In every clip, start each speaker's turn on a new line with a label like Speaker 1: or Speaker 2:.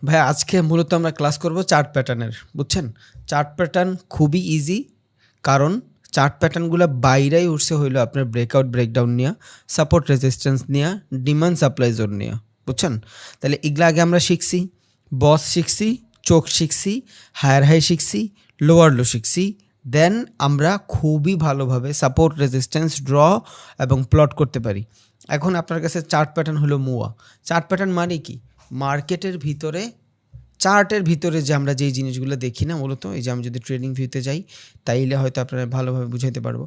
Speaker 1: ভাইয়া আজকে মূলত আমরা ক্লাস করব চার্ট প্যাটার্নের, বুঝছেন? চার্ট প্যাটার্ন খুবই ইজি, কারণ চার্ট প্যাটার্নগুলো বাইরেই উঠছে হইলো আপনার ব্রেকআউট ব্রেকডাউন নিয়ে, সাপোর্ট রেজিস্ট্যান্স নিয়ে, ডিমান্ড সাপ্লাই জোন নিয়ে, বুঝছেন? তাহলে এগুলো আগে আমরা শিখছি, বস শিখছি, চোখ শিখছি, হায়ার হাই শিখছি, লোয়ার লো শিখছি। দেন আমরা খুবই ভালোভাবে সাপোর্ট রেজিস্ট্যান্স ড্র এবং প্লট করতে পারি। এখন আপনার কাছে চার্ট প্যাটার্ন হলো মুয়া। চার্ট প্যাটার্ন মানে কি? মার্কেটের ভিতরে, চার্টের ভিতরে যে আমরা যেই জিনিসগুলো দেখি না, মূলত এই যে আমি যদি ট্রেডিং ভিউতে যাই তাইলে হয়তো আপনারা ভালোভাবে বুঝাইতে পারবো।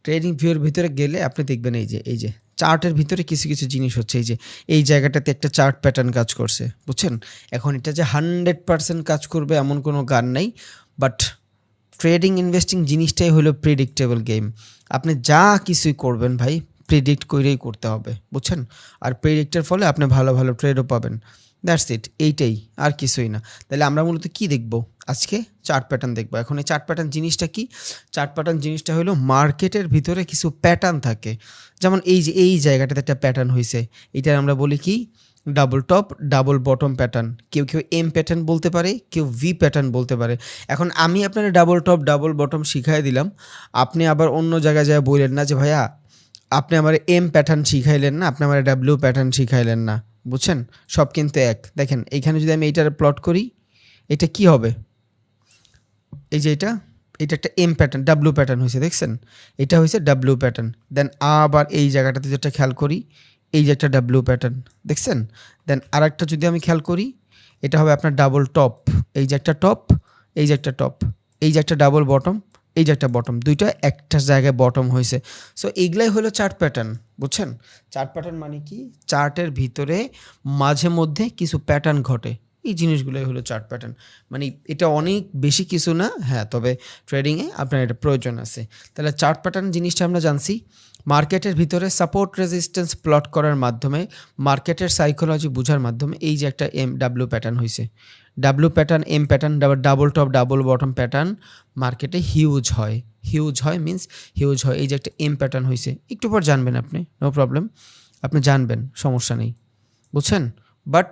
Speaker 1: ট্রেডিং ভিউর ভিতরে গেলে আপনি দেখবেন এই যে চার্টের ভিতরে কিছু কিছু জিনিস হচ্ছে, এই যে এই জায়গাটাতে একটা চার্ট প্যাটার্ন কাজ করছে, বুঝছেন? এখন এটা যে 100% কাজ করবে এমন কোনো গান নাই, বাট ট্রেডিং ইনভেস্টিং জিনিসটাই হলো প্রেডিক্টেবল গেম। আপনি যা কিছুই করবেন ভাই, প্রেডিক্ট করেই করতে হবে, বুঝছেন? আর প্রেডিক্টের ফলে আপনি ভালো ভালো ট্রেডও পাবেন। দ্যাটস ইট, এইটাই, আর কিছুই না। তাহলে আমরা মূলত কি দেখব আজকে? চার্ট প্যাটার্ন দেখব। এখন এই চার্ট প্যাটার্ন জিনিসটা কি? চার্ট প্যাটার্ন জিনিসটা হলো মার্কেটের ভিতরে কিছু প্যাটার্ন থাকে। যেমন এই যে এই জায়গাটাতে একটা প্যাটার্ন হয়েছে, এটার আমরা বলি কি? Double top double bottom pattern. কেউ কেউ এম প্যাটার্ন বলতে পারে, কেউ ভি প্যাটার্ন বলতে পারে। এখন আমি আপনার ডাবল টপ ডাবল বটম শিখাই দিলাম, আপনি আবার অন্য জায়গায় যায় বললেন না যে ভাইয়া আপনি আমার এম প্যাটার্ন শিখাইলেন না, আপনি আমার ডাব্লিউ প্যাটার্ন শিখাইলেন না, বুঝছেন? সব কিন্তু এক। দেখেন এইখানে যদি আমি এইটার প্লট করি, এটা কি হবে? এই যে এটা একটা এম প্যাটার্ন, ডাব্লিউ প্যাটার্ন হয়েছে, দেখছেন? এটা হয়েছে ডাব্লিউ প্যাটার্ন। দেন আবার এই জায়গাটাতে যেটা খেয়াল করি, এই যে একটা ডাব্লিউ প্যাটার্ন, দেখছেন? দেন আর একটা যদি আমি খেয়াল করি, এটা হবে আপনার ডাবল টপ, এই যে একটা টপ, এই যে একটা টপ, এই যে একটা ডাবল বটম, এই যে একটা বটম, দুইটা একটা জায়গায় বটম হয়েছে। সো এইগুলাই হলো চার্ট প্যাটার্ন, বুঝছেন? চার্ট প্যাটার্ন মানে কি? চার্টের ভিতরে মাঝে মধ্যে কিছু প্যাটার্ন ঘটে, এই জিনিসগুলোই হলো চার্ট প্যাটার্ন। মানে এটা অনেক বেশি কিছু না, হ্যাঁ, তবে ট্রেডিংয়ে আপনার এটা প্রয়োজন আছে। তাহলে চার্ট প্যাটার্ন জিনিসটা আমরা জানছি, মার্কেটের ভিতরে সাপোর্ট রেজিস্ট্যান্স প্লট করার মাধ্যমে, মার্কেটের সাইকোলজি বোঝার মাধ্যমে এই যে একটা এম ডাব্লিউ প্যাটার্ন হয়েছে, W pattern, M pattern, double top double bottom pattern মার্কেটে হিউজ হয়। হিউজ হয় মিন্স হিউজ হয়। এই যে একটা এম প্যাটার্ন হয়েছে, একটু পর জানবেন আপনি, নো প্রবলেম, আপনি জানবেন, সমস্যা নেই, বুঝছেন? বাট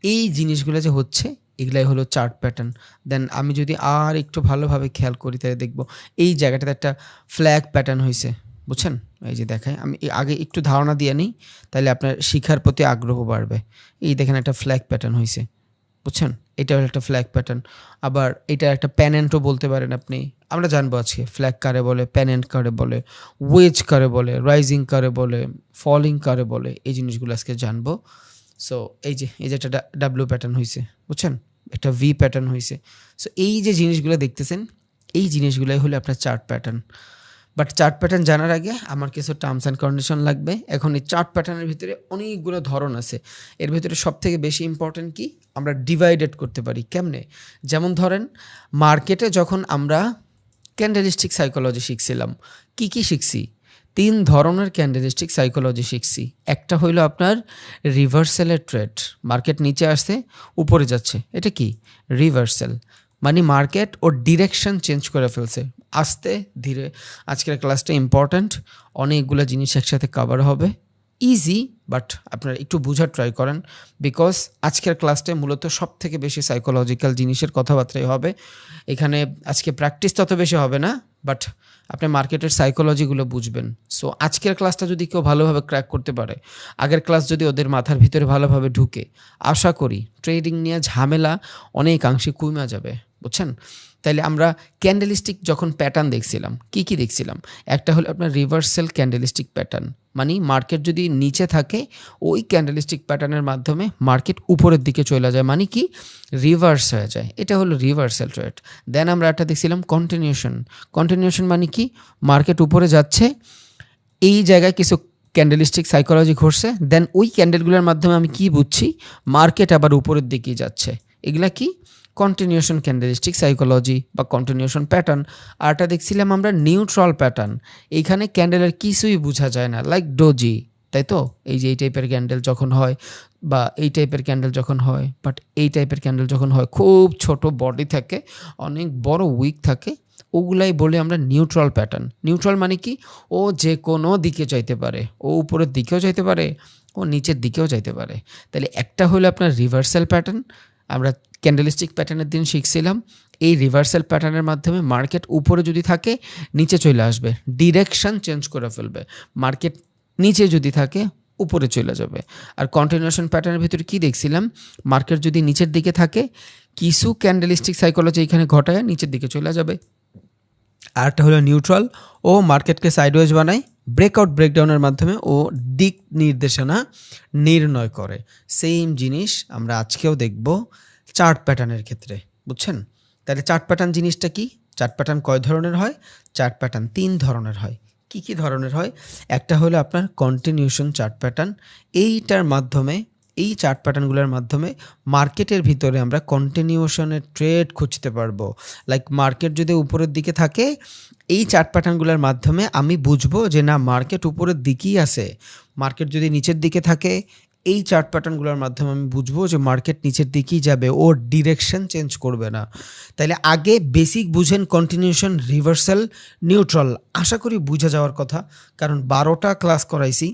Speaker 1: এই জিনিসগুলো যে হচ্ছে, এগুলাই হলো চার্ট প্যাটার্ন। দেন আমি যদি আর একটু ভালোভাবে খেয়াল করি তাহলে দেখব এই জায়গাটাতে একটা ফ্ল্যাগ প্যাটার্ন হয়েছে, বুঝছেন? এই যে দেখায়, আমি আগে একটু ধারণা দিয়ে নিই, তাহলে আপনার শিখার প্রতি আগ্রহ বাড়বে। এই দেখেন একটা ফ্ল্যাগ প্যাটার্ন হয়েছে, বুঝছেন? এটাও একটা ফ্ল্যাগ প্যাটার্ন। আবার এটা একটা প্যানেন্টও বলতে পারেন আপনি। আমরা জানবো আজকে ফ্ল্যাগ কারে বলে, প্যানেন্ট কারে বলে, ওয়েজ কারে বলে, রাইজিং কারে বলে, ফলিং কারে বলে, এই জিনিসগুলো আজকে জানবো। সো এই যে একটা ডাব্লিউ প্যাটার্ন হয়েছে, বুঝছেন? একটা ভি প্যাটার্ন হয়েছে। সো এই যে জিনিসগুলো দেখতেছেন, এই জিনিসগুলোই হলো আপনার chart pattern. But chart pattern জানার আগে আমার কিছু টার্মস অ্যান্ড কন্ডিশন লাগবে। এখন এই চার্ট প্যাটার্নের ভিতরে অনেকগুলো ধরন আছে। এর ভিতরে সবথেকে বেশি ইম্পর্ট্যান্ট কি? আমরা ডিভাইডেড করতে পারি কেমনে? যেমন ধরেন, মার্কেটে যখন আমরা ক্যান্ডেলিস্টিক সাইকোলজি শিখছিলাম, কি কি শিখছি? 3 ধরনের ক্যান্ডেলিস্টিক সাইকোলজি শিখছি। একটা হইলো আপনার রিভার্সালের ট্রেড, মার্কেট নিচে আসছে উপরে যাচ্ছে, এটা কি? রিভার্সাল। মানে মার্কেট ওর ডিরেকশন চেঞ্জ করে ফেলছে আস্তে ধীরে। আজকের ক্লাসটা ইম্পর্ট্যান্ট, অনেকগুলো জিনিস একসাথে কভার হবে, ইজি, বাট আপনারা একটু বোঝার ট্রাই করেন, বিকজ আজকের ক্লাসটায় মূলত সব থেকে বেশি সাইকোলজিক্যাল জিনিসের কথাবার্তাই হবে এখানে। আজকে প্র্যাকটিস তত বেশি হবে না, বাট আপনি মার্কেটের সাইকোলজিগুলো বুঝবেন। সো আজকের ক্লাসটা যদি কেউ ভালোভাবে ক্র্যাক করতে পারে, আগের ক্লাস যদি ওদের মাথার ভিতরে ভালোভাবে ঢুকে, আশা করি ট্রেডিং নিয়ে ঝামেলা অনেকাংশে কমে যাবে, বুঝছেন? তাইলে আমরা ক্যান্ডেলিস্টিক যখন প্যাটার্ন দেখছিলাম, কি কি দেখছিলাম? একটা হলো আপনার রিভার্সাল ক্যান্ডেলিস্টিক প্যাটার্ন, মানে মার্কেট যদি নিচে থাকে ওই ক্যান্ডেলিস্টিক প্যাটার্নের মাধ্যমে মার্কেট উপরের দিকে চলে যায়, মানে কি? রিভার্স হয়ে যায়, এটা হলো রিভার্সাল ট্রেড। দেন আমরা একটা দেখছিলাম কন্টিনিউশন। কন্টিনিউশন মানে কি? মার্কেট উপরে যাচ্ছে, এই জায়গায় কিছু ক্যান্ডেলিস্টিক সাইকোলজি ঘটছে, দেন ওই ক্যান্ডেলগুলোর মাধ্যমে আমি কি বুঝছি? মার্কেট আবার উপরের দিকেই যাচ্ছে। এগুলা কি? কন্টিনিউশন ক্যান্ডেলিস্টিক সাইকোলজি বা কন্টিনিউশন প্যাটার্ন। আরটা দেখছিলাম আমরা নিউট্রাল প্যাটার্ন। এইখানে ক্যান্ডেলের কিছুই বোঝা যায় না, লাইক ডোজি, তাই তো? এই যে এই টাইপের ক্যান্ডেল যখন হয়, বা এই টাইপের ক্যান্ডেল যখন হয়, বাট এই টাইপের ক্যান্ডেল যখন হয় খুব ছোট বডি থাকে, অনেক বড় উইক থাকে, ওগুলাই বলে আমরা নিউট্রাল প্যাটার্ন। নিউট্রাল মানে কি? ও যে কোনো দিকে যাইতে পারে, ও উপরের দিকেও যাইতে পারে, ও নিচের দিকেও যাইতে পারে। তাহলে একটা হলো আপনার রিভার্সাল প্যাটার্ন, আমরা ক্যান্ডেলস্টিক প্যাটার্নের দিন শিখছিলাম এই রিভার্সাল প্যাটার্নের মাধ্যমে মার্কেট উপরে যদি থাকে নিচে চলে আসবে, ডিরেকশন চেঞ্জ করে ফেলবে। মার্কেট নিচে যদি থাকে উপরে চলে যাবে। আর কন্টিনিউশন প্যাটার্নের ভিতরে কি দেখছিলাম, মার্কেট যদি নিচের দিকে থাকে কিছু ক্যান্ডেলস্টিক সাইকোলজি এখানে ঘটায় নিচের দিকে চলে যাবে। আরেকটা হলো নিউট্রাল, ও মার্কেটকে সাইডওয়েজ বানায়, ব্রেকআউট ব্রেকডাউনের মাধ্যমে ও দিক নির্দেশনা নির্ণয় করে। সেম জিনিস আমরা আজকেও দেখব চার্ট প্যাটার্নের ক্ষেত্রে, বুঝছেন? তাহলে চার্ট প্যাটার্ন জিনিসটা কি? চার্ট প্যাটার্ন কয় ধরনের হয়? চার্ট প্যাটার্ন 3 ধরনের হয়। কি কি ধরনের হয়? একটা হলো আপনার কন্টিনিউশন চার্ট প্যাটার্ন। এইটার মাধ্যমে, এই চার্ট প্যাটার্নগুলোর মাধ্যমে মার্কেটের ভিতরে আমরা কন্টিনিউশনের ট্রেড খুঁজতে পারবো। লাইক মার্কেট যদি উপরের দিকে থাকে, এই চার্ট প্যাটার্নগুলোর মাধ্যমে আমি বুঝবো যে না মার্কেট উপরের দিকেই আছে। মার্কেট যদি নিচের দিকে থাকে, এই চার্ট প্যাটার্নগুলোর মাধ্যমে আমি বুঝবো যে মার্কেট নিচের দিকেই যাবে, ও ডিরেকশন চেঞ্জ করবে না। তাইলে আগে বেসিক বুঝেন কন্টিনিউশন, রিভার্সাল, নিউট্রাল। আশা করি বুঝা যাওয়ার কথা, কারণ 12টা ক্লাস করাইছি,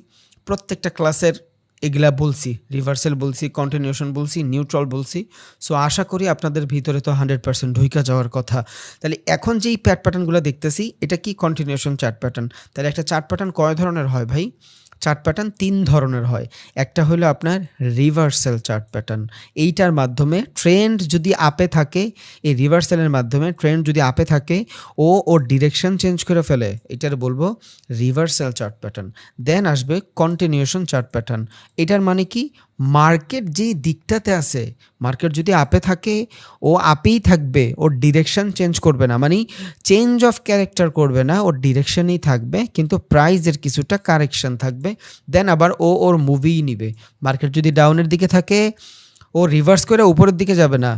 Speaker 1: প্রত্যেকটা ক্লাসের এগুলা বলছি, রিভার্সাল বলছি, কন্টিনিউশন বলছি, নিউট্রাল বলছি। সো আশা করি আপনাদের ভিতরে তো 100% ঢুইকা যাওয়ার কথা। তাহলে এখন যেই প্যাটার্নগুলো দেখতেছি এটা কি? Continuation chart pattern. তাহলে একটা চার্ট প্যাটার্ন কয় ধরনের হয় ভাই? চার্ট প্যাটার্ন 3 ধরনের হয়। একটা হলো আপনার রিভার্সাল চার্ট প্যাটার্ন। এইটার মাধ্যমে ট্রেন্ড যদি আপে থাকে, এই রিভার্সালের মাধ্যমে ট্রেন্ড যদি আপে থাকে, ওর ডিরেকশন চেঞ্জ করে ফেলে, এটার বলবো রিভার্সাল চার্ট প্যাটার্ন। দেন আসবে কন্টিনিউশন চার্ট প্যাটার্ন। এটার মানে কি? মার্কেট যেই দিকটাতে আছে, মার্কেট যদি আপে থাকে ও আপেই থাকবে, ওর ডিরেকশন চেঞ্জ করবে না, মানে চেঞ্জ অফ ক্যারেক্টার করবে না, ওর ডিরেকশনই থাকবে, কিন্তু প্রাইজের কিছুটা কারেকশন থাকবে। দেন আবার ওর মুভিই নিবে। মার্কেট যদি ডাউনের দিকে থাকে, ও রিভার্স করে উপরের দিকে যাবে না,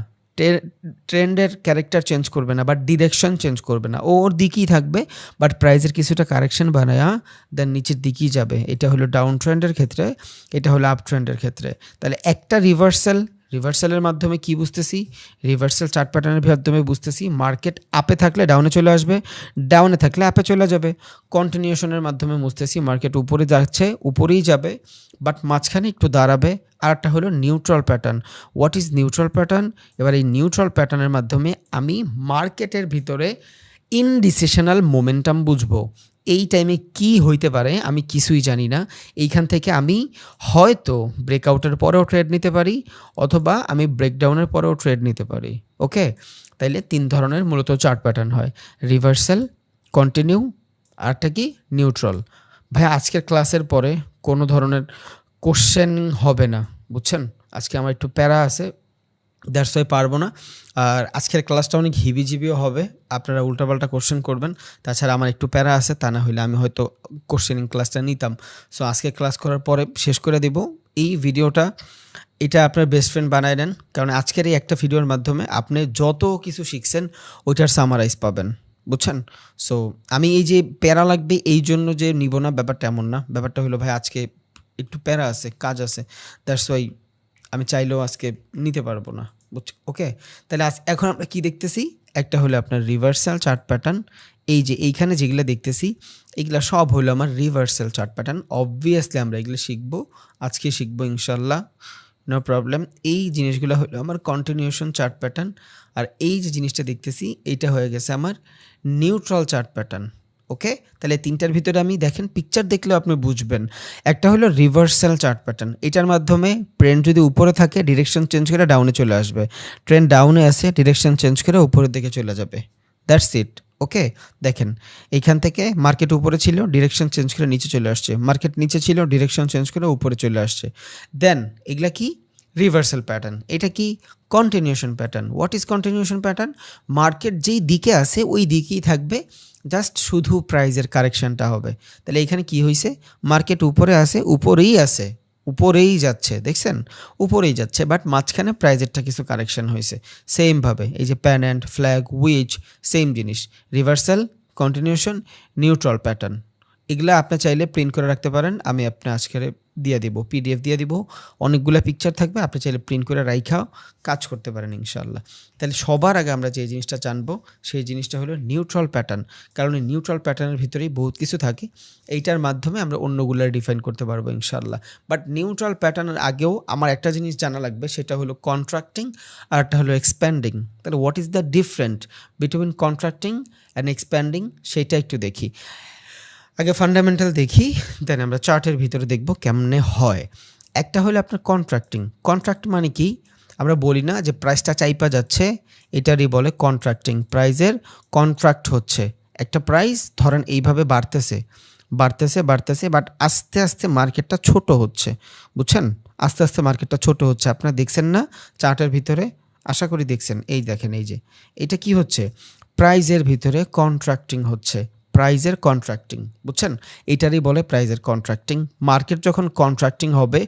Speaker 1: ট্রেন্ডের ক্যারেক্টার চেঞ্জ করবে না, বাট ডিরেকশন চেঞ্জ করবে না, ওর দিকেই থাকবে, বাট প্রাইজের কিছুটা কারেকশন বানায়া দেন নিচের দিকেই যাবে। এটা হলো ডাউন ট্রেন্ডের ক্ষেত্রে, এটা হলো আপ ট্রেন্ডের ক্ষেত্রে। তাহলে একটা রিভার্সালের মাধ্যমে কি বুঝতেছি? রিভার্সাল চার্ট প্যাটার্নের মাধ্যমে বুঝতেছি মার্কেট আপে থাকলে ডাউনে চলে আসবে, ডাউনে থাকলে আপে চলে যাবে। কন্টিনিউশনের মাধ্যমে বুঝতেছি মার্কেট উপরে যাচ্ছে, উপরেই যাবে, বাট মাঝখানে একটু দাঁড়াবে। আর একটা হলো neutral pattern. What is neutral pattern? এবার এই নিউট্রাল প্যাটার্নের মাধ্যমে আমি মার্কেটের ভিতরে ইনডিসিশনাল মোমেন্টাম বুঝবো। এই টাইমে কি হইতে পারে আমি কিছুই জানি না। এইখান থেকে আমি হয়তো ব্রেকআউটের পরেও ট্রেড নিতে পারি, অথবা আমি ব্রেকডাউনের পরেও ট্রেড নিতে পারি। ওকে, তাইলে 3 ধরনের মূলত চার্ট প্যাটার্ন হয়: রিভার্সাল, কন্টিনিউ, আরটা কি? নিউট্রাল। ভাই আজকের ক্লাসের পরে কোনো ধরনের কোশ্চেন হবে না, বুঝছেন? আজকে আমার একটু প্যারা আছে, দ্যাটস ওয়াই পারবো না। আর আজকের ক্লাসটা অনেক হিবিজিবিও হবে, আপনারা উল্টাপাল্টা কোশ্চেন করবেন। তাছাড়া আমার একটু প্যারা আছে, তা না হলে আমি হয়তো কোশ্চেনিং ক্লাসটা নিতাম। সো আজকে ক্লাস করার পরে শেষ করে দেব এই ভিডিওটা। এটা আপনার বেস্ট ফ্রেন্ড বানায় নেন, কারণ আজকের এই একটা ভিডিওর মাধ্যমে আপনি যত কিছু শিখছেন ওইটার সামারাইজ পাবেন, বুঝছেন? সো আমি এই যে প্যারা লাগবে এই জন্য যে নিব না, ব্যাপারটা এমন না। ব্যাপারটা হলো ভাই আজকে একটু প্যারা আছে, কাজ আছে, দ্যাটস ওয়াই আমি চাইলেও আজকে নিতে পারবো না, বুঝছি? ওকে, তাহলে এখন আমরা কি দেখতেছি? একটা হলো আপনার রিভার্সাল চার্ট প্যাটার্ন। এই যে এইখানে যেগুলো দেখতেছি এগুলো সব হলো আমার রিভার্সাল চার্ট প্যাটার্ন। অবভিয়াসলি আমরা এগুলো শিখবো, আজকে শিখবো ইনশাল্লাহ, নো প্রবলেম। এই জিনিসগুলো হলো আমার কন্টিনিউশন চার্ট প্যাটার্ন। আর এই যে জিনিসটা দেখতেছি এটা হয়ে গেছে আমার নিউট্রাল চার্ট প্যাটার্ন। ওকে, তাহলে 3টার ভিতরে আমি দেখেন পিকচার দেখলেও আপনি বুঝবেন। একটা হলো রিভার্সাল চার্ট প্যাটার্ন, এটার মাধ্যমে ট্রেন্ড যদি উপরে থাকে ডিরেকশন চেঞ্জ করে ডাউনে চলে আসবে, ট্রেন্ড ডাউনে আসে ডিরেকশন চেঞ্জ করে উপরের দিকে চলে যাবে, দ্যাটস ইট। ওকে, দেখেন এইখান থেকে মার্কেট উপরে ছিল, ডিরেকশন চেঞ্জ করে নিচে চলে আসছে, মার্কেট নিচে ছিল, ডিরেকশন চেঞ্জ করে উপরে চলে আসছে। দেন এগুলা কি? Reversal pattern. এটা কি? Continuation pattern. What is continuation pattern? Market যেই দিকে আছে ওই দিকেই থাকবে, জাস্ট শুধু প্রাইজের কারেকশনটা হবে। তাহলে এখানে কি হয়েছে? মার্কেট উপরে আছে, উপরেই আছে, উপরেই যাচ্ছে, দেখছেন? উপরেই যাচ্ছে, বাট মাঝখানে প্রাইজেরটা কিছু কারেকশন হয়েছে। সেমভাবে এই যে প্যানেন্ট, ফ্ল্যাগ, উইচ, সেম জিনিস। Reversal, continuation, neutral pattern. এগুলা আপনি চাইলে প্রিন্ট করে রাখতে পারেন, আমি আপনি আজকে দিয়ে দিব, পিডিএফ দিয়ে দিব, অনেকগুলো পিকচার থাকবে, আপনি চাইলে প্রিন্ট করে রাইখাও কাজ করতে পারেন ইনশাল্লাহ। তাহলে সবার আগে আমরা যে জিনিসটা জানবো সেই জিনিসটা হলো নিউট্রাল প্যাটার্ন, কারণ এই নিউট্রাল প্যাটার্নের ভিতরেই বহুত কিছু থাকে, এইটার মাধ্যমে আমরা অন্যগুলো ডিফাইন করতে পারবো ইনশাল্লাহ। বাট নিউট্রাল প্যাটার্নের আগেও আমার একটা জিনিস জানা লাগবে, সেটা হলো কন্ট্রাক্টিং আর একটা হলো এক্সপ্যান্ডিং। তাহলে what is the different between contracting and expanding সেটা একটু দেখি। আগে ফান্ডামেন্টাল দেখি, দেন আমরা চার্টের ভিতরে দেখব কেমনে হয়। একটা হলো আপনার কন্ট্রাক্টিং। কন্ট্রাক্ট মানে কি, আমরা বলি না যে প্রাইসটা চাইপা যাচ্ছে, এটারই বলে কন্ট্রাক্টিং। প্রাইসের কন্ট্রাক্ট হচ্ছে একটা প্রাইস ধরেন এইভাবে বাড়তেছে বাড়তেছে বাড়তেছে, বাট আস্তে আস্তে মার্কেটটা ছোট হচ্ছে, বুঝছেন? আস্তে আস্তে মার্কেটটা ছোট হচ্ছে, আপনারা দেখছেন না চার্টের ভিতরে? আশা করি দেখছেন। এই দেখেন, এই যে এটা কি হচ্ছে, প্রাইজের ভিতরে কন্ট্রাক্টিং হচ্ছে, প্রাইজের কন্ট্রাক্টিং, বুঝছেন? এটারই বলে প্রাইজের কন্ট্রাক্টিং। মার্কেট যখন কন্ট্রাক্টিং হবে,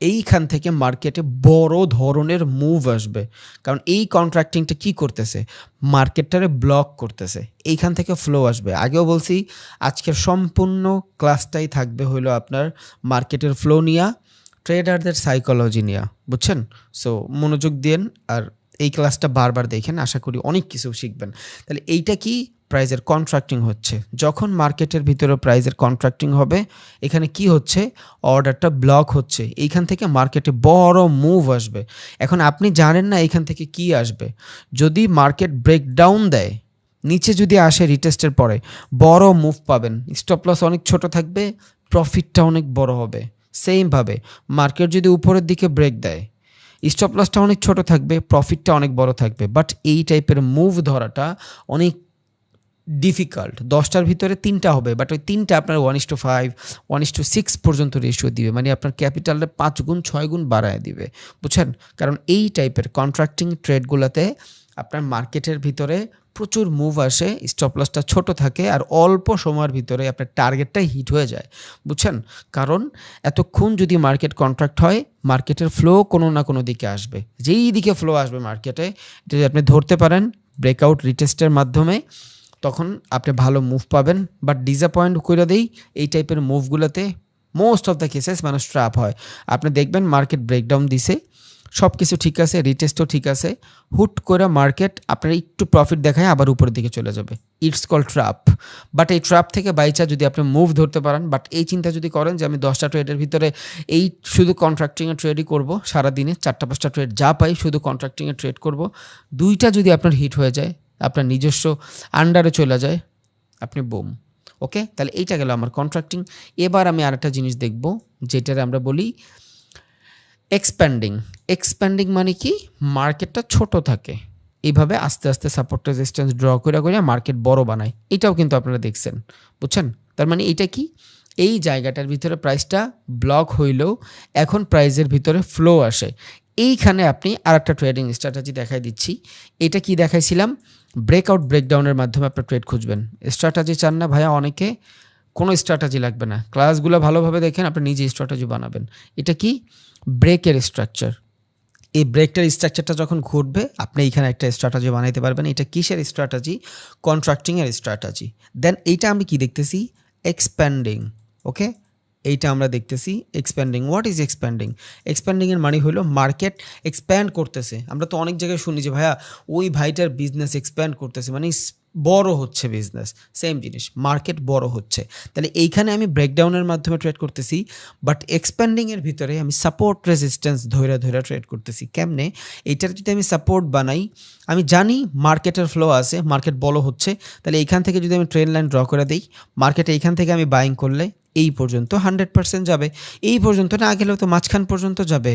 Speaker 1: এইখান থেকে মার্কেটে বড় ধরনের মুভ আসবে, কারণ এই কন্ট্রাক্টিংটা কি করতেছে, মার্কেটটারে ব্লক করতেছে, এইখান থেকে ফ্লো আসবে। আগেও বলছি আজকের সম্পূর্ণ ক্লাসটাই থাকবে হলো আপনার মার্কেটের ফ্লো নিয়ে, ট্রেডারদের সাইকোলজি নিয়ে, বুঝছেন? সো মনোযোগ দিন আর এই ক্লাসটা বারবার দেখেন, আশা করি অনেক কিছু শিখবেন। তাহলে এইটা কি, প্রাইজের কন্ট্রাক্টিং হচ্ছে। যখন মার্কেটের ভিতরে প্রাইজের কন্ট্রাক্টিং হবে, এখানে কি হচ্ছে, অর্ডারটা ব্লক হচ্ছে, এইখান থেকে মার্কেটে বড় মুভ আসবে। এখন আপনি জানেন না এইখান থেকে কি আসবে, যদি মার্কেট ব্রেকডাউন দেয়, নিচে যদি আসে রিটেস্টের পরে, বড় মুভ পাবেন, স্টপ লস অনেক ছোট থাকবে, প্রফিটটা অনেক বড় হবে। সেমভাবে মার্কেট যদি উপরের দিকে ব্রেক দেয়, স্টপ লসটা অনেক ছোট থাকবে, প্রফিটটা অনেক বড় থাকবে। বাট এই টাইপের মুভ ধরাটা অনেক ডিফিকাল্ট। 10টার ভিতরে 3টা হবে, বাট ওই 3টা আপনার 1:5 1:6 পর্যন্ত রেশিও দিবে, মানে আপনার ক্যাপিটালের 5 গুণ 6 গুণ বাড়ায় দিবে, বুঝছেন? কারণ এই টাইপের কন্ট্রাক্টিং ট্রেডগুলোতে আপনার মার্কেটের ভিতরে প্রচুর মুভ আসে, স্টপ লসটা ছোট থাকে, আর অল্প সময়ের ভিতরে আপনার টার্গেটটাই হিট হয়ে যায়, বুঝছেন? কারণ এতক্ষণ যদি মার্কেট কন্ট্রাক্ট হয়, মার্কেটের ফ্লো কোনো না কোনো দিকে আসবে, যেই দিকে ফ্লো আসবে মার্কেটে, এটা যদি আপনি ধরতে পারেন ব্রেকআউট রিটেস্টের মাধ্যমে, তখন আপনি ভালো মুভ পাবেন। বাট ডিসঅ্যাপয়েন্ট করে দেই, এই টাইপের মুভগুলোতে মোস্ট অফ দ্য কেসেস মানুষ ট্র্যাপ হয়। আপনি দেখবেন মার্কেট ব্রেকডাউন দিছে, সব কিছু ঠিক আছে, রিটেস্টও ঠিক আছে, হুট করে মার্কেট আপনার একটু প্রফিট দেখায় আবার উপরের দিকে চলে যাবে, ইটস কল ট্র্যাপ। বাট এই ট্র্যাপ থেকে বাইচা যদি আপনি মুভ ধরতে পারেন, বাট এই চিন্তা যদি করেন যে আমি 10টা ট্রেডের ভিতরে এই শুধু কন্ট্রাক্টিংয়ে ট্রেডই করব, সারাদিনে 4টা 5টা ট্রেড যা পাই শুধু কন্ট্রাক্টিংয়ে ট্রেড করব, 2টা যদি আপনার হিট হয়ে যায়, আপনার নিজস্ব আন্ডারে চলে যায়, আপনি বুম। ওকে, তাহলে এইটা গেল আমার কন্ট্রাক্টিং। এবার আমি আরেকটা জিনিস দেখব, যেটার আমরা বলি এক্সপ্যান্ডিং। এক্সপ্যান্ডিং মানে কি, মার্কেটটা ছোট থাকে, এইভাবে আস্তে আস্তে সাপোর্ট রেজিস্ট্যান্স ড্র করে করে মার্কেট বড় বানায়, এটাও কিন্তু আপনারা দেখছেন, বুঝছেন? তার মানে এইটা কি, এই জায়গাটার ভিতরে প্রাইসটা ব্লক হইলেও এখন প্রাইসের ভিতরে ফ্লো আসে। এইখানে আপনি আর একটা ট্রেডিং স্ট্র্যাটেজি দেখাই দিচ্ছি। এটা কি দেখাইছিলাম, ব্রেকআউট ব্রেকডাউনের মাধ্যমে আপনার ট্রেড খুঁজবেন। স্ট্র্যাটেজি চান না ভাইয়া অনেকে, কোনো স্ট্র্যাটেজি লাগবে না, ক্লাসগুলো ভালোভাবে দেখেন, আপনি নিজে স্ট্র্যাটেজি বানাবেন। এটা কি, ব্রেকের স্ট্রাকচার। এই ব্রেকটার স্ট্রাকচারটা যখন ঘটবে, আপনি এইখানে একটা স্ট্র্যাটেজি বানাইতে পারবেন। এটা কিসের স্ট্র্যাটেজি, কন্ট্রাক্টিংয়ের স্ট্র্যাটেজি। দেন এইটা আমি কি দেখতেছি, এক্সপ্যান্ডিং। ওকে, এইটা আমরা দেখতেছি এক্সপ্যান্ডিং। What is expanding? এক্সপ্যান্ডিংয়ের মানে হলো মার্কেট এক্সপ্যান্ড করতেছে। আমরা তো অনেক জায়গায় শুনি যে ভাইয়া ওই ভাইটার বিজনেস এক্সপ্যান্ড করতেছে, মানে বড় হচ্ছে বিজনেস। সেম জিনিস, মার্কেট বড় হচ্ছে। তাহলে এইখানে আমি ব্রেকডাউনের মাধ্যমে ট্রেড করতেছি, বাট এক্সপ্যান্ডিংয়ের ভিতরে আমি সাপোর্ট রেজিস্ট্যান্স ধরে ধরে ট্রেড করতেছি। কেমনে? এইটার যদি আমি সাপোর্ট বানাই, আমি জানি মার্কেটের ফ্লো আছে, মার্কেট বড় হচ্ছে, তাহলে এইখান থেকে যদি আমি ট্রেন লাইন ড্র করে দিই, মার্কেটে এইখান থেকে আমি বাইং করলে এই পর্যন্ত 100% যাবে, এই পর্যন্ত না গেলেও তো মাঝখান পর্যন্ত যাবে,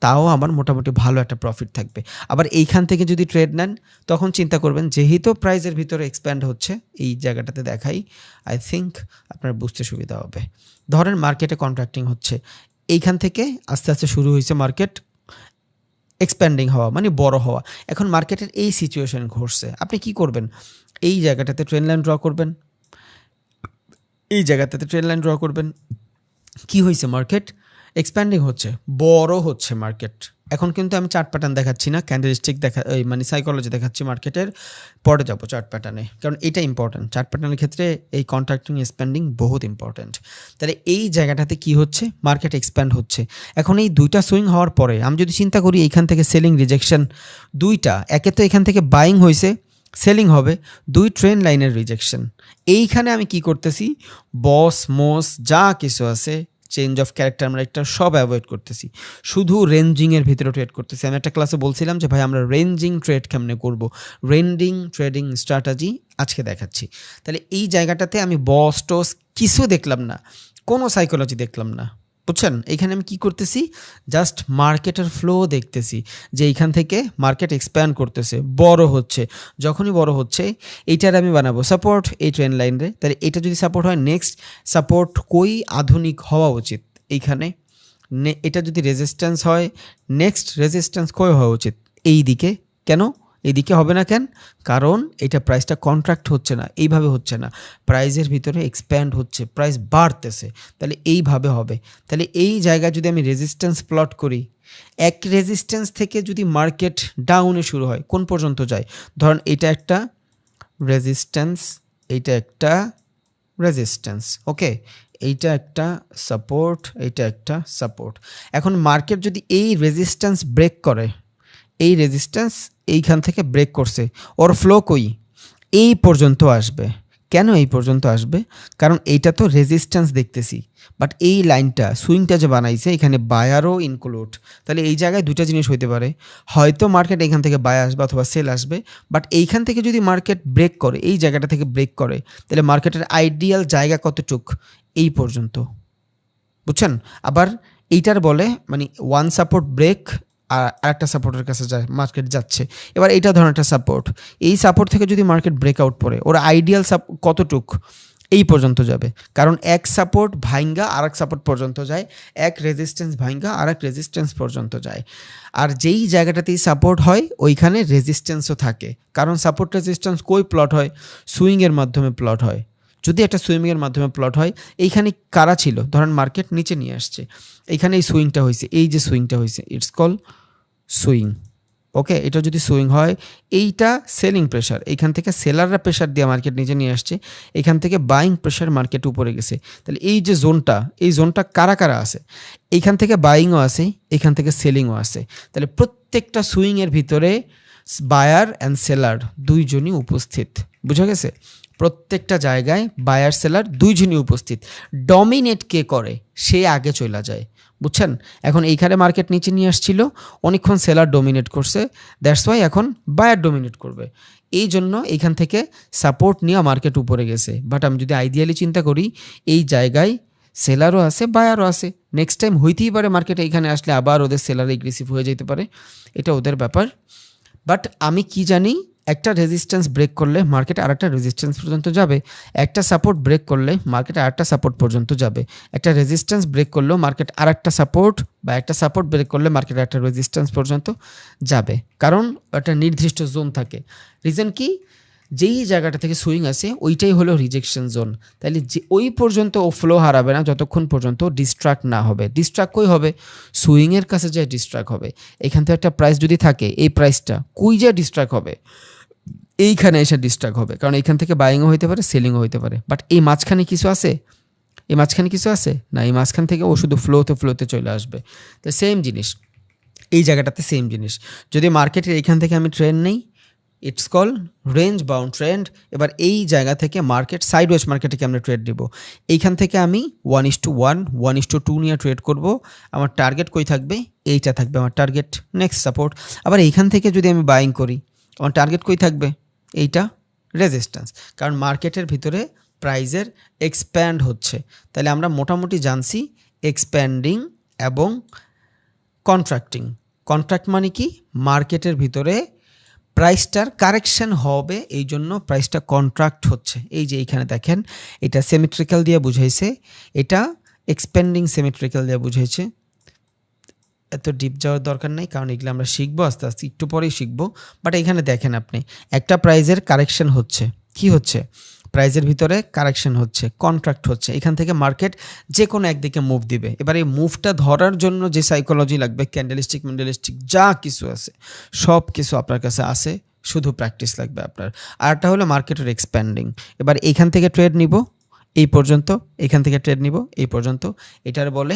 Speaker 1: তাও আমার মোটামুটি ভালো একটা প্রফিট থাকবে। আবার এইখান থেকে যদি ট্রেড নেন, তখন চিন্তা করবেন যেহেতু প্রাইসের ভিতরে এক্সপ্যান্ড হচ্ছে, এই জায়গাটাতে দেখাই, আই থিঙ্ক আপনার বুঝতে সুবিধা হবে। ধরেন মার্কেটে কন্ট্রাক্টিং হচ্ছে, এইখান থেকে আস্তে আস্তে শুরু হয়েছে মার্কেট এক্সপ্যান্ডিং হওয়া, মানে বড় হওয়া। এখন মার্কেটের এই সিচুয়েশন ঘটছে, আপনি কি করবেন, এই জায়গাটাতে ট্রেন লাইন ড্র করবেন, এই জায়গাটাতে ট্রেন লাইন ড্র করবেন। কি হয়েছে, মার্কেট এক্সপ্যান্ডিং হচ্ছে, বড় হচ্ছে মার্কেট। এখন কিন্তু আমি চার্ট প্যাটার্ন দেখাচ্ছি না, ক্যান্ডেলস্টিক মানে সাইকোলজি দেখাচ্ছি মার্কেটের, পরে যাবো চার্ট প্যাটার্নে, কারণ এটা ইম্পর্ট্যান্ট। চার্ট প্যাটার্নের ক্ষেত্রে এই কন্ট্রাক্টিং এক্সপ্যান্ডিং বহুত ইম্পর্ট্যান্ট। তাহলে এই জায়গাটাতে কি হচ্ছে, মার্কেট এক্সপ্যান্ড হচ্ছে। এখন এই দুইটা সুইং হওয়ার পরে আমি যদি চিন্তা করি এইখান থেকে সেলিং রিজেকশন দুইটা, একে তো এখান থেকে বাইং হয়েছে, সেলিং হবে, দুই ট্রেন লাইনের রিজেকশন। এইখানে আমি কি করতেছি, বস মোস যা কিছু আছে, চেঞ্জ অফ ক্যারেক্টার আমরা একটা সব অ্যাভয়েড করতেছি, শুধু রেঞ্জিংয়ের ভিতরে ট্রেড করতেছি। আমি একটা ক্লাসে বলছিলাম যে ভাই আমরা রেঞ্জিং ট্রেড কেমনে করব, রেন্ডিং ট্রেডিং স্ট্র্যাটেজি আজকে দেখাচ্ছি। তাহলে এই জায়গাটাতে আমি বস টস কিছু দেখলাম না, কোনো সাইকোলজি দেখলাম না, বুঝছেন? এইখানে আমি কি করতেছি, জাস্ট মার্কেটের ফ্লো দেখতেছি যে এইখান থেকে মার্কেট এক্সপ্যান্ড করতেছে, বড় হচ্ছে। যখনই বড় হচ্ছে এইটার আমি বানাবো সাপোর্ট এই ট্রেন লাইনে। তাহলে এটা যদি সাপোর্ট হয়, নেক্সট সাপোর্ট কই আধুনিক হওয়া উচিত এইখানে, এটা যদি রেজিস্ট্যান্স হয়, নেক্সট রেজিস্ট্যান্স কই হওয়া উচিত এই দিকে। কেন এইদিকে হবে না কেন? কারণ এটা প্রাইসটা কন্ট্রাক্ট হচ্ছে না, এইভাবে হচ্ছে না, প্রাইসের ভিতরে এক্সপ্যান্ড হচ্ছে, প্রাইস বাড়তেছে, তাহলে এইভাবে হবে। তাহলে এই জায়গায় যদি আমি রেজিস্ট্যান্স প্লট করি, এক রেজিস্ট্যান্স থেকে যদি মার্কেট ডাউনে শুরু হয়, কোন পর্যন্ত যায়? ধরেন এটা একটা রেজিস্ট্যান্স, এইটা একটা রেজিস্ট্যান্স, ওকে, এইটা একটা সাপোর্ট, এইটা একটা সাপোর্ট। এখন মার্কেট যদি এই রেজিস্ট্যান্স ব্রেক করে, এই রেজিস্ট্যান্স এইখান থেকে ব্রেক করছে, ওর ফ্লো কই এই পর্যন্ত আসবে। কেন এই পর্যন্ত আসবে? কারণ এইটা তো রেজিস্ট্যান্স দেখতেছি, বাট এই লাইনটা সুইংটা যে বানাইছে এখানে বায়ারও ইনক্লুড। তাহলে এই জায়গায় দুটা জিনিস হইতে পারে, হয়তো মার্কেট এখান থেকে বাই আসবে অথবা সেল আসবে, বাট এইখান থেকে যদি মার্কেট ব্রেক করে, এই জায়গাটা থেকে ব্রেক করে, তাহলে মার্কেটের আইডিয়াল জায়গা কতটুক? এই পর্যন্ত, বুঝছেন? আবার এইটার বলে মানে ওয়ান সাপোর্ট ব্রেক আর আরেকটা সাপোর্টের কাছে যায়, মার্কেট যাচ্ছে। এবার এইটা ধরনের একটা সাপোর্ট, এই সাপোর্ট থেকে যদি মার্কেট ব্রেকআউট পড়ে, ওর আইডিয়াল কতটুক? এই পর্যন্ত যাবে, কারণ এক সাপোর্ট ভাইঙ্গা আর এক সাপোর্ট পর্যন্ত যায়, এক রেজিস্ট্যান্স ভাইঙ্গা আর এক রেজিস্ট্যান্স পর্যন্ত যায়। আর যেই জায়গাটাতেই সাপোর্ট হয় ওইখানে রেজিস্ট্যান্সও থাকে, কারণ সাপোর্ট রেজিস্ট্যান্স কই প্লট হয়? সুইংয়ের মাধ্যমে প্লট হয়। যদি একটা সুইংয়ের মাধ্যমে প্লট হয়, এইখানে কারা ছিল? ধরেন মার্কেট নিচে নিয়ে আসছে, এইখানে এই সুইংটা হয়েছে, এই যে সুইংটা হয়েছে, ইটস কল সুইং, ওকে। এটা যদি সুইং হয়, এইটা সেলিং প্রেশার, এইখান থেকে সেলাররা প্রেশার দিয়ে মার্কেট নিচে নিয়ে আসছে, এখান থেকে বাইং প্রেশার মার্কেট উপরে গেছে। তাহলে এই যে জোনটা, এই জোনটা কারা কারা আছে? এইখান থেকে বাইংও আছে, এখান থেকে সেলিংও আছে। তাহলে প্রত্যেকটা সুইংয়ের ভিতরে বায়ার অ্যান্ড সেলার দুইজনই উপস্থিত, বুঝা গেছে? প্রত্যেকটা জায়গায় বায়ার সেলার দুইজনই উপস্থিত। ডমিনেট কে করে? সে আগে চলে যায়, বুঝছেন? এখন এইখানে মার্কেট নিচে নিয়ে আসছিল, অনেকক্ষণ সেলার ডমিনেট করছে, দ্যাটস ওয়াই এখন বায়ার ডমিনেট করবে। এই জন্য এইখান থেকে সাপোর্ট নিয়ে মার্কেট উপরে গেছে। বাট আমি যদি আইডিয়ালি চিন্তা করি, এই জায়গায় সেলারও আছে, বায়ারও আছে, নেক্সট টাইম হইতেই পারে মার্কেট এইখানে আসলে আবার ওদের সেলার এগ্রেসিভ হয়ে যেতে পারে, এটা ওদের ব্যাপার। বাট আমি কি জানি, একটা রেজিস্ট্যান্স ব্রেক করলে মার্কেট আরেকটা রেজিস্ট্যান্স পর্যন্ত যাবে, একটা সাপোর্ট ব্রেক করলে মার্কেট আরেকটা সাপোর্ট পর্যন্ত যাবে, একটা রেজিস্ট্যান্স ব্রেক করলেও মার্কেট আরেকটা সাপোর্ট, বা একটা সাপোর্ট ব্রেক করলে মার্কেট একটা রেজিস্ট্যান্স পর্যন্ত যাবে, কারণ একটা নির্দিষ্ট জোন থাকে। রিজন কি? যেই জায়গাটা থেকে সুইং আছে ওইটাই হলো রিজেকশন জোন। তাহলে যে ওই পর্যন্ত ও ফ্লো হারাবে না যতক্ষণ পর্যন্ত ডিস্ট্রাক্ট না হবে। ডিস্ট্রাক্ট কই হবে? সুইংয়ের কাছে যায় ডিস্ট্রাক্ট হবে। এখান থেকে একটা প্রাইস যদি থাকে, এই প্রাইসটা কই যায় ডিস্ট্রাক্ট হবে? এইখানে এসে ডিস্ট্রাক্ট হবে, কারণ এইখান থেকে বাইংও হইতে পারে, সেলিংও হইতে পারে। বাট এই মাঝখানে কিছু আছে? এই মাঝখানে কিছু আছে না, এই মাঝখান থেকে ও শুধু ফ্লোতে চলে আসবে। তো সেম জিনিস এই জায়গাটাতে, সেম জিনিস। যদি মার্কেটের এইখান থেকে আমি ট্রেন্ড নেই, it's call range bound trend. এবার এই জায়গা থেকে মার্কেট সাইডওয়েজ মার্কেটে আমরা ট্রেড দিব। এইখান থেকে আমি 1:1 1:2 নিয়ে ট্রেড করব। আমার টার্গেট কই থাকবে? এইটা থাকবে আমার টার্গেট, নেক্সট সাপোর্ট। আবার এইখান থেকে যদি আমি বাইং করি, আমার টার্গেট কই থাকবে? এইটা রেজিস্ট্যান্স, কারণ মার্কেটের ভিতরে প্রাইজের এক্সপ্যান্ড হচ্ছে। তাহলে আমরা মোটামুটি জানছি এক্সপ্যান্ডিং এবং কন্ট্রাক্টিং। কন্ট্রাক্ট মানে কি? মার্কেটের ভিতরে প্রাইসটার কারেকশন হবে, এই জন্য প্রাইসটা কন্ট্রাক্ট হচ্ছে। এই যে এইখানে দেখেন, এটা সিমেট্রিক্যাল দিয়ে বুঝাইছে, এটা এক্সপেন্ডিং সিমেট্রিক্যাল দিয়ে বুঝাইছে। এত ডিপ যাওয়ার দরকার নেই, কারণ এগুলো আমরা শিখবো আস্তে আস্তে, একটু পরেই শিখবো। বাট এখানে দেখেন আপনি, একটা প্রাইজের কারেকশন হচ্ছে। কি হচ্ছে? প্রাইজের ভিতরে কারেকশন হচ্ছে, কন্ট্রাক্ট হচ্ছে, এখান থেকে মার্কেট যে কোনো একদিকে মুভ দিবে। এবার এই মুভটা ধরার জন্য যে সাইকোলজি লাগবে, ক্যান্ডেলস্টিক ম্যান্ডেলস্টিক যা কিছু আছে সব কিছু আপনার কাছে আছে, শুধু প্র্যাকটিস লাগবে আপনার। আরটা হলো মার্কেটের এক্সপ্যান্ডিং। এবার এইখান থেকে ট্রেড নিব এই পর্যন্ত, এখান থেকে ট্রেড নিব এই পর্যন্ত, এটার বলে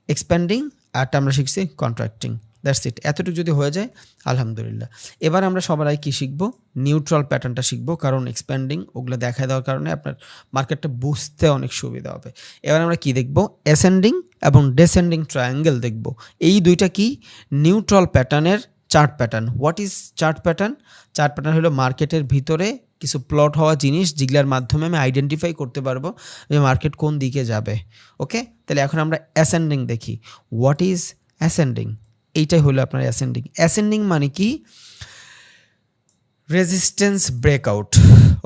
Speaker 1: এক্সপ্যান্ডিং, আরটা আমরা শিখছি কন্ট্রাক্টিং। That's it. এতটুকু যদি হয়ে যায় আলহামদুলিল্লাহ। এবার আমরা সবাই কি শিখবো, নিউট্রাল প্যাটার্নটা শিখবো, কারণ এক্সপ্যান্ডিং ওগুলো দেখা দেওয়ার কারণে আপনার মার্কেটটা বুঝতে অনেক সুবিধা হবে। এবার আমরা কি দেখব, অ্যাসেন্ডিং এবং ডেসেন্ডিং ট্রায়াঙ্গেল দেখব। এই দুইটা কি, নিউট্রাল প্যাটার্নের chart pattern. What is chart pattern? Chart pattern হলো মার্কেটের ভিতরে কিছু প্লট হওয়া জিনিস, যেগুলোর মাধ্যমে আমি আইডেন্টিফাই করতে পারবো যে মার্কেট কোন দিকে যাবে। ওকে, তাহলে এখন আমরা অ্যাসেন্ডিং দেখি। What is ascending? এইটাই হলো আপনার অ্যাসেন্ডিং। অ্যাসেন্ডিং মানে কি, রেজিস্ট্যান্স ব্রেকআউট।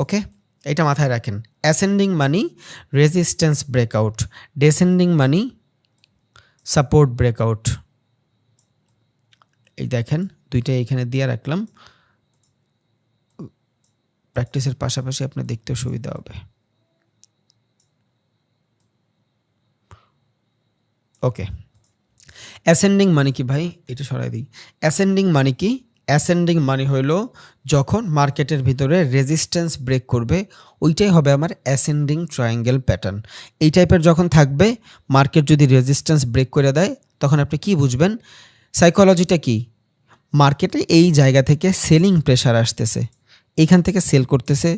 Speaker 1: ওকে, এটা মাথায় রাখেন। অ্যাসেন্ডিং মানি রেজিস্ট্যান্স ব্রেকআউট, ডেসেন্ডিং মানি সাপোর্ট ব্রেকআউট। এই দেখেন দুইটাই এখানে দিয়ে রাখলাম, প্র্যাকটিসের পাশাপাশি আপনার দেখতেও সুবিধা হবে। ওকে, অ্যাসেন্ডিং মানে কি ভাই, এটা সরাই দিই। অ্যাসেন্ডিং মানে কি, অ্যাসেন্ডিং মানে হইল যখন মার্কেটের ভিতরে রেজিস্ট্যান্স ব্রেক করবে, ওইটাই হবে আমার অ্যাসেন্ডিং ট্রায়াঙ্গেল প্যাটার্ন। এই টাইপের যখন থাকবে, মার্কেট যদি রেজিস্ট্যান্স ব্রেক করে দেয়, তখন আপনি কি বুঝবেন, সাইকোলজিটা কি, মার্কেটে এই জায়গা থেকে সেলিং প্রেশার আসতেছে, এইখান থেকে সেল করতেছে,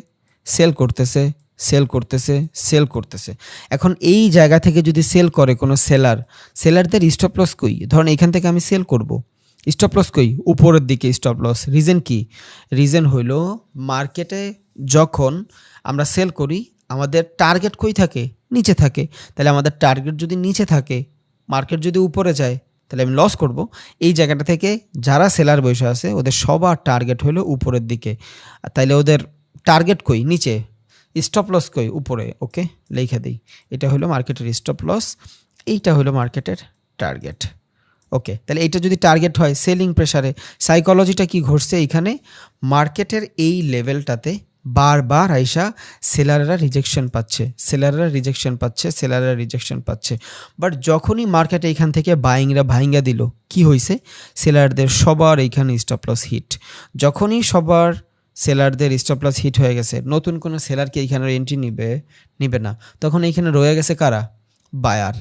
Speaker 1: সেল করতেছে, সেল করতেছে, সেল করতেছে। এখন এই জায়গা থেকে যদি সেল করে কোনো সেলারদের স্টপ লস কই, ধরুন এখান থেকে আমি সেল করব, স্টপ লস কই, উপরের দিকে স্টপ লস। রিজন কি, রিজন হইল মার্কেটে যখন আমরা সেল করি আমাদের টার্গেট কই থাকে, নিচে থাকে। তাহলে আমাদের টার্গেট যদি নিচে থাকে, মার্কেট যদি উপরে যায়, তাহলে আমি লস করব। এই জায়গাটা থেকে যারা সেলার বসে আছে ওদের সবার টার্গেট হলো উপরের দিকে, তাইলে ওদের টার্গেট কই, নিচে, স্টপ লস কই, উপরে। ওকে, লেখা দিই, এটা হলো মার্কেটের স্টপ লস, এইটা হলো মার্কেটের টার্গেট। ওকে, তাহলে এইটা যদি টার্গেট হয় সেলিং প্রেসারে, সাইকোলজিটা কি ঘটছে এইখানে, মার্কেটের এই লেভেলটাতে বারবার আইসা সেলাররা রিজেকশন পাচ্ছে, সেলাররা রিজেকশন পাচ্ছে, সেলাররা রিজেকশন পাচ্ছে। বাট যখনই মার্কেট এইখান থেকে বাইংরা ভাইঙ্গা দিল, কি হয়েছে, সেলারদের সবার এইখানে স্টপ লস হিট। যখনই সবার সেলারদের স্টপ লস হিট হয়ে গেছে, নতুন কোনো সেলারকে এইখানে এন্ট্রি নিবে না, তখন এইখানে রয়ে গেছে কারা, বায়ার।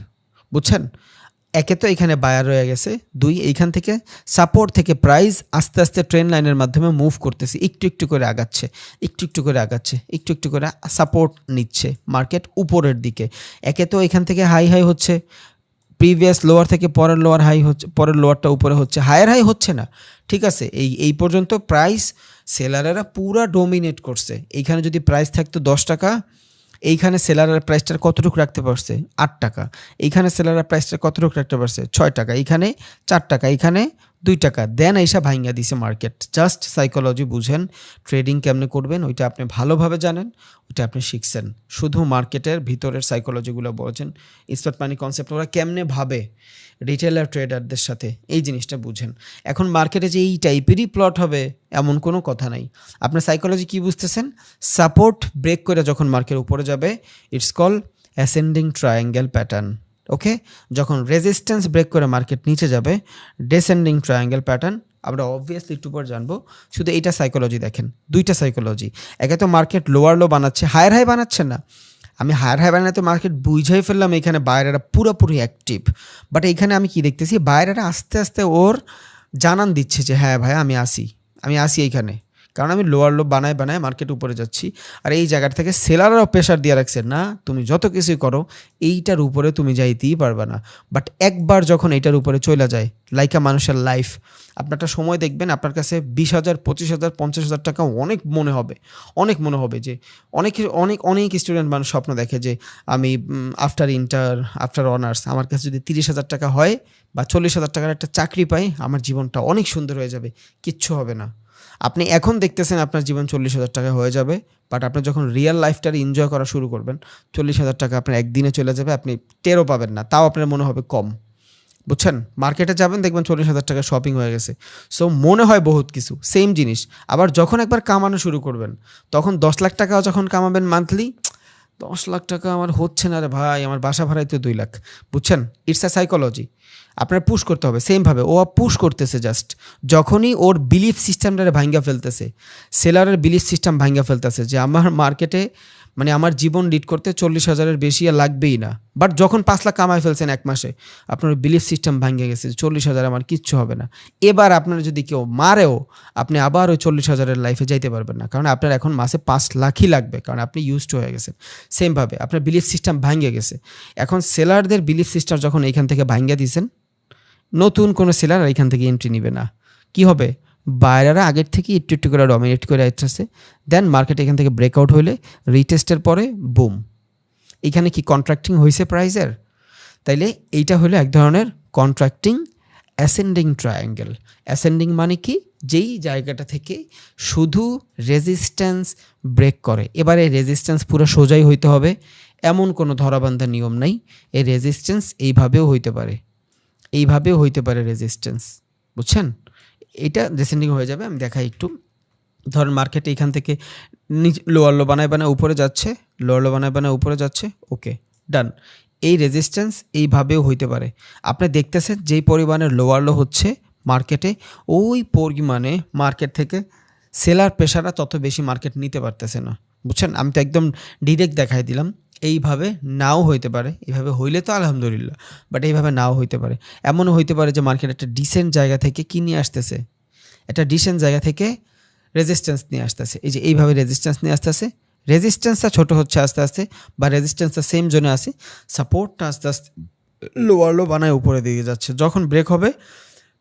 Speaker 1: বুঝছেন, একে তো এখানে বায়ার রয়ে গেছে, দুই এইখান থেকে সাপোর্ট থেকে প্রাইস আস্তে আস্তে ট্রেন্ড লাইনের মাধ্যমে মুভ করতেছে, একটু একটু করে আগাচ্ছে, একটু একটু করে আগাচ্ছে, একটু একটু করে সাপোর্ট নিচ্ছে মার্কেট উপরের দিকে। একে তো এখান থেকে হাই হাই হচ্ছে, প্রিভিয়াস লোয়ার থেকে পরের লোয়ার হাই হচ্ছে, পরের লোয়ারটা উপরে হচ্ছে, হায়ার হাই হচ্ছে না। ঠিক আছে, এই পর্যন্ত প্রাইস সেলারেরা পুরা ডোমিনেট করছে। এইখানে যদি প্রাইস থাকতো 10 টাকা, এইখানে সেলারের প্রাইসটার কতটুকু রাখতে পারছে, 8 টাকা। এইখানে সেলারের প্রাইসটা কতটুকু রাখতে পারছে, 6 টাকা। এইখানে 4 টাকা, এইখানে 2 টাকা। দেন এইসব ভাঙ্গা দিছে মার্কেট। জাস্ট সাইকোলজি বুঝেন, ট্রেডিং কেমনে করবেন ওইটা আপনি ভালোভাবে জানেন, ওইটা আপনি শিখছেন। শুধু মার্কেটের ভিতরের সাইকোলজিগুলো বলছেন, স্পট মানি কনসেপ্ট ওরা কেমনে ভাবে রিটেলার ট্রেডারদের সাথে, এই জিনিসটা বুঝেন। এখন মার্কেটে যে এই টাইপেরই প্লট হবে এমন কোনো কথা নাই। আপনার সাইকোলজি কি বুঝতেছেন, সাপোর্ট ব্রেক করে যখন মার্কেট উপরে যাবে, it's call ascending triangle pattern. Okay, যখন রেজিস্ট্যান্স ব্রেক করে মার্কেট নিচে যাবে, ডেসেন্ডিং ট্রায়াঙ্গেল প্যাটার্ন। আমরা অবভিয়াসলি একটু পর জানবো। শুধু এইটা সাইকোলজি দেখেন, দুইটা সাইকোলজি। একে তো মার্কেট লোয়ার লো বানাচ্ছে, হায়ার হাই বানাচ্ছে না। আমি হায়ার হাই বানাতে মার্কেট বুঝাই ফেললাম, এখানে বায়ারেরা পুরোপুরি অ্যাক্টিভ। বাট এইখানে আমি কি দেখতেছি, বায়ারেরা আস্তে আস্তে ওর জানান দিচ্ছে যে হ্যাঁ ভাই আমি আসি এইখানে, কারণ আমি লোয়ার লো বানায় মার্কেট উপরে যাচ্ছি। আর এই জায়গাটা থেকে সেলাররাও প্রেশার দিয়ে রাখছে, না তুমি যত কিছুই করো এইটার উপরে তুমি যাইতেই পারবে না। বাট একবার যখন এইটার উপরে চলে যায়, লাইকা মানুষের লাইফ, আপনারটা সময় দেখবেন আপনার কাছে 20,000, 25,000, 50,000 টাকা অনেক মনে হবে যে অনেক স্টুডেন্ট মানুষ স্বপ্ন দেখে যে আমি আফটার অনার্স আমার কাছে যদি 30,000 টাকা হয় বা 40,000 টাকার একটা চাকরি পাই, আমার জীবনটা অনেক সুন্দর হয়ে যাবে। কিচ্ছু হবে না। আপনি এখন দেখতেছেন আপনার জীবন 40,000 টাকা হয়ে যাবে, বাট আপনি যখন রিয়েল লাইফটার এনজয় করা শুরু করবেন, 40,000 টাকা আপনার একদিনে চলে যাবে, আপনি টেরও পাবেন না, তাও আপনার মনে হবে কম। বুঝছেন? মার্কেটে যাবেন দেখবেন 40,000 টাকা শপিং হয়ে গেছে। সো মনে হয় বহুত কিছু, সেম জিনিস। আবার যখন একবার কামানো শুরু করবেন, তখন 10 লাখ টাকাও যখন কামাবেন মান্থলি, 10 লাখ টাকা আমার হচ্ছে না রে ভাই, আমার বাসা ভাড়াই তো 2 লাখ। বুঝছেন? It's a psychology. আপনার পুশ করতে হবে সেমভাবে। ও পুশ করতেছে জাস্ট। যখনই ওর বিলিফ সিস্টেমটারে ভাঙ্গা ফেলতেছে, সেলারের বিলিফ সিস্টেম ভাঙ্গা ফেলতেছে যে আমার মার্কেটে মানে আমার জীবন লিড করতে 40,000-এর বেশি আর লাগবেই না। বাট যখন 5 লাখ কামাই ফেলছেন 1 মাসে, আপনার বিলিফ সিস্টেম ভাঙ্গে গেছে যে 40,000 আমার কিচ্ছু হবে না। এবার আপনার যদি কেউ মারেও, আপনি আবার ওই 40,000-এর লাইফে যাইতে পারবেন না। কারণ আপনার এখন মাসে 5 লাখই লাগবে, কারণ আপনি ইউজড হয়ে গেছেন। সেমভাবে আপনার বিলিফ সিস্টেম ভাঙ্গে গেছে। এখন সেলারদের বিলিফ সিস্টেম যখন এইখান থেকে ভাঙ্গা দিয়েছেন, নতুন কোনো সেলার এখান থেকে এন্ট্রি নিবে না। কি হবে? বায়াররা আগের থেকে একটু একটু করে ডমিনেট করে আসতেছে। দেন মার্কেট এখান থেকে ব্রেকআউট হইলে রিটেস্টের পরে বুম, এখানে কি কন্ট্রাক্টিং হয়েছে প্রাইসের? তাইলে এইটা হলো এক ধরনের কন্ট্রাক্টিং অ্যাসেন্ডিং ট্রায়াঙ্গেল। অ্যাসেন্ডিং মানে কি? যেই জায়গাটা থেকে শুধু রেজিস্ট্যান্স ব্রেক করে। এবারে রেজিস্ট্যান্স পুরো সোজাই হইতে হবে এমন কোনো ধরাবান্ধা নিয়ম নাই। এই রেজিস্ট্যান্স এইভাবেও হইতে পারে, এইভাবেও হইতে পারে রেজিস্ট্যান্স। বুঝছেন? এটা ডিসেন্ডিং হয়ে যাবে। আমি দেখাই একটু। ধরেন মার্কেটে এখান থেকে লোয়ার লো বানায় বানায় উপরে যাচ্ছে, লোয়ার লো বানায় বানায় উপরে যাচ্ছে। ওকে, ডান। এই রেজিস্ট্যান্স এইভাবেও হইতে পারে। আপনি দেখতেছেন যেই পরিমাণে লোয়ার লো হচ্ছে মার্কেটে, ওই পরিমাণে মার্কেট থেকে সেলার প্রেশাররা তত বেশি মার্কেট নিতে পারতেছে না। বুঝছেন? আমি তো একদম ডিরেক্ট দেখাই দিলাম। এইভাবে নাও হইতে পারে, এইভাবে হইলে তো আলহামদুলিল্লাহ, বাট এইভাবে নাও হইতে পারে। এমনও হইতে পারে যে মার্কেট একটা ডিসেন্ট জায়গা থেকে কি নিয়ে আসতেছে, একটা ডিসেন্ট জায়গা থেকে রেজিস্ট্যান্স নিয়ে আসতেছে। এই যে এইভাবে রেজিস্ট্যান্স নিয়ে আসতেছে, রেজিস্ট্যান্সটা ছোটো হচ্ছে আস্তে আস্তে, বা রেজিস্ট্যান্সটা সেম জোনে আসে, সাপোর্টটা আস্তে আস্তে লোয়ার লো বানায় উপরে দিকে যাচ্ছে। যখন ব্রেক হবে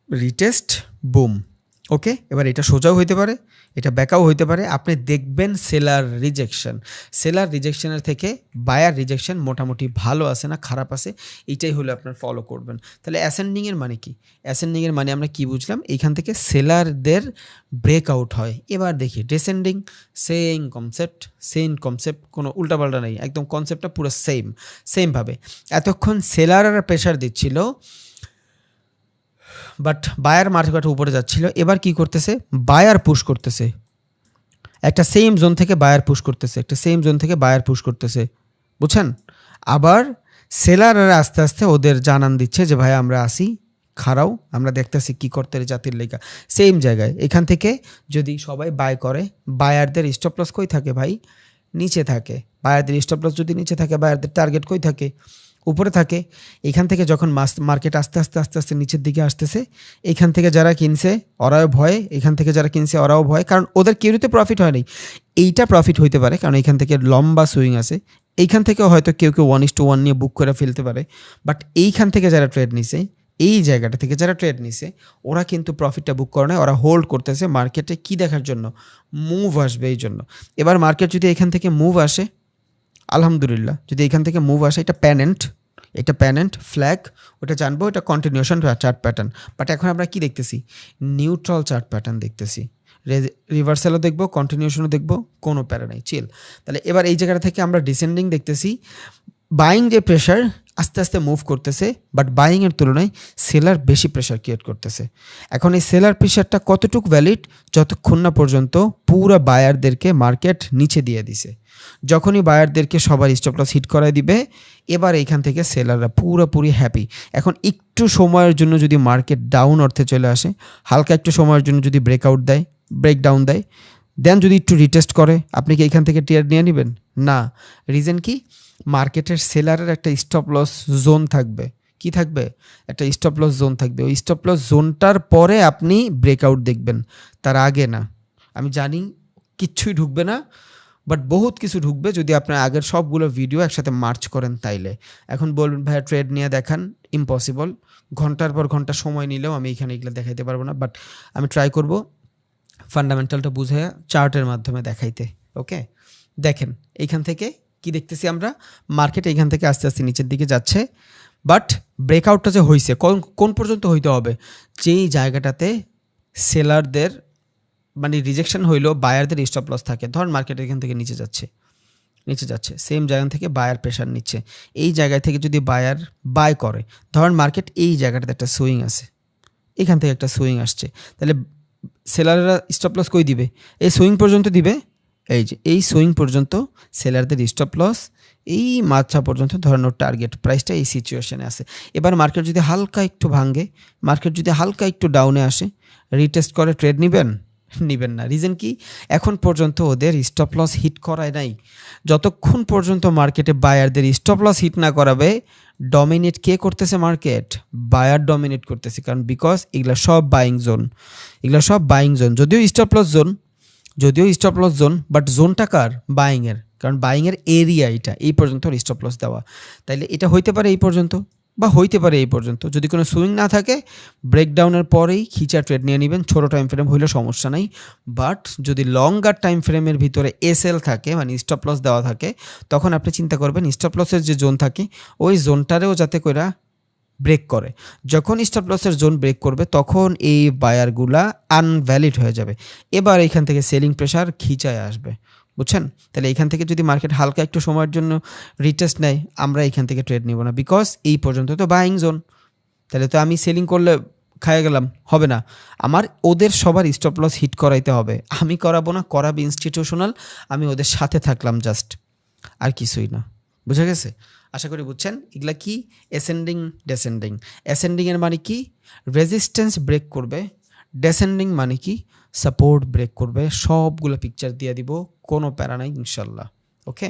Speaker 1: রিটেস্ট, বুম। ওকে, এবার এটা সোজাও হইতে পারে, এটা ব্যাকাও হইতে পারে। আপনি দেখবেন সেলার রিজেকশন, সেলার রিজেকশনের থেকে বায়ার রিজেকশন মোটামুটি ভালো আছে না খারাপ আছে, এইটাই হলো আপনার ফলো করবেন। তাহলে অ্যাসেন্ডিংয়ের মানে কি? অ্যাসেন্ডিংয়ের মানে আমরা কি বুঝলাম? এইখান থেকে সেলারদের ব্রেকআউট হয়। এবার দেখি ডিসেন্ডিং, সেম কনসেপ্ট, কোনো উল্টাপাল্টা নেই, একদম কনসেপ্টটা পুরো সেমভাবে। এতক্ষণ সেলাররা প্রেশার দিচ্ছিল, বাট বায়ার মার্কেট উপরে যাচ্ছিল। এবার কি করতেছে? বায়ার পুশ করতেছে, একটা সেম জোন থেকে বায়ার পুশ করতেছে, একটা সেম জোন থেকে বায়ার পুশ করতেছে। বুঝছেন? আবার সেলাররা আস্তে আস্তে ওদের জানান দিচ্ছে যে ভাই আমরা আসি, খাড়াও, আমরা দেখতেছি কি করতে জাতির লেগা। সেম জায়গায় এখান থেকে যদি সবাই বাই করে, বায়ারদের স্টপ লস কই থাকে ভাই? নিচে থাকে। বায়ারদের স্টপ লস যদি নিচে থাকে, বায়ারদের টার্গেট কই থাকে? উপরে থাকে। এখান থেকে যখন মার্কেট আস্তে আস্তে আস্তে আস্তে নিচের দিকে আসতেছে, এখান থেকে যারা কিনছে ওরাও ভয়ে, এখান থেকে যারা কিনছে ওরাও ভয়, কারণ ওদের কেউতে প্রফিট হয় নাই। এইটা প্রফিট হইতে পারে কারণ এখান থেকে লম্বা সুইং আছে। এইখান থেকে হয়তো কেউ 1:1 নিয়ে বুক করে ফেলতে পারে, বাট এইখান থেকে যারা ট্রেড নিছে, এই জায়গাটা থেকে যারা ট্রেড নিছে, ওরা কিন্তু প্রফিটটা বুক করে নেয়। ওরা হোল্ড করতেছে মার্কেটে কি দেখার জন্য? মুভ আসবে এই জন্য। এবার মার্কেট যদি এখান থেকে মুভ আসে, আলহামদুলিল্লাহ, যদি এখান থেকে মুভ আসে, এটা প্যানেন্ট ফ্ল্যাগ, ওটা জানবো এটা কন্টিনিউশন চার্ট প্যাটার্ন। বাট এখন আমরা কি দেখতেছি? নিউট্রাল চার্ট প্যাটার্ন দেখতেছি। রিভার্সালও দেখবো, কন্টিনিউশনও দেখবো, কোনো প্যারা নেই, চিল। তাহলে এবার এই জায়গাটা থেকে আমরা ডিসেন্ডিং দেখতেছি। বাইং যে প্রেশার আস্তে আস্তে মুভ করতেছে, বাট বাইংয়ের তুলনায় সেলার বেশি প্রেশার ক্রিয়েট করতেছে। এখন এই সেলার প্রেশারটা কতটুকু ভ্যালিড? যতক্ষণ না পর্যন্ত পুরো বায়ারদেরকে মার্কেট নিচে দিয়ে দিছে। যখনই বায়ারদেরকে সবার স্টপ লস হিট করায় দিবে, এবার এইখান থেকে সেলাররা পুরোপুরি হ্যাপি। এখন একটু সময়ের জন্য যদি মার্কেট ডাউন অর্থে চলে আসে, হালকা একটু সময়ের জন্য যদি ব্রেকডাউন দেয়, দেন যদি একটু রিটেস্ট করে, আপনি কি এইখান থেকে ট্রেড নিয়ে নেবেন? না। রিজন কি? মার্কেটের সেলারের একটা স্টপ লস জোন থাকবে। কি থাকবে? একটা স্টপ লস জোন থাকবে। ওই স্টপ লস জোনটার পরে আপনি ব্রেকআউট দেখবেন, তার আগে না। আমি জানি কিচ্ছুই ঢুকবে না, বাট বহুত কিছু ঢুকবে যদি আপনার আগের সবগুলো ভিডিও একসাথে মার্চ করেন তাইলে। এখন বলবেন ভাইয়া ট্রেড নিয়ে দেখান, ইম্পসিবল। ঘন্টার পর ঘন্টা সময় নিলেও আমি এখানে এগুলো দেখাইতে পারবো না, বাট আমি ট্রাই করব ফান্ডামেন্টালটা বুঝে চার্টের মাধ্যমে দেখাইতে। ওকে, দেখেন এইখান থেকে কি দেখতেছি আমরা? মার্কেট এইখান থেকে আস্তে আস্তে নিচের দিকে যাচ্ছে, বাট ব্রেকআউটটা যে হয়েছে কোন পর্যন্ত হইতে হবে? যেই জায়গাটাতে সেলারদের মানে রিজেকশন হইলো, বায়ারদের স্টপ লস থাকে। ধর মার্কেট এখান থেকে নিচে যাচ্ছে, নিচে যাচ্ছে, সেম জায়গা থেকে বায়ার প্রেশার নিচ্ছে। এই জায়গায় থেকে যদি বায়ার বাই করে, ধরেন মার্কেট এই জায়গাটাতে একটা সুইং আছে, এখান থেকে একটা সুইং আসছে, তাহলে সেলাররা স্টপ লস কই দিবে? এই সুইং পর্যন্ত দিবে। এই যে এই সুইং পর্যন্ত সেলারদের স্টপ লস, এই মাত্রা পর্যন্ত ধরেন ওর টার্গেট প্রাইসটা এই সিচুয়েশনে আছে। এবার মার্কেট যদি হালকা একটু ভাঙে, মার্কেট যদি হালকা একটু ডাউনে আসে, রিটেস্ট করে ট্রেড নেবেন? নেবেন না। রিজন কি? এখন পর্যন্ত ওদের স্টপ লস হিট করায় নাই। যতক্ষণ পর্যন্ত মার্কেটে বায়ারদের স্টপ লস হিট না করাবে, ডমিনেট কে করতেছে? মার্কেট বায়ার ডমিনেট করতেছে। কারণ বিকজ এগুলা সব বাইং জোন, এগুলা সব বাইং জোন। যদিও স্টপ লস জোন, বাট জোনটা কার? বাইংয়ের। কারণ বাইংয়ের এরিয়া এটা, এই পর্যন্ত স্টপ লস দেওয়া। তাইলে এটা হইতে পারে এই পর্যন্ত, বা হইতে পারে এই পর্যন্ত। যদি কোনো সুইং না থাকে, ব্রেকডাউনের পরেই খিচা ট্রেড নিয়ে নেবেন। ছোটো টাইম ফ্রেম হইলে সমস্যা নাই, বাট যদি লঙ্গার টাইম ফ্রেমের ভিতরে এসএল থাকে, মানে স্টপ লস দেওয়া থাকে, তখন আপনি চিন্তা করবেন স্টপ লসের যে জোন থাকে ওই জোনটারেও যাতে কইরা ব্রেক করে। যখন স্টপ লসের জোন ব্রেক করবে, তখন এই বায়ারগুলা আনভ্যালিড হয়ে যাবে। এবার এখান থেকে সেলিং প্রেশার খিচায় আসবে, বুঝছেন? তাহলে এখান থেকে যদি মার্কেট হালকা একটু সময়ের জন্য রিটেস্ট নেয়, আমরা এখান থেকে ট্রেড নিব না, বিকজ এই পর্যন্ত তো বাইং জোন। তাহলে তো আমি সেলিং করলে খাইয়ে গেলাম, হবে না। আমার ওদের সবার স্টপ লস হিট করাইতে হবে। আমি করাবো না, করাবে ইনস্টিটিউশনাল, আমি ওদের সাথে থাকলাম জাস্ট, আর কিছুই না। বুঝা গেছে? আশা করি বুঝছেন। এগুলা কি? অ্যাসেন্ডিং ডেসেন্ডিং। অ্যাসেন্ডিংয়ের মানে কি? রেজিস্ট্যান্স ব্রেক করবে। ডেসেন্ডিং মানে কি? সাপোর্ট ব্রেক করবে। সবগুলো পিকচার দিয়ে দিব, কোনো প্যারা নাই ইনশাল্লাহ। ওকে,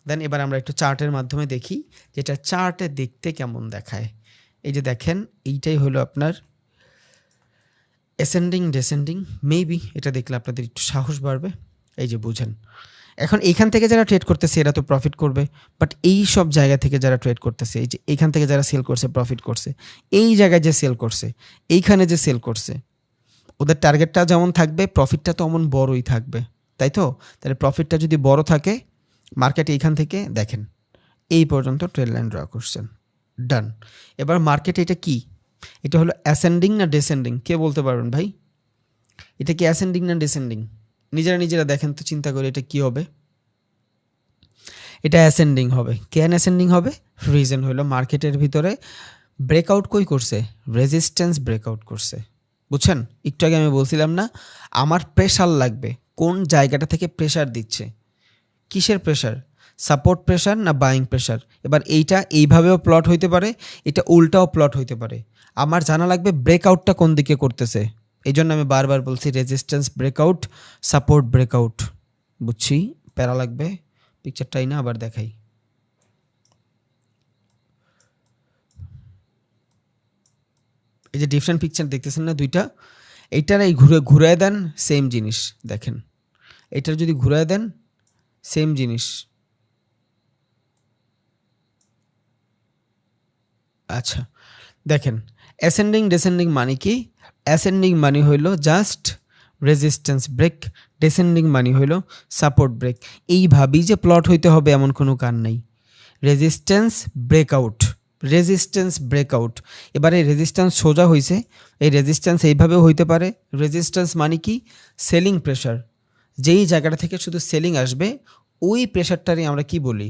Speaker 1: দেন এবার আমরা একটু চার্টের মাধ্যমে দেখি যেটা চার্টে দেখতে কেমন দেখায়। এই যে দেখেন, এইটাই হলো আপনার অ্যাসেন্ডিং ডেসেন্ডিং। মেবি এটা দেখলে আপনাদের একটু সাহস বাড়বে। এই যে বুঝেন, এখন এইখান থেকে যারা ট্রেড করতেছে এরা তো প্রফিট করবে, বাট এই সব জায়গা থেকে যারা ট্রেড করতেছে, এই যে এইখান থেকে যারা সেল করছে প্রফিট করছে, এই জায়গায় যে সেল করছে, এইখানে যে সেল করছে, ওদের টার্গেটটা যেমন থাকবে, প্রফিটটা তো অমন বড়ই থাকবে, তাই তো? তাহলে প্রফিটটা যদি বড় থাকে, মার্কেট এইখান থেকে দেখেন এই পর্যন্ত ট্রেড লাইন ড্র করছেন, ডান। এবার মার্কেট এটা কি? এটা হলো অ্যাসেন্ডিং না ডেসেন্ডিং? কে বলতে পারবেন ভাই? এটা কি অ্যাসেন্ডিং না ডেসেন্ডিং? নিজেরা দেখেন তো, চিন্তা করে এটা কি হবে? এটা অ্যাসেন্ডিং হবে। কেন অ্যাসেন্ডিং হবে? রিজন হলো মার্কেটের ভিতরে ব্রেকআউট কই করছে? রেজিস্ট্যান্স ব্রেকআউট করছে, বুঝছেন? একটু আগে আমি বলছিলাম না, আমার প্রেশার লাগবে। কোন জায়গাটা থেকে প্রেশার দিচ্ছে? কিসের প্রেশার? সাপোর্ট প্রেশার না বাইং প্রেশার? এবার এইটা এইভাবেও প্লট হইতে পারে, এটা উল্টাও প্লট হইতে পারে। আমার জানা লাগবে ব্রেকআউটটা কোন দিকে করতেছে। এই জন্য আমি বারবার বলছি রেজিস্ট্যান্স ব্রেকআউট, সাপোর্ট ব্রেকআউট। বুঝছি, প্যারা লাগবে। পিকচারটাই না আবার দেখাই। এই যে ডিফারেন্ট পিকচার দেখতেছেন না দুইটা, এইটার এই ঘুরে দেন, সেম জিনিস দেখেন। এইটার যদি ঘুরে দেন, সেম জিনিস। আচ্ছা দেখেন, অ্যাসেন্ডিং ডেসেন্ডিং মানে কি? অ্যাসেন্ডিং মানে হইল জাস্ট রেজিস্ট্যান্স ব্রেক, ডেসেন্ডিং মানে হইল সাপোর্ট ব্রেক। এইভাবেই যে প্লট হইতে হবে এমন কোনো কার নাই। Resistance breakout, resistance breakout. এবারে রেজিস্ট্যান্স সোজা হয়েছে, এই রেজিস্ট্যান্স এইভাবেও হইতে পারে। রেজিস্ট্যান্স মানে কি? Selling pressure. যেই জায়গাটা থেকে শুধু সেলিং আসবে, ওই প্রেশারটারই আমরা কি বলি?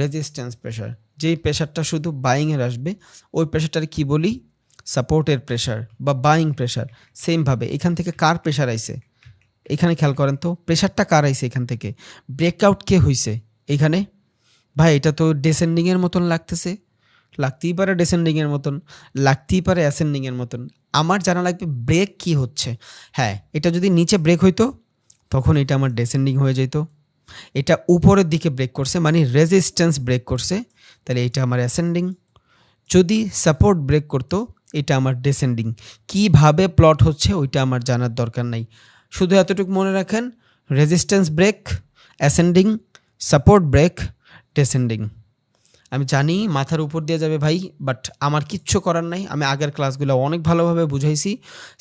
Speaker 1: Resistance pressure. যেই প্রেশারটা শুধু বাইংয়ের আসবে, ওই প্রেশারটারে কি বলি? সাপোর্টের প্রেশার বা বাইং প্রেশার। সেমভাবে এখান থেকে কার প্রেশার আইছে? এখানে খেয়াল করেন তো, প্রেশারটা কার আইছে এখান থেকে? ব্রেকআউট কে হইছে এখানে? ভাই এটা তো ডেসেন্ডিংয়ের মতন লাগতেছে। লাগতেই পারে ডেসেন্ডিংয়ের মতন, লাগতেই পারে অ্যাসেন্ডিংয়ের মতন। আমার জানা লাগবে ব্রেক কি হচ্ছে। হ্যাঁ, এটা যদি নিচে ব্রেক হইতো, তখন এটা আমার ডেসেন্ডিং হয়ে যেত। এটা উপরের দিকে ব্রেক করছে, মানে রেজিস্ট্যান্স ব্রেক করছে, তাহলে এটা আমার অ্যাসেন্ডিং। যদি সাপোর্ট ব্রেক করতো, এটা আমার ডেসেন্ডিং। কিভাবে প্লট হচ্ছে ওইটা আমার জানার দরকার নাই। শুধু এতটুকু মনে রাখেন, resistance break ascending, support break descending. আমি জানি মাথার উপর দিয়ে যাবে ভাই, বাট আমার কিচ্ছু করার নাই। আমি আগের ক্লাসগুলো অনেক ভালোভাবে বুঝাইছি।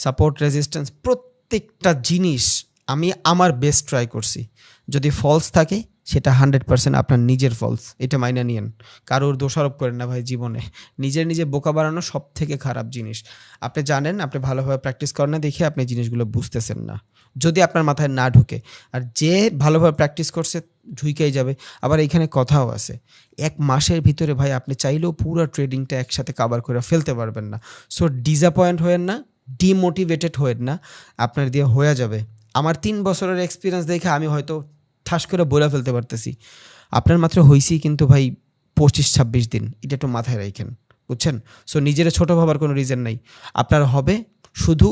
Speaker 1: সাপোর্ট রেজিস্ট্যান্স প্রত্যেকটা জিনিস আমি আমার বেস্ট ট্রাই করছি। যদি ফলস থাকে সেটা 100% আপনার নিজের ফলস, এটা মাইনা নিয়েন। কারোর দোষারোপ করেন না ভাই জীবনে। নিজে বোকা বানানো সব থেকে খারাপ জিনিস। আপনি জানেন, আপনি ভালোভাবে প্র্যাকটিস করেন না দেখে আপনি জিনিসগুলো বুঝতেছেন না, যদি আপনার মাথায় না ঢুকে। আর যে ভালোভাবে প্র্যাকটিস করছে ঝুঁকেই যাবে। আবার এখানে কথাও আছে, 1 মাসের ভিতরে ভাই আপনি চাইলেও পুরো ট্রেডিংটা একসাথে কভার করে ফেলতে পারবেন না। সো ডিসঅ্যাপয়েন্ট হয়েন না, ডিমোটিভেটেড হয়েন না, আপনার দিয়ে হয়ে যাবে। আমার 3 বছরের এক্সপিরিয়েন্স দেখে আমি হয়তো ঠাস করে বলে ফেলতে পারতেছি, আপনার মাত্র হইছি কিন্তু ভাই 25-26 দিন, এটা একটু মাথায় রাখেন, বুঝছেন? সো নিজের ছোটো ভাবার কোনো রিজন নাই, আপনার হবে। শুধু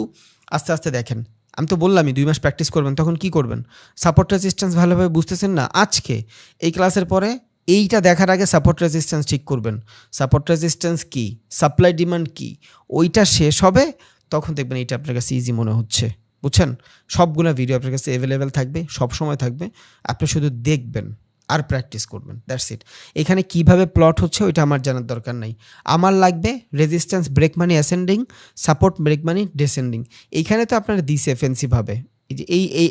Speaker 1: আস্তে আস্তে দেখেন, আমি তো বললামই 2 মাস প্র্যাকটিস করবেন, তখন কি করবেন? সাপোর্ট রেজিস্ট্যান্স ভালোভাবে বুঝতেছেন না, আজকে এই ক্লাসের পরে এইটা দেখার আগে সাপোর্ট রেজিস্ট্যান্স ঠিক করবেন। সাপোর্ট রেজিস্ট্যান্স কি, সাপ্লাই ডিমান্ড কি, ওইটা শেষ হবে, তখন দেখবেন এটা আপনার কাছে ইজি মনে হচ্ছে, বুঝছেন? সবগুলো ভিডিও আপনার কাছে অ্যাভেলেবেল থাকবে, সব সময় থাকবে, আপনি শুধু দেখবেন আর প্র্যাকটিস করবেন, দ্যাটস ইট। এখানে কিভাবে প্লট হচ্ছে ওইটা আমার জানার দরকার নাই, আমার লাগবে রেজিস্ট্যান্স ব্রেক মানি অ্যাসেন্ডিং, সাপোর্ট ব্রেক মানি ডিসেন্ডিং। এইখানে তো আপনার দিছে ফেন্সিভাবে, এই যে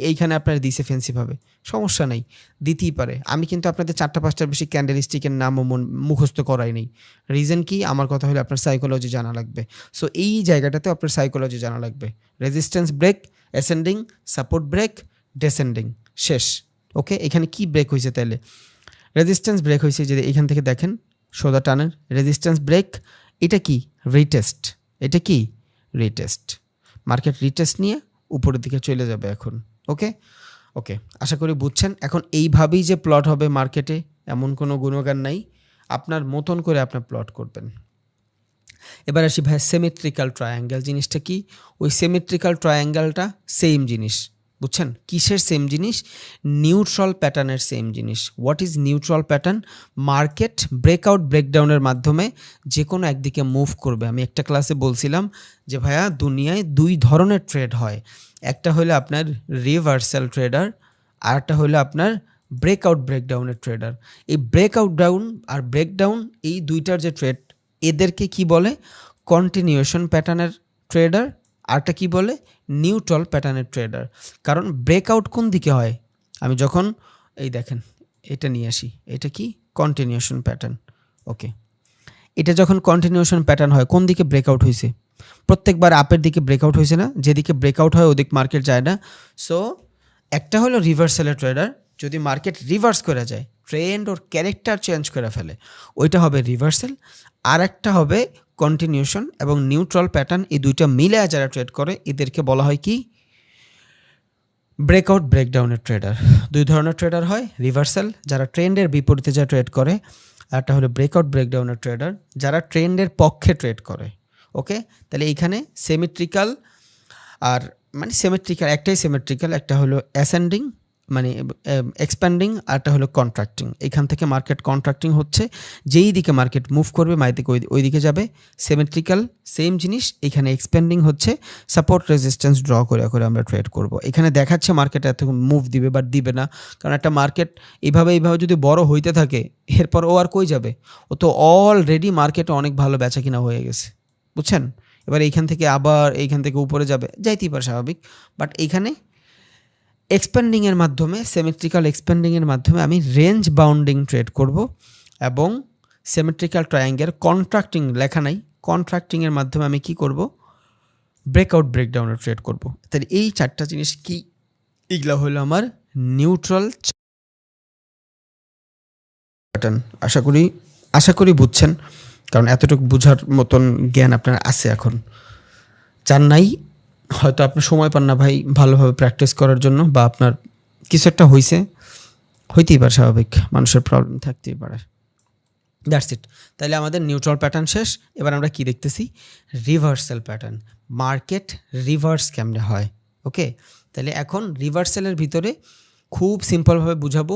Speaker 1: এইখানে আপনার দিছে ফেন্সিভাবে, সমস্যা নেই, দিতেই পারে। আমি কিন্তু আপনাদের 4-5টার বেশি ক্যান্ডেল স্টিকের নামও মুখস্থ করাই নেই। রিজন কি, আমার কথা হলো আপনার সাইকোলজি জানা লাগবে। সো এই জায়গাটাতে আপনার সাইকোলজি জানা লাগবে। Resistance break ascending, support break descending, শেষ। ওকে, এখানে কি ব্রেক হয়েছে তাহলে? রেজিস্ট্যান্স ব্রেক হয়েছে, যদি এখান থেকে দেখেন সোজা টানের রেজিস্ট্যান্স ব্রেক, এটা কি রিটেস্ট, এটা কি রিটেস্ট, মার্কেট রিটেস্ট নিয়ে উপরের দিকে চলে যাবে এখন। ওকে ওকে, আশা করি বুঝছেন। এখন এইভাবেই যে প্লট হবে মার্কেটে এমন কোনো গুণগান নাই, আপনার মতন করে আপনার প্লট করবেন। এবার আসি ভাই সিমেট্রিক্যাল ট্রায়াঙ্গেল জিনিসটা কি? ওই সিমেট্রিক্যাল ট্রায়াঙ্গেলটা সেম জিনিস, বুঝছেন? কিসের সেম জিনিস? নিউট্রাল প্যাটার্নের সেম জিনিস। What is neutral pattern? Market breakout ব্রেকডাউনের মাধ্যমে যে কোনো একদিকে মুভ করবে। আমি একটা ক্লাসে বলছিলাম যে ভাইয়া দুনিয়ায় 2 ধরনের ট্রেড হয়, একটা হলো আপনার রিভার্সাল ট্রেডার, আর একটা হলো আপনার ব্রেকআউট ব্রেকডাউনের ট্রেডার। এই ব্রেকআউট ডাউন আর ব্রেকডাউন, এই দুইটার যে ট্রেড, এদেরকে কি বলে? কন্টিনিউশন প্যাটার্নের ট্রেডার, আরটা কি বলে? নিউট্রাল প্যাটার্নের ট্রেডার। কারণ ব্রেকআউট কোন দিকে হয়? আমি যখন এই দেখেন এটা নিয়ে আসি, এটা কি কন্টিনিউশন প্যাটার্ন। ওকে, এটা যখন কন্টিনিউশন প্যাটার্ন হয়, কোন দিকে ব্রেকআউট হয়েছে? প্রত্যেকবার আপের দিকে ব্রেকআউট হয়েছে না? যেদিকে ব্রেকআউট হয় ওদিক মার্কেট যায় না। সো একটা হলো রিভার্সালের ট্রেডার, যদি মার্কেট রিভার্স করে যায়, ট্রেন্ড ওর ক্যারেক্টার চেঞ্জ করে ফেলে, ওইটা হবে রিভার্সাল। আর একটা হবে কন্টিনিউশন এবং নিউট্রাল প্যাটার্ন, এই দুইটা মিলে যারা ট্রেড করে এদেরকে বলা হয় কি? Breakout ব্রেকডাউনের tedder. 2 ধরনের ট্রেডার হয়, রিভার্সাল যারা ট্রেন্ডের বিপরীতে যা ট্রেড করে, আর একটা হলো ব্রেকআউট ব্রেকডাউনের ট্রেডার যারা ট্রেন্ডের পক্ষে ট্রেড করে। ওকে, তাহলে এইখানে সিমেট্রিক্যাল আর মানে সিমেট্রিক্যাল, একটাই সিমেট্রিক্যাল, একটা হলো অ্যাসেন্ডিং মানে এক্সপ্যান্ডিং, আর একটা হলো কন্ট্রাক্টিং। এখান থেকে মার্কেট কন্ট্রাক্টিং হচ্ছে, যেই দিকে মার্কেট মুভ করবে মার্কেট ওই দিকে যাবে। সিমেট্রিক্যাল সেম জিনিস, এখানে এক্সপ্যান্ডিং হচ্ছে, সাপোর্ট রেজিস্ট্যান্স ড্র করে করে আমরা ট্রেড করব। এখানে দেখাচ্ছে মার্কেট এত মুভ দিবে বা দিবে না, কারণ একটা মার্কেট এইভাবে যদি বড় হইতে থাকে, এরপর ও আর কই যাবে? ও তো অলরেডি মার্কেটে অনেক ভালো বেচা কিনা হয়ে গেছে, বুঝছেন? এবার এইখান থেকে আবার এইখান থেকে উপরে যাবে, যাইতেই পারে স্বাভাবিক, বাট এইখানে এক্সপ্যান্ডিংয়ের মাধ্যমে, সিমেট্রিক্যাল এক্সপ্যান্ডিংয়ের মাধ্যমে আমি রেঞ্জ বাউন্ডিং ট্রেড করব, এবং সিমেট্রিক্যাল ট্রায়াঙ্গেল কন্ট্রাক্টিং লেখা নাই, কন্ট্রাক্টিংয়ের মাধ্যমে আমি কি করব? ব্রেকআউট ব্রেকডাউনের ট্রেড করব। তাহলে এই 4টা জিনিস কি? এগুলো হলো আমার নিউট্রাল প্যাটার্ন। আশা করি বুঝছেন, কারণ এতটুকু বোঝার মতন জ্ঞান আপনার আছে। এখন যার নাই, হয়তো আপনি সময় পান না ভাই ভালোভাবে প্র্যাকটিস করার জন্য, বা আপনার কিছু একটা হইতেই পারে, স্বাভাবিক, মানুষের প্রবলেম থাকতেই পারে। That's it. তাহলে আমাদের নিউট্রাল প্যাটার্ন শেষ। এবার আমরা কি দেখতেছি? Reversal pattern. মার্কেট রিভার্স কেমনে হয়? ওকে, তাহলে এখন রিভার্সালের ভিতরে খুব সিম্পলভাবে বুঝাবো,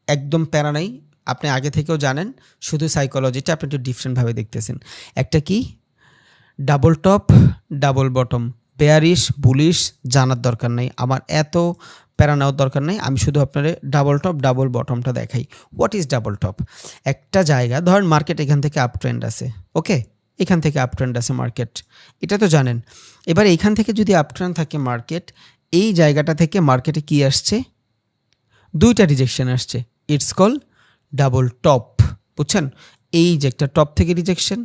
Speaker 1: একদম প্যারা নাই, আপনি আগে থেকেও জানেন, শুধু সাইকোলজিটা আপনি একটু ডিফারেন্টভাবে দেখতেছেন। একটা কি? Double top double bottom, bearish bullish জানার দরকার নেই, আমার এত প্যারা নেওয়ার দরকার নেই, আমি শুধু আপনার ডাবল টপ ডাবল বটমটা দেখাই। What is double top? একটা জায়গা, ধরেন মার্কেট এখান থেকে আপ ট্রেন্ড আছে, ওকে, এখান থেকে আপ ট্রেন্ড আছে মার্কেট, এটা তো জানেন। এবার এখান থেকে যদি আপ ট্রেন্ড থাকে মার্কেট, এই জায়গাটা থেকে মার্কেটে কি আসছে? 2টা রিজেকশন আসছে, ইটস কল ডাবল টপ, বুঝছেন? এই যে একটা টপ থেকে রিজেকশন,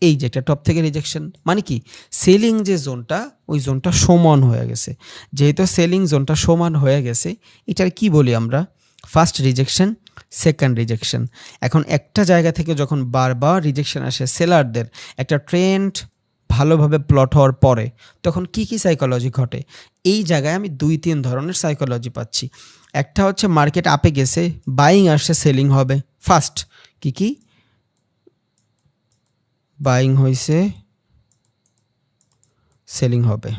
Speaker 1: এই যে একটা টপ থেকে রিজেকশন, মানে কি? সেলিং যে জোনটা, ওই জোনটা সমান হয়ে গেছে। যেহেতু সেলিং জোনটা সমান হয়ে গেছে, এটার কি বলি আমরা? First rejection, second rejection. এখন একটা জায়গা থেকে যখন বারবার রিজেকশন আসে সেলারদের, একটা ট্রেন্ড ভালোভাবে প্লট হওয়ার পরে তখন কি কি সাইকোলজি ঘটে, এই জায়গায় আমি 2-3 ধরনের সাইকোলজি পাচ্ছি। একটা হচ্ছে মার্কেট আপে গেছে, বাইং আসছে, সেলিং হবে। ফার্স্ট কি বাইং হয়েছে, সেলিং হবে।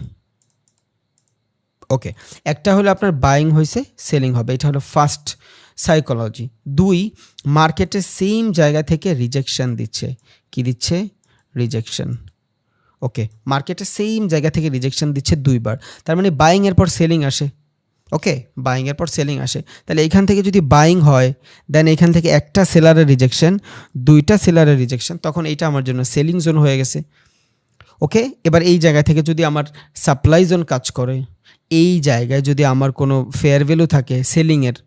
Speaker 1: ওকে, একটা হলো আপনার বাইং হয়েছে, সেলিং হবে, এটা হলো ফার্স্ট সাইকোলজি। 2, মার্কেটে সেম জায়গা থেকে রিজেকশন দিচ্ছে। কি দিচ্ছে? রিজেকশন। ওকে, মার্কেটে সেম জায়গা থেকে রিজেকশন দিচ্ছে 2বার, তার মানে বাইং এর পর সেলিং আসে। ওকে, বাইং এর পর সেলিং আসে, তাহলে এখান থেকে যদি বাইং হয়, দেন এখান থেকে একটা সেলারের রিজেকশন, 2টা সেলারের রিজেকশন, তখন এইটা আমার জন্য সেলিং জোন হয়ে গেছে। ওকে, এবার এই জায়গা থেকে যদি আমার সাপ্লাই জোন কাজ করে, এই জায়গায় যদি আমার কোনো ফেয়ার ভ্যালু থাকে সেলিংয়ের,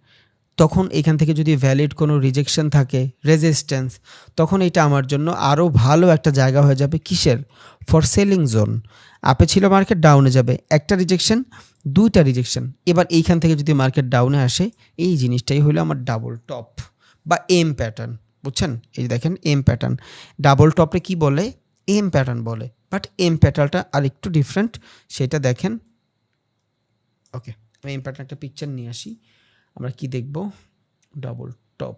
Speaker 1: তখন এখান থেকে যদি ভ্যালিড কোনো রিজেকশন থাকে, রেজিস্ট্যান্স, তখন এটা আমার জন্য আরও ভালো একটা জায়গা হয়ে যাবে। কিসের? For selling zone. আপে ছিল মার্কেট, ডাউনে যাবে, একটা রিজেকশন, 2টা রিজেকশন। এবার এইখান থেকে যদি মার্কেট ডাউনে আসে, এই জিনিসটাই হলো আমার ডাবল টপ বা এম প্যাটার্ন। বুঝছেন? এই দেখেন এম প্যাটার্ন। ডাবল টপে কি বলে? এম প্যাটার্ন বলে, বাট এম প্যাটার্নটা আর একটু ডিফারেন্ট, সেটা দেখেন। ওকে, আমি এম প্যাটার্ন একটা পিকচার নিয়ে আসি, আমরা কি দেখব? Double top.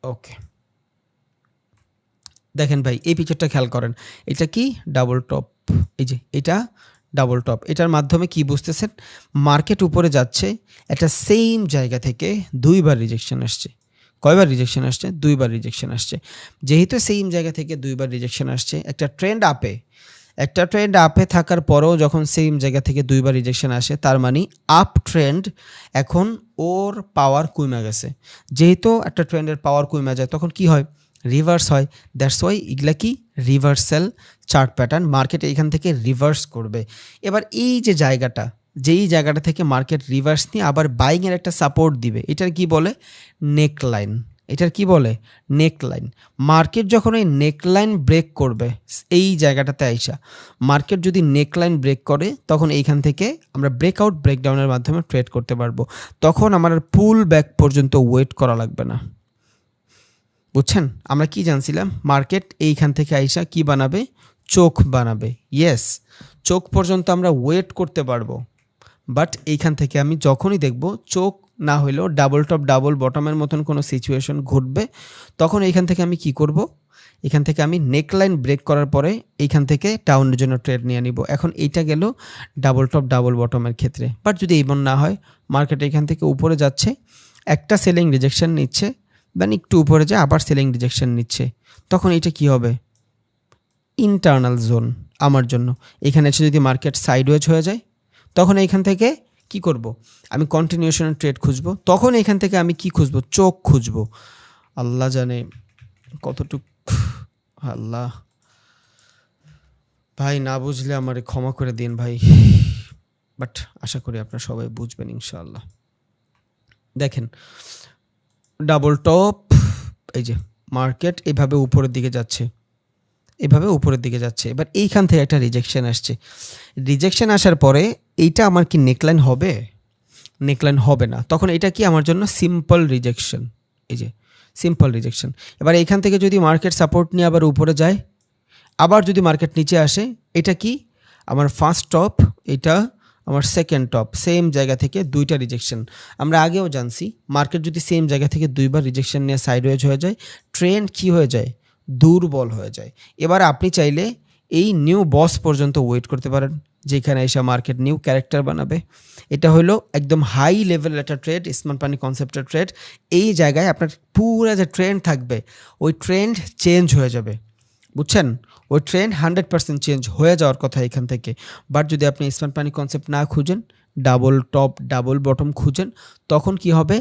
Speaker 1: ওকে, দেখেন ভাই, এই পিকচারটা খেয়াল করেন, এটা কি? Double top. এই যে এটা ডাবল টপ, এটার মাধ্যমে কি বুঝতেছেন? মার্কেট উপরে যাচ্ছে, একটা সেম জায়গা থেকে 2বার রিজেকশন আসছে। কয়বার রিজেকশন আসছে? 2বার রিজেকশন আসছে। যেহেতু সেম জায়গা থেকে 2বার রিজেকশন আসছে, একটা ট্রেন্ড আপে থাকার পরেও যখন সেম জায়গা থেকে 2বার রিজেকশন আসে, তার মানে আপ ট্রেন্ড এখন ওর পাওয়ার কমে গেছে। যেহেতু একটা ট্রেন্ডের পাওয়ার কমে যায়, তখন কি হয়? রিভার্স হয়। দ্যাটস ওয়াই এগুলা কি? Reversal chart pattern. মার্কেট এইখান থেকে রিভার্স করবে। এবার এই যে জায়গাটা, যেই জায়গাটা থেকে মার্কেট রিভার্স নিয়ে আবার বাইংয়ের একটা সাপোর্ট দিবে, এটার কি বলে? নেকলাইন। এটার কি বলে? নেকলাইন। মার্কেট যখন এই নেকলাইন ব্রেক করবে, এই জায়গাটাতে আইসা মার্কেট যদি নেকলাইন ব্রেক করে, তখন এইখান থেকে আমরা ব্রেকআউট ব্রেকডাউনের মাধ্যমে ট্রেড করতে পারবো। তখন আমার পুল ব্যাক পর্যন্ত ওয়েট করা লাগবে না। বুঝছেন? আমরা কি জানছিলাম? মার্কেট এইখান থেকে আইসা কি বানাবে? চোখ বানাবে। ইয়েস, চোখ পর্যন্ত আমরা ওয়েট করতে পারবো, বাট এইখান থেকে আমি যখনই দেখব চোখ না হইলেও ডাবল টপ ডাবল বটমের মতন কোনো সিচুয়েশন ঘটবে, তখন এইখান থেকে আমি কি করব? এখান থেকে আমি নেকলাইন ব্রেক করার পরে এইখান থেকে ডাউনের জন্য ট্রেড নিয়ে নিব। এখন এইটা গেল ডাবল টপ ডাবল বটমের ক্ষেত্রে। বাট যদি এমন না হয়, মার্কেট এখান থেকে উপরে যাচ্ছে, একটা সেলিং রিজেকশন নিচ্ছে, দেন একটু উপরে যায় আবার সেলিং রিজেকশন নিচ্ছে, তখন এটা কি হবে? ইন্টারনাল জোন আমার জন্য। এখানে এসে যদি মার্কেট সাইডওয়েজ হয়ে যায়, তখন এইখান থেকে কি করব? আমি কন্টিনিউশনের ট্রেড খুঁজবো। তখন এখান থেকে আমি কি খুঁজবো? চোখ খুঁজবো। আল্লাহ জানে কতটুক, আল্লাহ ভাই, না বুঝলে আমারে ক্ষমা করে দিন ভাই, বাট আশা করি আপনারা সবাই বুঝবেন ইনশাআল্লাহ। দেখেন ডাবল টপ, এই যে মার্কেট এভাবে উপরের দিকে যাচ্ছে, এবার এইখান থেকে একটা রিজেকশন আসছে। রিজেকশন আসার পরে এইটা আমার কি নেকলাইন হবে? নেকলাইন হবে না। তখন এটা কি আমার জন্য? Simple rejection. এই যে সিম্পল রিজেকশন। এবার এইখান থেকে যদি মার্কেট সাপোর্ট নিয়ে আবার উপরে যায়, আবার যদি মার্কেট নিচে আসে, এটা কি? আমার ফার্স্ট টপ, এটা আমার সেকেন্ড টপ। সেম জায়গা থেকে 2টা রিজেকশন। আমরা আগেও জানছি, মার্কেট যদি সেম জায়গা থেকে 2বার রিজেকশন নিয়ে সাইডওয়েজ হয়ে যায়, ট্রেন্ড কি হয়ে যায়? দুর্বল হয়ে যায়। এবার আপনি চাইলে এই নিউ বস পর্যন্ত ওয়েট করতে পারেন, যেখানে এসে মার্কেট নিউ ক্যারেক্টার বানাবে। এটা হলো একদম হাই লেভেলের একটা ট্রেড, স্মার্ট মানি কনসেপ্টের ট্রেড। এই জায়গায় আপনার পুরো যে ট্রেন্ড থাকবে, ওই ট্রেন্ড চেঞ্জ হয়ে যাবে। বুঝছেন? ওই ট্রেন্ড 100% চেঞ্জ হয়ে যাওয়ার কথা এখান থেকে। বাট যদি আপনি স্মার্ট মানি কনসেপ্ট না খুঁজেন, ডাবল টপ ডাবল বটম খুঁজেন, তখন কি হবে?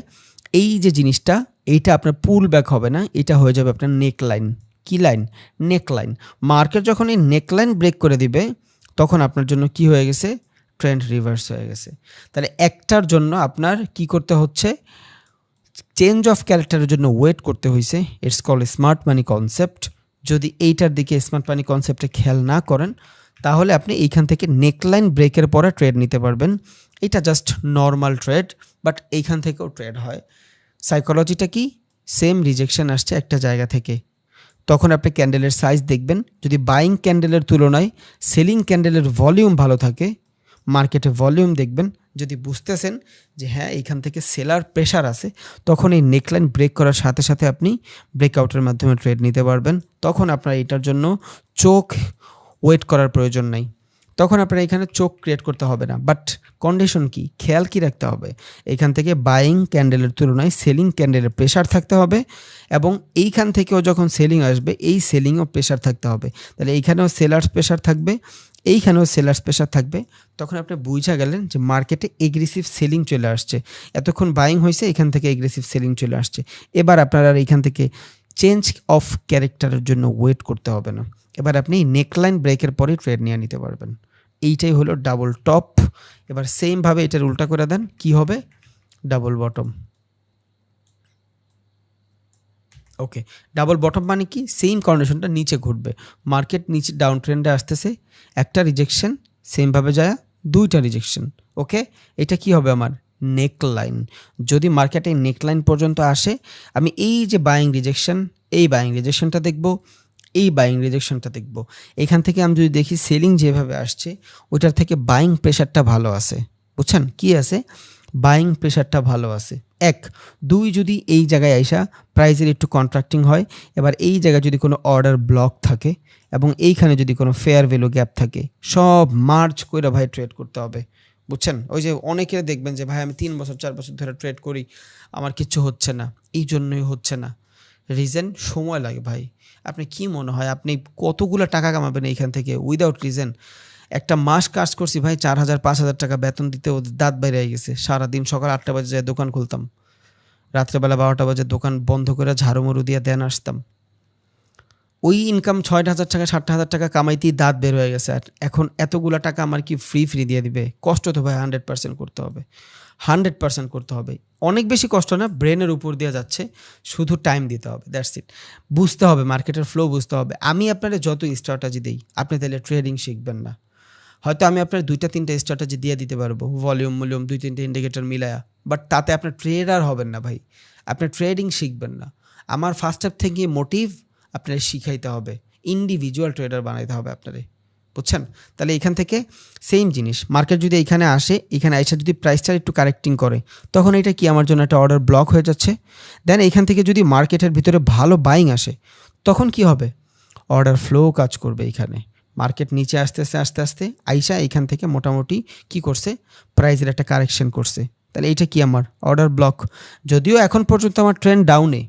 Speaker 1: এই যে জিনিসটা, এইটা আপনার পুল ব্যাক হবে না, এটা হয়ে যাবে আপনার নেক লাইন। কি লাইন? নেক লাইন। মার্কেট যখন এই নেক লাইন ব্রেক করে দিবে, তখন আপনার জন্য কি হয়ে গেছে? ট্রেন্ড রিভার্স হয়ে গেছে। তাহলে একটার জন্য আপনার কি করতে হচ্ছে? চেঞ্জ অফ ক্যারেক্টারের জন্য ওয়েট করতে হয়েছে। It's call smart money concept. যদি এইটার দিকে স্মার্ট মানি কনসেপ্টে খেয়াল না করেন, তাহলে আপনি এইখান থেকে নেকলাইন ব্রেকের পরে ট্রেড নিতে পারবেন। এটা জাস্ট নর্মাল ট্রেড, বাট এইখান থেকেও ট্রেড হয়। সাইকোলজিটা কি? সেম রিজেকশন আসছে একটা জায়গা থেকে, তখন আপনি ক্যান্ডেলের সাইজ দেখবেন, যদি বাইং ক্যান্ডেলের তুলনায় সেলিং ক্যান্ডেলের ভলিউম ভালো থাকে, মার্কেটে ভলিউম দেখবেন, যদি বুঝতেছেন যে হ্যাঁ এইখান থেকে সেলার প্রেশার আছে, তখন এই নেকলাইন ব্রেক করার সাথে সাথে আপনি ব্রেকআউটের মাধ্যমে ট্রেড নিতে পারবেন। তখন আপনার এটার জন্য চোখ ওয়েট করার প্রয়োজন নাই, তখন আপনার এখানে চোখ ক্রিয়েট করতে হবে না। বাট কন্ডিশন কি, খেয়াল কি রাখতে হবে, এখান থেকে বাইং ক্যান্ডেলের তুলনায় সেলিং ক্যান্ডেলের প্রেশার থাকতে হবে, এবং এইখান থেকেও যখন সেলিং আসবে এই সেলিংও প্রেশার থাকতে হবে। তাহলে এইখানেও সেলার্স প্রেশার থাকবে, এইখানেও সেলার্স প্রেশার থাকবে, তখন আপনি বুঝা গেলেন যে মার্কেটে এগ্রেসিভ সেলিং চলে আসছে। এতক্ষণ বাইং হয়েছে, এখান থেকে এগ্রেসিভ সেলিং চলে আসছে। এবার আপনার আর এইখান থেকে চেঞ্জ অফ ক্যারেক্টারের জন্য ওয়েট করতে হবে না, এবার আপনি নেকলাইন ব্রেকের পরে ট্রেড নিয়ে নিতে পারবেন। এইটাই হলো ডাবল টপ। এবার সেমভাবে এটার উল্টা করে দেন, কি হবে? Double bottom. Okay, double bottom মানে কি? সেম কন্ডিশনটা নিচে ঘুরবে, মার্কেট নিচে ডাউন ট্রেন্ডে আসতেছে, একটা রিজেকশন, সেমভাবে যায় দুইটা রিজেকশন। ওকে, এটা কি হবে আমার? নেকলাইন। যদি মার্কেটে নেকলাইন পর্যন্ত আসে, আমি এই যে বাইং রিজেকশন, এই বাইং রিজেকশনটা দেখব, এই বাইং রিজেকশনটা দেখব। এখান থেকে আমি যদি দেখি সেলিং যেভাবে আসছে, ওইটার থেকে বাইং প্রেশারটা ভালো আছে। বুঝছেন কি আছে? বাইং প্রেশারটা ভালো আছে। এক, দুই, যদি এই জায়গায় আইসা প্রাইসের একটু কন্ট্রাক্টিং হয়, এবার এই জায়গায় যদি কোনো অর্ডার ব্লক থাকে এবং এইখানে যদি কোনো ফেয়ার ভ্যালু গ্যাপ থাকে, সব মার্চ করে ভাই ট্রেড করতে হবে। বুঝছেন? ওই যে অনেকের দেখবেন যে ভাই আমি 3 বছর 4 বছর ধরে ট্রেড করি, আমার কিচ্ছু হচ্ছে না। এই জন্যই হচ্ছে না, রিজন সময় লাগে ভাই। আপনি কি মনে হয় আপনি কতগুলো টাকা কামাবেন এইখান থেকে উইদাউট রিজন? একটা মাস কাজ করছি ভাই, 4,000 5,000 টাকা বেতন দিতে ওদের দাঁত বাইরে গেছে। সারাদিন সকাল 8টা বাজে যায় দোকান খুলতাম, রাত্রেবেলা 12টা বাজে দোকান বন্ধ করে ঝাড়ুমুড়ু দিয়ে দেন আসতাম। ওই ইনকাম 6,000 টাকা 7,000 টাকা কামাইতেই দাঁত বের হয়ে গেছে। আর এখন এতগুলা টাকা আমার কি ফ্রি ফ্রি দিয়ে দিবে? কষ্ট তো ভাই 100% করতে হবে, 100% করতে হবে। অনেক বেশি কষ্ট না, ব্রেনের উপর দিয়ে যাচ্ছে, শুধু টাইম দিতে হবে, দ্যাটস ইট। বুঝতে হবে, মার্কেটের ফ্লো বুঝতে হবে। আমি আপনার যত স্ট্র্যাটেজি দিই, আপনি তাহলে ট্রেডিং শিখবেন না। হয়তো আমি আপনার 2টা 3টা স্ট্র্যাটেজি দিয়ে দিতে পারবো, ভলিউম ভলিউম 2-3টে ইন্ডিকেটর মিলায়া, বাট তাতে আপনার ট্রেডার হবেন না ভাই, আপনি ট্রেডিং শিখবেন না। আমার ফার্স্ট স্টেপ থেকে মোটিভ আপনার শিখাইতে হবে, ইন্ডিভিজুয়াল ট্রেডার বানাইতে হবে আপনারে। বুঝছেন? তাহলে এখান থেকে সেম জিনিস, মার্কেট যদি এখানে আসে, এখানে এসে যদি প্রাইসটা একটু কারেক্টিং করে, তখন এটা কি আমার জন্য একটা অর্ডার ব্লক হয়ে যাচ্ছে। দেন এখান থেকে যদি মার্কেটের ভিতরে ভালো বাইং আসে, তখন কি হবে? অর্ডার ফ্লো কাজ করবে। এখানে মার্কেট নিচে আস্তে আস্তে আস্তে আস্তে আইসা এখান থেকে মোটামুটি কি করছে? প্রাইসের একটা কারেকশন করছে। তাহলে এইটা কি আমার? Order block. যদিও এখন পর্যন্ত আমার ট্রেন্ড ডাউনে,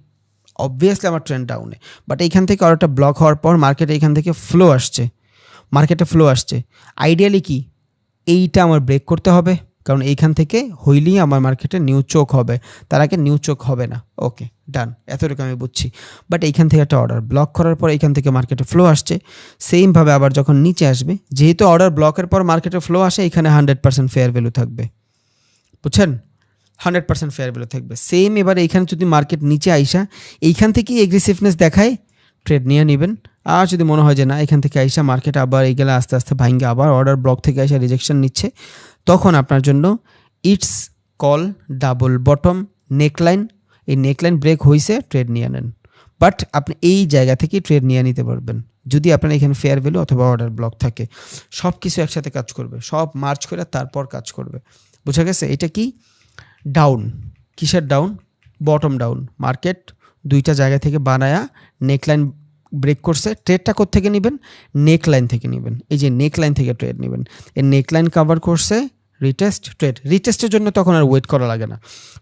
Speaker 1: অবভিয়াসলি আমার ট্রেন্ড ডাউনে, বাট এইখান থেকে অর্ডারটা ব্লক হওয়ার পর মার্কেটে এখান থেকে ফ্লো আসছে, মার্কেটে ফ্লো আসছে। আইডিয়ালি কি এইটা আমার ব্রেক করতে হবে, কারণ এইখান থেকে হইলেই আমার মার্কেটে নিউ চোক হবে, তার আগে নিউ চোক হবে না। ওকে, ডান, এতটুকু আমি বুঝছি। বাট এইখান থেকে একটা অর্ডার ব্লক করার পর এইখান থেকে মার্কেটে ফ্লো আসছে, সেমভাবে আবার যখন নিচে আসবে, যেহেতু অর্ডার ব্লকের পর মার্কেটে ফ্লো আসে, এখানে 100% ফেয়ার ভ্যালু থাকবে। বুঝছেন? 100% ফেয়ার ভ্যালু থাকবে। সেম এবার এইখানে যদি মার্কেট নিচে আইসা এইখান থেকেই এগ্রেসিভনেস দেখায়, ট্রেড নিয়ে নেবেন। আর যদি মনে হয় যে না, এখান থেকে আইসা মার্কেট আবার এইগুলো আস্তে আস্তে ভাঙ্গে আবার অর্ডার ব্লক থেকে আইসা রিজেকশন নিচ্ছে, তখন আপনার জন্য it's call double bottom neckline. এই নেকলাইন ব্রেক হয়েছে, ট্রেড নিয়ে নেন। বাট আপনি এই জায়গা থেকে ট্রেড নিয়ে নিতে পারবেন যদি আপনার এখানে ফেয়ার ভ্যালু অথবা অর্ডার ব্লক থাকে। সব কিছু একসাথে কাজ করবে, সব মার্চ করে তারপর কাজ করবে। বুঝা গেছে? এটা কি? ডাউন। কিসের ডাউন? Bottom down. মার্কেট দুইটা জায়গা থেকে বানায়া নেকলাইন ব্রেক করছে। ট্রেডটা কোত্থেকে নেবেন? নেকলাইন থেকে নেবেন। এই যে নেকলাইন থেকে ট্রেড নেবেন। এই নেকলাইন কভার করছে, রিটেস্ট, ট্রেড। রিটেস্টের জন্য তখন আর ওয়েট করা লাগে না।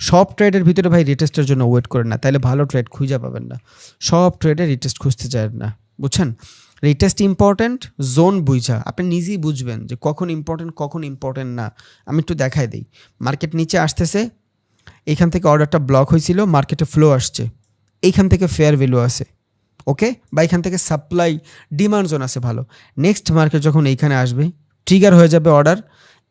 Speaker 1: সব ট্রেডের ভিতরে ভাই রিটেস্টের জন্য ওয়েট করেন না, তাহলে ভালো ট্রেড খুঁজে পাবেন না। সব ট্রেডে রিটেস্ট খুঁজতে চান না। বুঝছেন? রিটেস্ট ইম্পর্ট্যান্ট, জোন বুঝা আপনি নিজেই বুঝবেন যে কখন ইম্পর্ট্যান্ট কখন ইম্পর্ট্যান্ট না। আমি একটু দেখাই দিই। মার্কেট নিচে আসতেছে, এইখান থেকে অর্ডারটা ব্লক হয়েছিল, মার্কেটে ফ্লো আসছে, এইখান থেকে ফেয়ার ভ্যালু আছে, ওকে, বা এখান থেকে সাপ্লাই ডিমান্ড জোন আছে ভালো। নেক্সট মার্কেট যখন এইখানে আসবে, ট্রিগার হয়ে যাবে অর্ডার,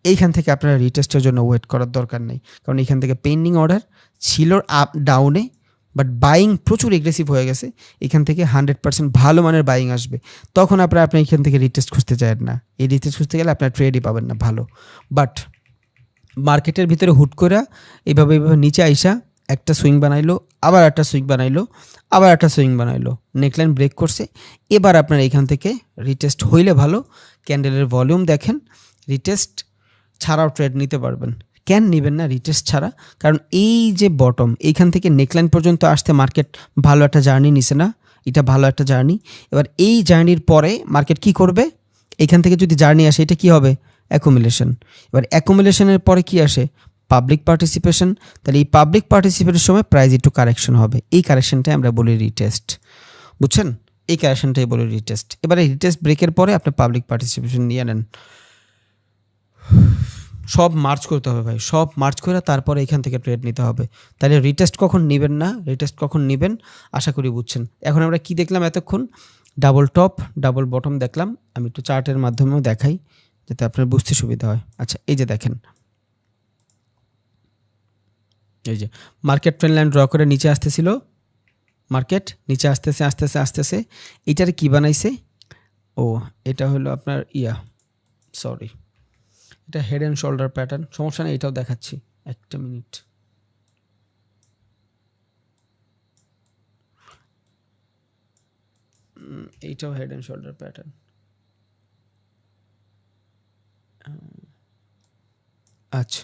Speaker 1: এইখান থেকে আপনারা রিটেস্টের জন্য ওয়েট করার দরকার নেই, কারণ এইখান থেকে পেন্ডিং অর্ডার ছিল আপ ডাউনে, বাট বাইং প্রচুর এগ্রেসিভ হয়ে গেছে। এখান থেকে 100% ভালো মানের বাইং আসবে, তখন আপনি এখান থেকে রিটেস্ট খুঁজতে চান না। এই রিটেস্ট খুঁজতে গেলে আপনার ট্রেডই পাবেন না ভালো। বাট মার্কেটের ভিতরে হুট করে এইভাবে এইভাবে নিচে আইসা একটা সুইং বানাইলো, আবার একটা সুইং বানাইলো, আবার একটা সুইং বানাইলো, নেকলাইন ব্রেক করছে। এবার আপনার এইখান থেকে রিটেস্ট হইলে ভালো, ক্যান্ডেলের ভলিউম দেখেন, রিটেস্ট ছাড়াও ট্রেড নিতে পারবেন। কেন নেবেন না রিটেস্ট ছাড়া? কারণ এই যে বটম, এইখান থেকে নেকলাইন পর্যন্ত আসতে মার্কেট ভালো একটা জার্নি নিছে না, এটা ভালো একটা জার্নি। এবার এই জার্নির পরে মার্কেট কি করবে? এইখান থেকে যদি জার্নি আসে, এটা কি হবে? অ্যাকুমুলেশন। এবার অ্যাকুমুলেশনের পরে কি আসে? Public participation. তাহলে এই পাবলিক পার্টিসিপেশনের সময় প্রাইস একটু কারেকশন হবে, এই কারেকশনটাই আমরা বলি রিটেস্ট। বুঝছেন? এই কারেকশনটাই বলি রিটেস্ট। এবারে রিটেস্ট ব্রেকের পরে আপনি পাবলিক পার্টিসিপেশন নিয়ে নেন। সব মার্চ করতে হবে ভাই, সব মার্চ করে তারপরে এখান থেকে ট্রেড নিতে হবে। তাহলে রিটেস্ট কখন নেবেন না, রিটেস্ট কখন নেবেন আশা করি বুঝছেন। এখন আমরা কি দেখলাম এতক্ষণ? ডাবল টপ ডাবল বটম দেখলাম। আমি একটু চার্টের মাধ্যমেও দেখাই যাতে আপনার বুঝতে সুবিধা হয়। আচ্ছা, এই যে দেখেন, এই যে মার্কেট ট্রেন্ড লাইন ড্র করে নিচে আসতেছিল, মার্কেট নিচে আসতেছে আসতেছে আসতেছে, এইটার কি বানাইছে? ও, এটা হলো আপনার সরি, এটা হেড অ্যান্ড শোল্ডার প্যাটার্ন। সমস্যা নেই, এটাও দেখাচ্ছি, একটা মিনিট। এইটাও হেড অ্যান্ড শোল্ডার প্যাটার্ন। আচ্ছা,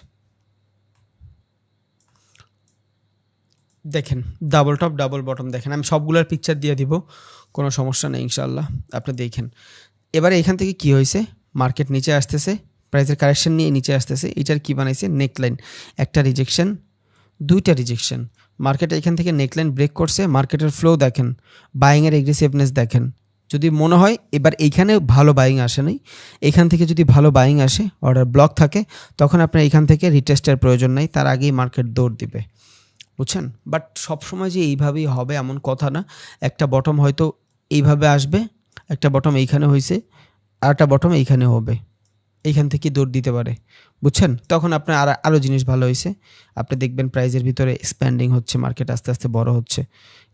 Speaker 1: দেখেন ডাবল টপ ডাবল বটম দেখেন, আমি সবগুলোর পিকচার দিয়ে দিব, কোনো সমস্যা নেই ইনশাল্লাহ, আপনি দেখেন। এবারে এখান থেকে কি হয়েছে? মার্কেট নিচে আসতেছে, প্রাইসের কারেকশন নিয়ে নিচে আসতেছে। এটার কি বানাইছে? নেকলাইন। একটা রিজেকশন, দুইটা রিজেকশন। মার্কেট এখান থেকে নেকলাইন ব্রেক করছে, মার্কেটের ফ্লো দেখেন, বাইংয়ের এগ্রেসিভনেস দেখেন। যদি মনে হয় এবার এইখানে ভালো বাইং আসে নাই, এখান থেকে যদি ভালো বাইং আসে, অর্ডার ব্লক থাকে, তখন আপনার এখান থেকে রিটেস্টের প্রয়োজন নাই, তার আগেই মার্কেট দৌড় দিবে। বুঝছেন? বাট সবসময় যে এইভাবেই হবে এমন কথা না। একটা বটম হয়তো এইভাবে আসবে, একটা বটম এইখানে হয়েছে, আর একটা বটম এইখানে হবে, এইখান থেকে দৌড় দিতে পারে। বুঝছেন? তখন আপনার আরও জিনিস ভালো হয়েছে, আপনি দেখবেন প্রাইজের ভিতরে এক্সপ্যান্ডিং হচ্ছে, মার্কেট আস্তে আস্তে বড় হচ্ছে।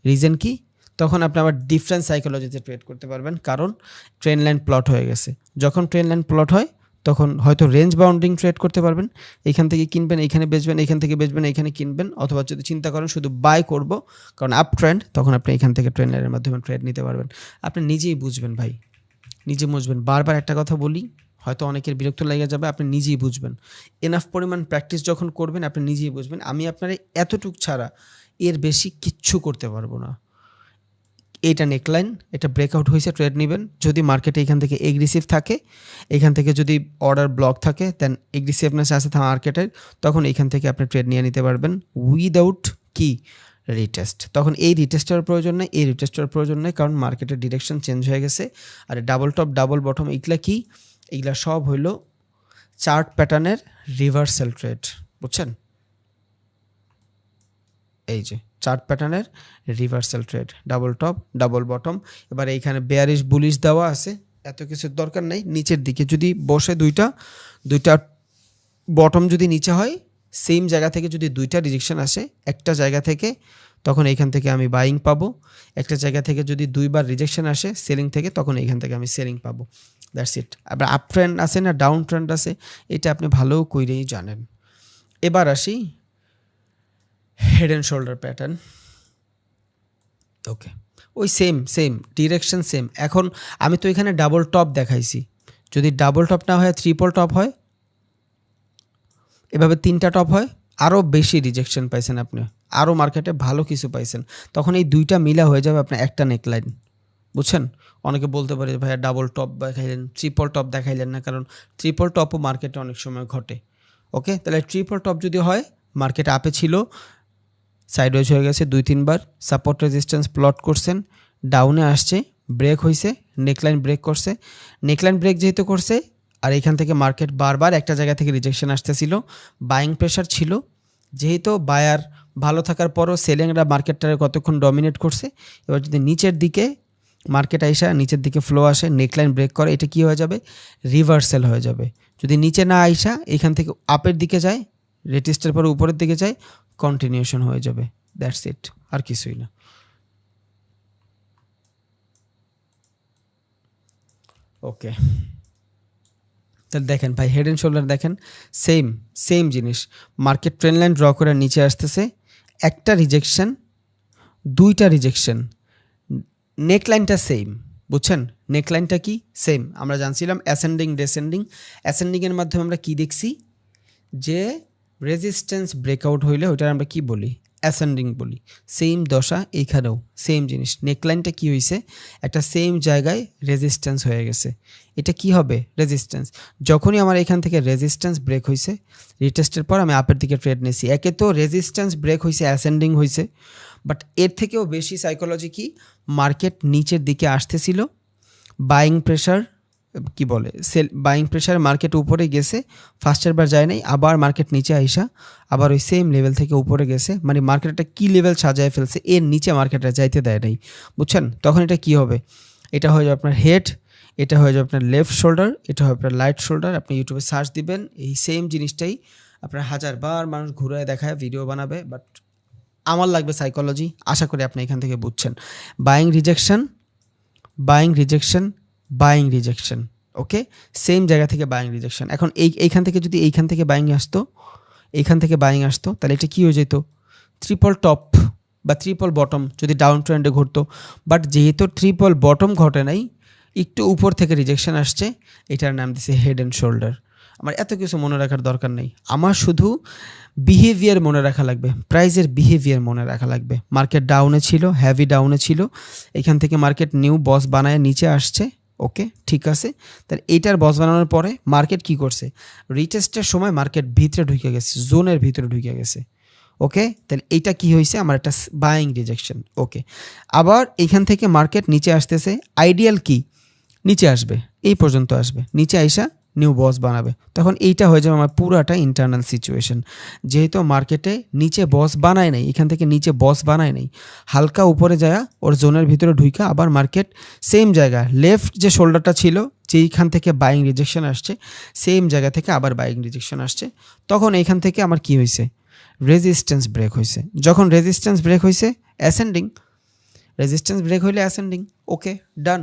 Speaker 1: রিজন কি? তখন আপনি আবার ডিফারেন্ট সাইকোলজিতে ট্রেড করতে পারবেন, কারণ ট্রেন্ড লাইন প্লট হয়ে গেছে। যখন ট্রেন্ড লাইন প্লট হয় তখন হয়তো রেঞ্জ বাউন্ডিং ট্রেড করতে পারবেন, এইখান থেকে কিনবেন, এইখানে বেচবেন, এইখান থেকে বেচবেন, এইখানে কিনবেন। অথবা যদি চিন্তা করেন শুধু বাই করব কারণ আপ ট্রেন্ড, তখন আপনি এখান থেকে ট্রেন্ড লাইনের মাধ্যমে ট্রেড নিতে পারবেন। আপনি নিজেই বুঝবেন ভাই, নিজে বুঝবেন। বারবার একটা কথা বলি, হয়তো অনেকের বিরক্ত লেগে যাবে, আপনি নিজেই বুঝবেন। এনাফ পরিমাণ প্র্যাকটিস যখন করবেন আপনি নিজেই বুঝবেন। আমি আপনার এতটুক ছাড়া এর বেশি কিচ্ছু করতে পারবো না। এইটা নেকলাইন, এটা ব্রেকআউট হয়েছে, ট্রেড নেবেন। যদি মার্কেটে এখান থেকে এগ্রেসিভ থাকে, এখান থেকে যদি অর্ডার ব্লক থাকে, দেন এগ্রেসিভনেস আছে মার্কেটের, তখন এখান থেকে আপনি ট্রেড নিয়ে নিতে পারবেন উইদাউট কি রিটেস্ট। তখন এই রিটেস্টের প্রয়োজন নেই, এই রিটেস্টের প্রয়োজন নেই, কারণ মার্কেটের ডিরেকশন চেঞ্জ হয়ে গেছে। আর ডাবল টপ ডাবল বটম এইগুলা কি? এইগুলা সব হইলো চার্ট প্যাটার্নের রিভার্সাল ট্রেড। বুঝছেন? এই যে চার্ট প্যাটার্নের reversal trade, double top double bottom. এবার এইখানে বেয়ারিশ বুলিশ দেওয়া আছে, এত কিছুর দরকার নেই। নিচের দিকে যদি বসে দুইটা বটম যদি নিচে হয়, সেম জায়গা থেকে যদি দুইটা রিজেকশন আসে একটা জায়গা থেকে, তখন এইখান থেকে আমি বাইং পাবো। একটা জায়গা থেকে যদি দুইবার রিজেকশন আসে সেলিং থেকে, তখন এইখান থেকে আমি সেলিং পাবো। That's it. আবার আপ ট্রেন্ড আছে না ডাউন ট্রেন্ড আছে, এটা আপনি ভালো কইরেই জানেন। এবার আসি হেড অ্যান্ড শোল্ডার প্যাটার্ন। ওকে, ওই সেম ডিরেকশন সেম। এখন আমি তো এখানে ডাবল টপ দেখাইছি, যদি ডাবল টপ না হয় ট্রিপল টপ হয়, এভাবে তিনটা টপ হয়, আরও বেশি রিজেকশন পাইছেন আপনি, আরও মার্কেটে ভালো কিছু পাইছেন, তখন এই দুইটা মিলা হয়ে যাবে আপনার একটা নেকলাইন। বুঝছেন? অনেকে বলতে পারে ভাইয়া ডাবল টপ দেখাইলেন, ট্রিপল টপ দেখাইলেন না, কারণ ট্রিপল টপও মার্কেটে অনেক সময় ঘটে। ওকে, তাহলে ট্রিপল টপ যদি হয়, মার্কেট আপে ছিল, সাইডওয়েজ হয়ে গেছে দুই তিনবার, সাপোর্ট রেজিস্ট্যান্স প্লট করছেন, ডাউনে আসছে, ব্রেক হয়েছে, নেকলাইন ব্রেক করছে। নেকলাইন ব্রেক যেহেতু করছে, আর এখান থেকে মার্কেট বারবার একটা জায়গা থেকে রিজেকশন আসতেছিল, বাইং প্রেশার ছিল, যেহেতু বায়ার ভালো থাকার পরও সেলিংরা মার্কেটটারে কতক্ষণ ডমিনেট করছে। এবার যদি নিচের দিকে মার্কেট আইসা নিচের দিকে ফ্লো আসে, নেকলাইন ব্রেক করে, এটা কি হয়ে যাবে? রিভার্সাল হয়ে যাবে। যদি নিচে না আইসা এখান থেকে আপের দিকে যায়, রেটিস্টের পরে উপরের দিকে যায়, কন্টিনিউশন হয়ে যাবে। দ্যাটস ইট, আর কিছুই না। ওকে, তাহলে দেখেন ভাই হেড অ্যান্ড শোল্ডার দেখেন সেম সেম জিনিস, মার্কেট ট্রেন্ড লাইন ড্র করে নিচে আসতেছে, একটা রিজেকশন, দুইটা রিজেকশন, নেকলাইনটা সেম, বুঝছেন? নেকলাইনটা কি সেম, আমরা জানছিলাম অ্যাসেন্ডিং ডেসেন্ডিং, অ্যাসেন্ডিংয়ের মাধ্যমে আমরা কি দেখছি যে রেজিস্ট্যান্স ব্রেকআউট হইলে ওইটা আমরা কি বলি, অ্যাসেন্ডিং বলি। সেম দশা এইখানেও সেম জিনিস, নেকলাইনটা কি হয়েছে একটা সেম জায়গায় রেজিস্ট্যান্স হয়ে গেছে, এটা কি হবে রেজিস্ট্যান্স। যখনই আমার এখান থেকে রেজিস্ট্যান্স ব্রেক হয়েছে, রিটেস্টের পর আমি আপের দিকে ট্রেড নিয়েছি, একে তো রেজিস্ট্যান্স ব্রেক হয়েছে অ্যাসেন্ডিং হয়েছে, বাট এর থেকেও বেশি সাইকোলজি কি, মার্কেট নিচের দিকে আসতেছিল, বাইং প্রেশার কি বলে সেল, বাইং প্রেশার মার্কেট উপরে গেছে, ফার্স্টের বার যায় নাই, আবার মার্কেট নিচে আইসা আবার ওই সেম লেভেল থেকে উপরে গেছে, মানে মার্কেটটা কি লেভেল সাজায় ফেলছে, এর নিচে মার্কেটটা যাইতে দেয় নাই, বুঝছেন? তখন এটা কি হবে, এটা হয়ে যাবে আপনার হেড, এটা হয়ে যাবে আপনার লেফট শোল্ডার, এটা হবে আপনার রাইট শোল্ডার। আপনি ইউটিউবে সার্চ দিবেন, এই সেম জিনিসটাই আপনার হাজারবার মানুষ ঘুরে দেখায়, ভিডিও বানাবে, বাট আমার লাগবে সাইকোলজি, আশা করি আপনি এখান থেকে বুঝছেন। Buying rejection, buying rejection, buying rejection, okay, same জায়গা থেকে বাইং রিজেকশন। এখন এইখান থেকে যদি এইখান থেকে বাইং আসতো, এইখান থেকে বাইং আসতো, তাহলে এটা কী হয়ে যেত, ট্রিপল টপ বা ট্রিপল বটম যদি ডাউন ট্রেন্ডে ঘটতো, বাট যেহেতু ট্রিপল বটম ঘটে নাই, একটু উপর থেকে রিজেকশন আসছে, এটার নাম দিছে হেড অ্যান্ড শোল্ডার। আমার এত কিছু মনে রাখার দরকার নেই, আমার শুধু বিহেভিয়ার মনে রাখা লাগবে, প্রাইজের বিহেভিয়ার মনে রাখা লাগবে। মার্কেট ডাউনে ছিল, হ্যাভি ডাউনে ছিল, এখান থেকে মার্কেট নিউ বস বানায় নিচে আসছে, ওকে ঠিক আছে। তাহলে এইটার বস বানানোর পরে মার্কেট কি করছে, রিটেস্টের সময় মার্কেট ভিতরে ঢুকে গেছে, জোনের ভিতরে ঢুকে গেছে, ওকে। তাহলে এইটা কি হয়েছে, আমার একটা বাইং রিজেকশন, ওকে। আবার এইখান থেকে মার্কেট নিচে আসতেছে, আইডিয়াল কি নিচে আসবে, এই পর্যন্ত আসবে, নিচে আইসা নিউ বস বানাবে, তখন এইটা হয়ে যাবে আমার পুরাটা ইন্টারনাল সিচুয়েশন। যেহেতু মার্কেটে নিচে বস বানায় নাই, এখান থেকে নিচে বস বানায় নাই, হালকা উপরে যায় ওর জোনের ভিতরে ঢুইকা আবার মার্কেট সেম জায়গা, লেফট যে শোল্ডারটা ছিল যেইখান থেকে বাইং রিজেকশন আসছে, সেম জায়গা থেকে আবার বাইং রিজেকশন আসছে, তখন এইখান থেকে আমার কি হয়েছে, রেজিস্ট্যান্স ব্রেক হয়েছে। যখন রেজিস্ট্যান্স ব্রেক হয়েছে অ্যাসেন্ডিং, রেজিস্ট্যান্স ব্রেক হইলে অ্যাসেন্ডিং, ওকে ডান।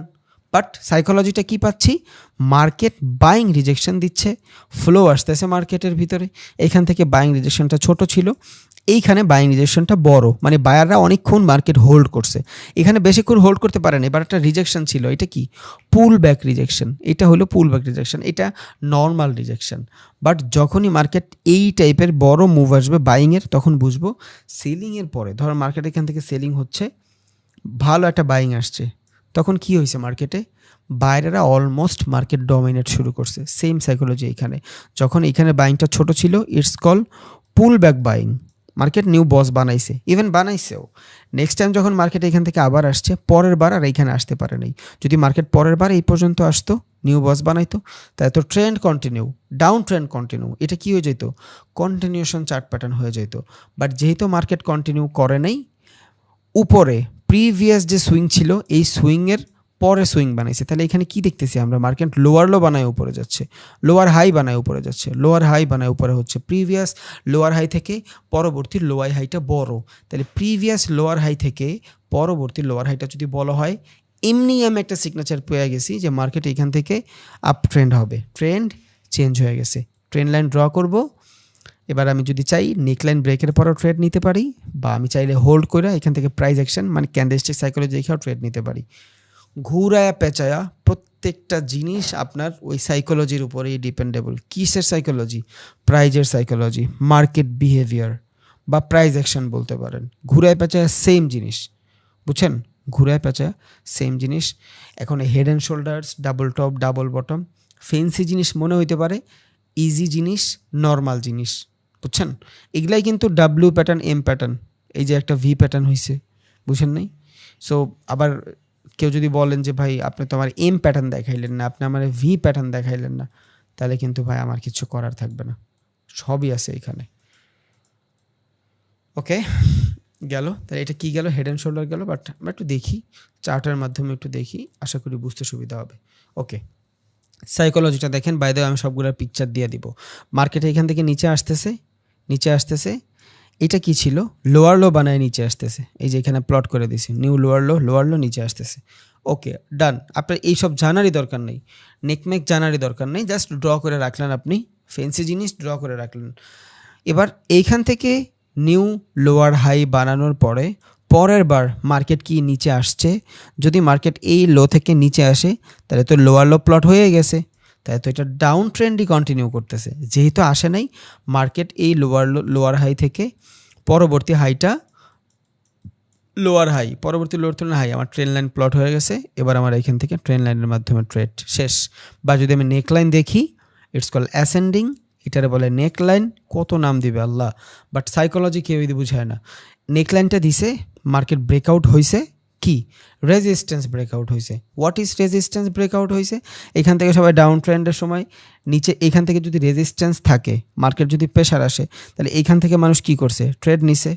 Speaker 1: বাট সাইকোলজিটা কী পাচ্ছি, মার্কেট বাইং রিজেকশন দিচ্ছে, ফ্লো আসতেছে মার্কেটের ভিতরে, এইখান থেকে বাইং রিজেকশনটা ছোট ছিল, এইখানে বাইং রিজেকশনটা বড়, মানে বায়াররা অনেকক্ষণ মার্কেট হোল্ড করছে, এখানে বেশিক্ষণ হোল্ড করতে পারেনি, এবার একটা রিজেকশন ছিল, এটা কি পুল ব্যাক রিজেকশন, এটা হলো পুল ব্যাক রিজেকশন, এটা নর্মাল রিজেকশন। বাট যখনই মার্কেট এই টাইপের বড় মুভ আসবে বাইংয়ের, তখন বুঝবো সেলিংয়ের পরে, ধর মার্কেট এখান থেকে সেলিং হচ্ছে, ভালো একটা বাইং আসছে, তখন কি হয়েছে মার্কেটে, বাইরেরা অলমোস্ট মার্কেট ডমিনেট শুরু করছে, সেম সাইকোলজি এখানে। যখন এখানে বাইংটা ছোট ছিল, it's call pull back buying, market new base বানাইছে, ইভেন বানাইছেও, নেক্সট টাইম যখন মার্কেট এখান থেকে আবার আসছে, পরের বার আর এইখানে আসতে পারে নাই, যদি মার্কেট পরের বার এই পর্যন্ত আসতো, নিউ বস বানাইতো, তাই তো trend continue, down trend continue, এটা কি হয়ে যেত, কন্টিনিউশন চার্ট প্যাটার্ন হয়ে যেত। বাট যেহেতু মার্কেট কন্টিনিউ করে নাই, উপরে প্রিভিয়াস যে সুইং ছিল এই সুইংয়ের পরে সুইং বানাইছে, তাহলে এখানে কি দেখতেছি আমরা, মার্কেট লোয়ার লো বানায় উপরে যাচ্ছে, লোয়ার হাই বানায় উপরে যাচ্ছে, লোয়ার হাই বানায় উপরে হচ্ছে, প্রিভিয়াস লোয়ার হাই থেকে পরবর্তী লোয়ার হাইটা বড়, তাহলে প্রিভিয়াস লোয়ার হাই থেকে পরবর্তী লোয়ার হাইটা যদি বলা হয়, এমনি আমি একটা সিগনেচার পেয়ে গেছি যে মার্কেট এখান থেকে আপ ট্রেন্ড হবে, ট্রেন্ড চেঞ্জ হয়ে গেছে, ট্রেন্ড লাইন ড্র করব। এবার আমি যদি চাই নেকলাইন ব্রেকের পরও ট্রেড নিতে পারি, বা আমি চাইলে হোল্ড করে এখান থেকে প্রাইস অ্যাকশন মানে ক্যান্ডেলস্টিক সাইকোলজি দেখেও ট্রেড নিতে পারি। ঘুরায়া পেঁচায়া প্রত্যেকটা জিনিস আপনার ওই সাইকোলজির উপরেই ডিপেন্ডেবল। কিসের সাইকোলজি, প্রাইজের সাইকোলজি, মার্কেট বিহেভিয়ার বা প্রাইস অ্যাকশন বলতে পারেন। ঘুরায় পেঁচায়া সেম জিনিস, বুঝছেন, ঘুরায় পেঁচায়া সেম জিনিস। এখন head and shoulders, double top, double bottom, fancy জিনিস মনে হইতে পারে, ইজি জিনিস, নর্মাল জিনিস, বুঝছেন, এগুলাই কিন্তু ডাব্লিউ প্যাটার্ন, এম প্যাটার্ন, এই যে একটা ভি প্যাটার্ন হয়েছে, বুঝেন নাই। সো আবার কেউ যদি বলেন যে ভাই আপনি তো আমার এম প্যাটার্ন দেখাইলেন না, আপনি আমার ভি প্যাটার্ন দেখাইলেন না, তাহলে কিন্তু ভাই আমার কিছু করার থাকবে না, সবই আছে এখানে। ওকে গেল, তাহলে এটা কি গেল, হেড অ্যান্ড শোল্ডার গেল। বাট আমরা একটু দেখি চার্টের মাধ্যমে, একটু দেখি, আশা করি বুঝতে সুবিধা হবে। ওকে, সাইকোলজিটা দেখেন, বাই দ্য ওয়ে আমি সবগুলোর পিকচার দিয়ে দিব। মার্কেটে এখান থেকে নিচে আসতেছে, নিচে আসতেছে, এটা কি ছিল, লোয়ার লো বানায় নিচে আসতেছে, এই যে এখানে প্লট করে দিছি, নিউ লোয়ার লো, লোয়ার লো নিচে আসতেছে, ওকে, ডান। আপনার এইসব জানারই দরকার নেই, নেকমেক জানারই দরকার নেই, জাস্ট ড্র করে রাখলেন, আপনি ফেন্সি জিনিস ড্র করে রাখলেন। এবার এইখান থেকে নিউ লোয়ার হাই বানানোর পরে পরের বার মার্কেট কি নিচে আসছে, যদি মার্কেট এই লো থেকে নিচে আসে তাহলে তো লোয়ার লো প্লট হয়ে গেছে, তাই তো এটা ডাউন ট্রেন্ডই কন্টিনিউ করতেছে। যেহেতু আসে নাই মার্কেট এই লোয়ার হাই থেকে পরবর্তী হাইটা লোয়ার হাই, পরবর্তী লোয়ার তুলনায় হাই, আমার ট্রেন লাইন প্লট হয়ে গেছে। এবার আমার এখান থেকে ট্রেন লাইনের মাধ্যমে ট্রেড শেষ। বা যদি আমি নেক লাইন দেখি, ইটস কল অ্যাসেন্ডিং, এটারে বলে নেক লাইন, কত নাম দিবে আল্লাহ, বাট সাইকোলজি কেউই বুঝায় না। নেক লাইনটা দিছে, মার্কেট ব্রেকআউট হয়েছে, কি রেজিস্ট্যান্স ব্রেকআউট হয়েছে। হোয়াট ইজ রেজিস্ট্যান্স ব্রেকআউট হয়েছে? এখান থেকে সবাই ডাউন ট্রেন্ডের সময় নিচে এখান থেকে যদি রেজিস্ট্যান্স থাকে, মার্কেট যদি প্রেশার আসে, তাহলে এখান থেকে মানুষ কি করছে, ট্রেড নিছে।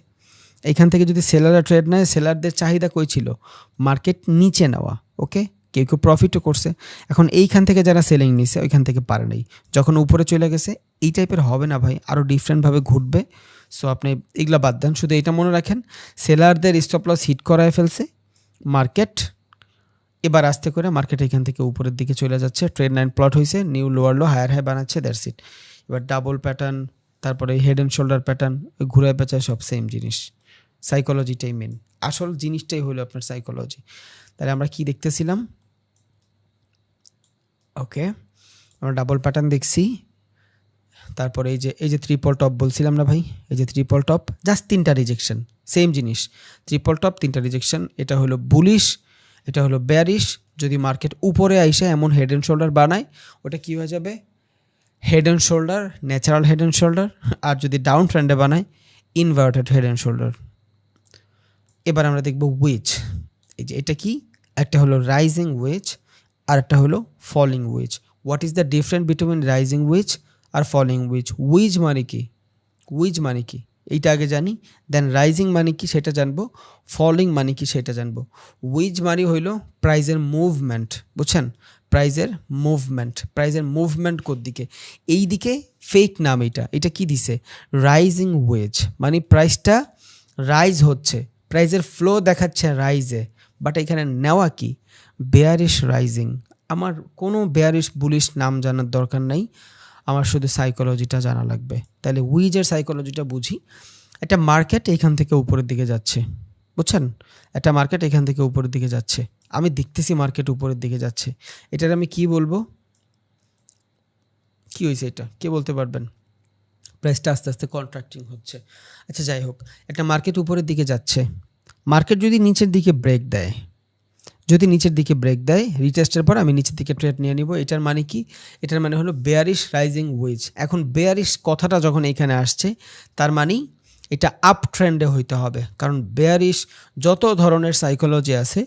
Speaker 1: এখান থেকে যদি সেলাররা ট্রেড নেয়, সেলারদের চাহিদা কই ছিল, মার্কেট নিচে নেওয়া। ওকে, কেউ কেউ প্রফিটও করছে। এখন এইখান থেকে যারা সেলিং নিছে ওইখান থেকে পারে নাই, যখন উপরে চলে গেছে। এই টাইপের হবে না ভাই, আরও ডিফারেন্টভাবে ঘুরবে। সো আপনি এগুলা বাদ দেন, শুধু এটা মনে রাখেন, সেলারদের স্টপ লস হিট করায় ফেলছে মার্কেট। এবার আস্তে করে মার্কেট এখান থেকে উপরের দিকে চলে যাচ্ছে, ট্রেড লাইন প্লট হয়েছে, new lower low higher high বানাচ্ছে, দ্যাটস ইট। এবার ডাবল প্যাটার্ন, তারপরে হেড অ্যান্ড শোল্ডার প্যাটার্ন, ঘুরে পেঁচায় সব সেম জিনিস। সাইকোলজিটাই মেন, আসল জিনিসটাই হলো আপনার সাইকোলজি। তাহলে আমরা কি দেখতেছিলাম? ওকে, আমরা ডাবল প্যাটার্ন দেখছি, তারপরে এই যে ট্রিপল টপ বলছিলাম না ভাই, এই যে ট্রিপল টপ, জাস্ট 3টা রিজেকশন, সেম জিনিস, ট্রিপল টপ 3টা রিজেকশন। এটা হলো বুলিশ, এটা হলো বেয়ারিশ। যদি মার্কেট উপরে আইসে এমন হেড অ্যান্ড শোল্ডার বানায়, ওটা কী হয়ে যাবে, head and shoulder, natural head and shoulder. আর যদি ডাউন ট্রেন্ডে বানায়, ইনভার্টেড হেড অ্যান্ড শোল্ডার। এবার আমরা দেখব উইচ। এই যে এটা কি, একটা হলো রাইজিং উইচ আর একটা হলো falling wedge. What is the difference between rising wedge আর ফলিং উইচ? উইচ মানে কি, উইচ মানে কি এইটা আগে জানি, দেন রাইজিং মানে কি সেটা জানবো, ফলিং মানে কি সেটা জানবো। উইচ মানে হইলো প্রাইজের মুভমেন্ট, বুঝছেন, প্রাইজের মুভমেন্ট। প্রাইজের মুভমেন্ট কোন দিকে, এই দিকে। ফেক নাম এটা, এটা কি দিছে, রাইজিং ওয়েজ, মানে প্রাইসটা রাইজ হচ্ছে, প্রাইজের ফ্লো দেখাচ্ছে রাইজে, বাট এখানে নেওয়া কি, বেয়ারিশ রাইজিং। আমার কোনো বেয়ারিশ বুলিশ নাম জানার দরকার নাই, আমার শুধু সাইকোলজিটা জানা লাগবে। তাহলে উইজের সাইকোলজিটা বুঝি। একটা মার্কেট এখান থেকে উপরের দিকে যাচ্ছে, বুঝছেন, একটা মার্কেট এখান থেকে উপরের দিকে যাচ্ছে, আমি দেখতেছি মার্কেট উপরের দিকে যাচ্ছে, এটার আমি কি বলবো, কি হয়েছে এটা কে বলতে পারবেন? প্রাইসটা আস্তে আস্তে কন্ট্রাক্টিং হচ্ছে। আচ্ছা যাই হোক, একটা মার্কেট উপরের দিকে যাচ্ছে, মার্কেট যদি নিচের দিকে ব্রেক দেয়, যদি নিচের দিকে ব্রেক দেয়, রিটেস্টের পর আমি নিচের দিকে ট্রেড নিয়ে নিব। এটার মানে কি, এটার মানে হলো বেয়ারিশ রাইজিং উইজ। এখন বেয়ারিশ কথাটা যখন এখানে আসছে, তার মানে এটা আপ ট্রেন্ডে হইতে হবে, কারণ বেয়ারিশ যত ধরনের সাইকোলজি আছে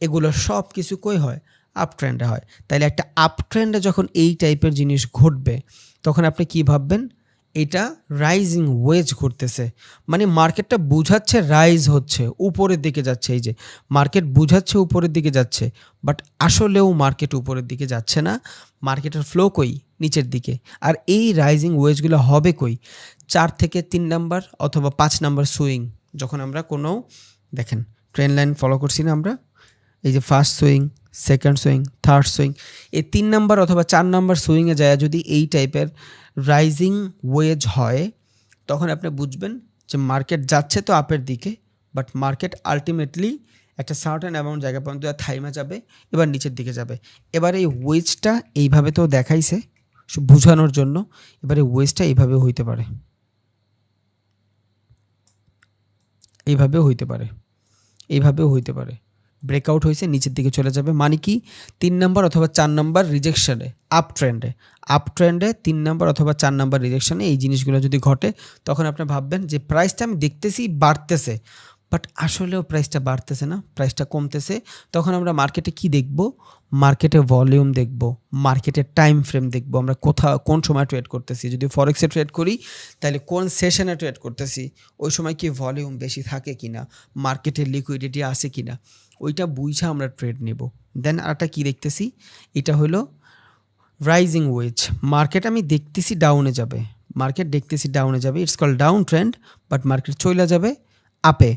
Speaker 1: এগুলো সব কিছু কই হয়, আপ ট্রেন্ডে হয়। তাইলে একটা আপ ট্রেন্ডে যখন এই টাইপের জিনিস ঘটবে, তখন আপনি কি ভাববেন, এটা রাইজিং ওয়েজ ঘটতেছে, মানে মার্কেটটা বুঝাচ্ছে রাইজ হচ্ছে, উপরের দিকে যাচ্ছে। এই যে মার্কেট বুঝাচ্ছে উপরের দিকে যাচ্ছে, বাট আসলেও মার্কেট উপরের দিকে যাচ্ছে না, মার্কেটের ফ্লো কই, নিচের দিকে। আর এই রাইজিং ওয়েজগুলো হবে কই, 4 থেকে 3 নাম্বার অথবা 5 নাম্বার সুইং। যখন আমরা কোনো, দেখেন ট্রেন লাইন ফলো করছি না আমরা, এই যে first swing, second swing, third swing, এই 3 নাম্বার অথবা 4 নাম্বার সুইংয়ে যায় যদি এই টাইপের রাইজিং ওয়েজ হয়, তখন আপনি বুঝবেন যে মার্কেট যাচ্ছে তো আপের দিকে, বাট মার্কেট আলটিমেটলি একটা সার্টেন অ্যামাউন্ট জায়গা পর্যন্ত থাইমা যাবে, এবার নিচের দিকে যাবে। এবার এই ওয়েজটা এইভাবে তো দেখাইছে বোঝানোর জন্য, এবারে ওয়েজটা এইভাবে হইতে পারে, এইভাবেও হইতে পারে, এইভাবেও হইতে পারে। ব্রেকআউট হয়েছে, নিচের দিকে চলে যাবে, মানে কি 3 নাম্বার অথবা 4 নাম্বার রিজেকশনে, আপ ট্রেন্ডে 3 নাম্বার অথবা 4 নাম্বার রিজেকশনে এই জিনিসগুলো যদি ঘটে, তখন আপনি ভাববেন যে প্রাইসটা আমি দেখতেছি বাড়তেছে, বাট আসলেও প্রাইসটা বাড়তেছে না, প্রাইসটা কমতেছে। তখন আমরা মার্কেটে কি দেখব, মার্কেটে ভলিউম দেখব, মার্কেটের টাইম ফ্রেম দেখব, আমরা কোন সময় ট্রেড করতেছি। যদি ফরেক্সে ট্রেড করি তাহলে কোন সেশনে ট্রেড করতেছি, ওই সময় কি ভলিউম বেশি থাকে কিনা, মার্কেটের লিকুইডিটি আছে কিনা, ওইটা বুঝা আমরা ট্রেড নেব। দেন আরেকটা কী দেখতেছি, এটা হলো রাইজিং ওয়েজ। মার্কেট আমি দেখতেছি ডাউনে যাবে, মার্কেট দেখতেছি ডাউনে যাবে, it's call down trend, but market চলে যাবে আপে।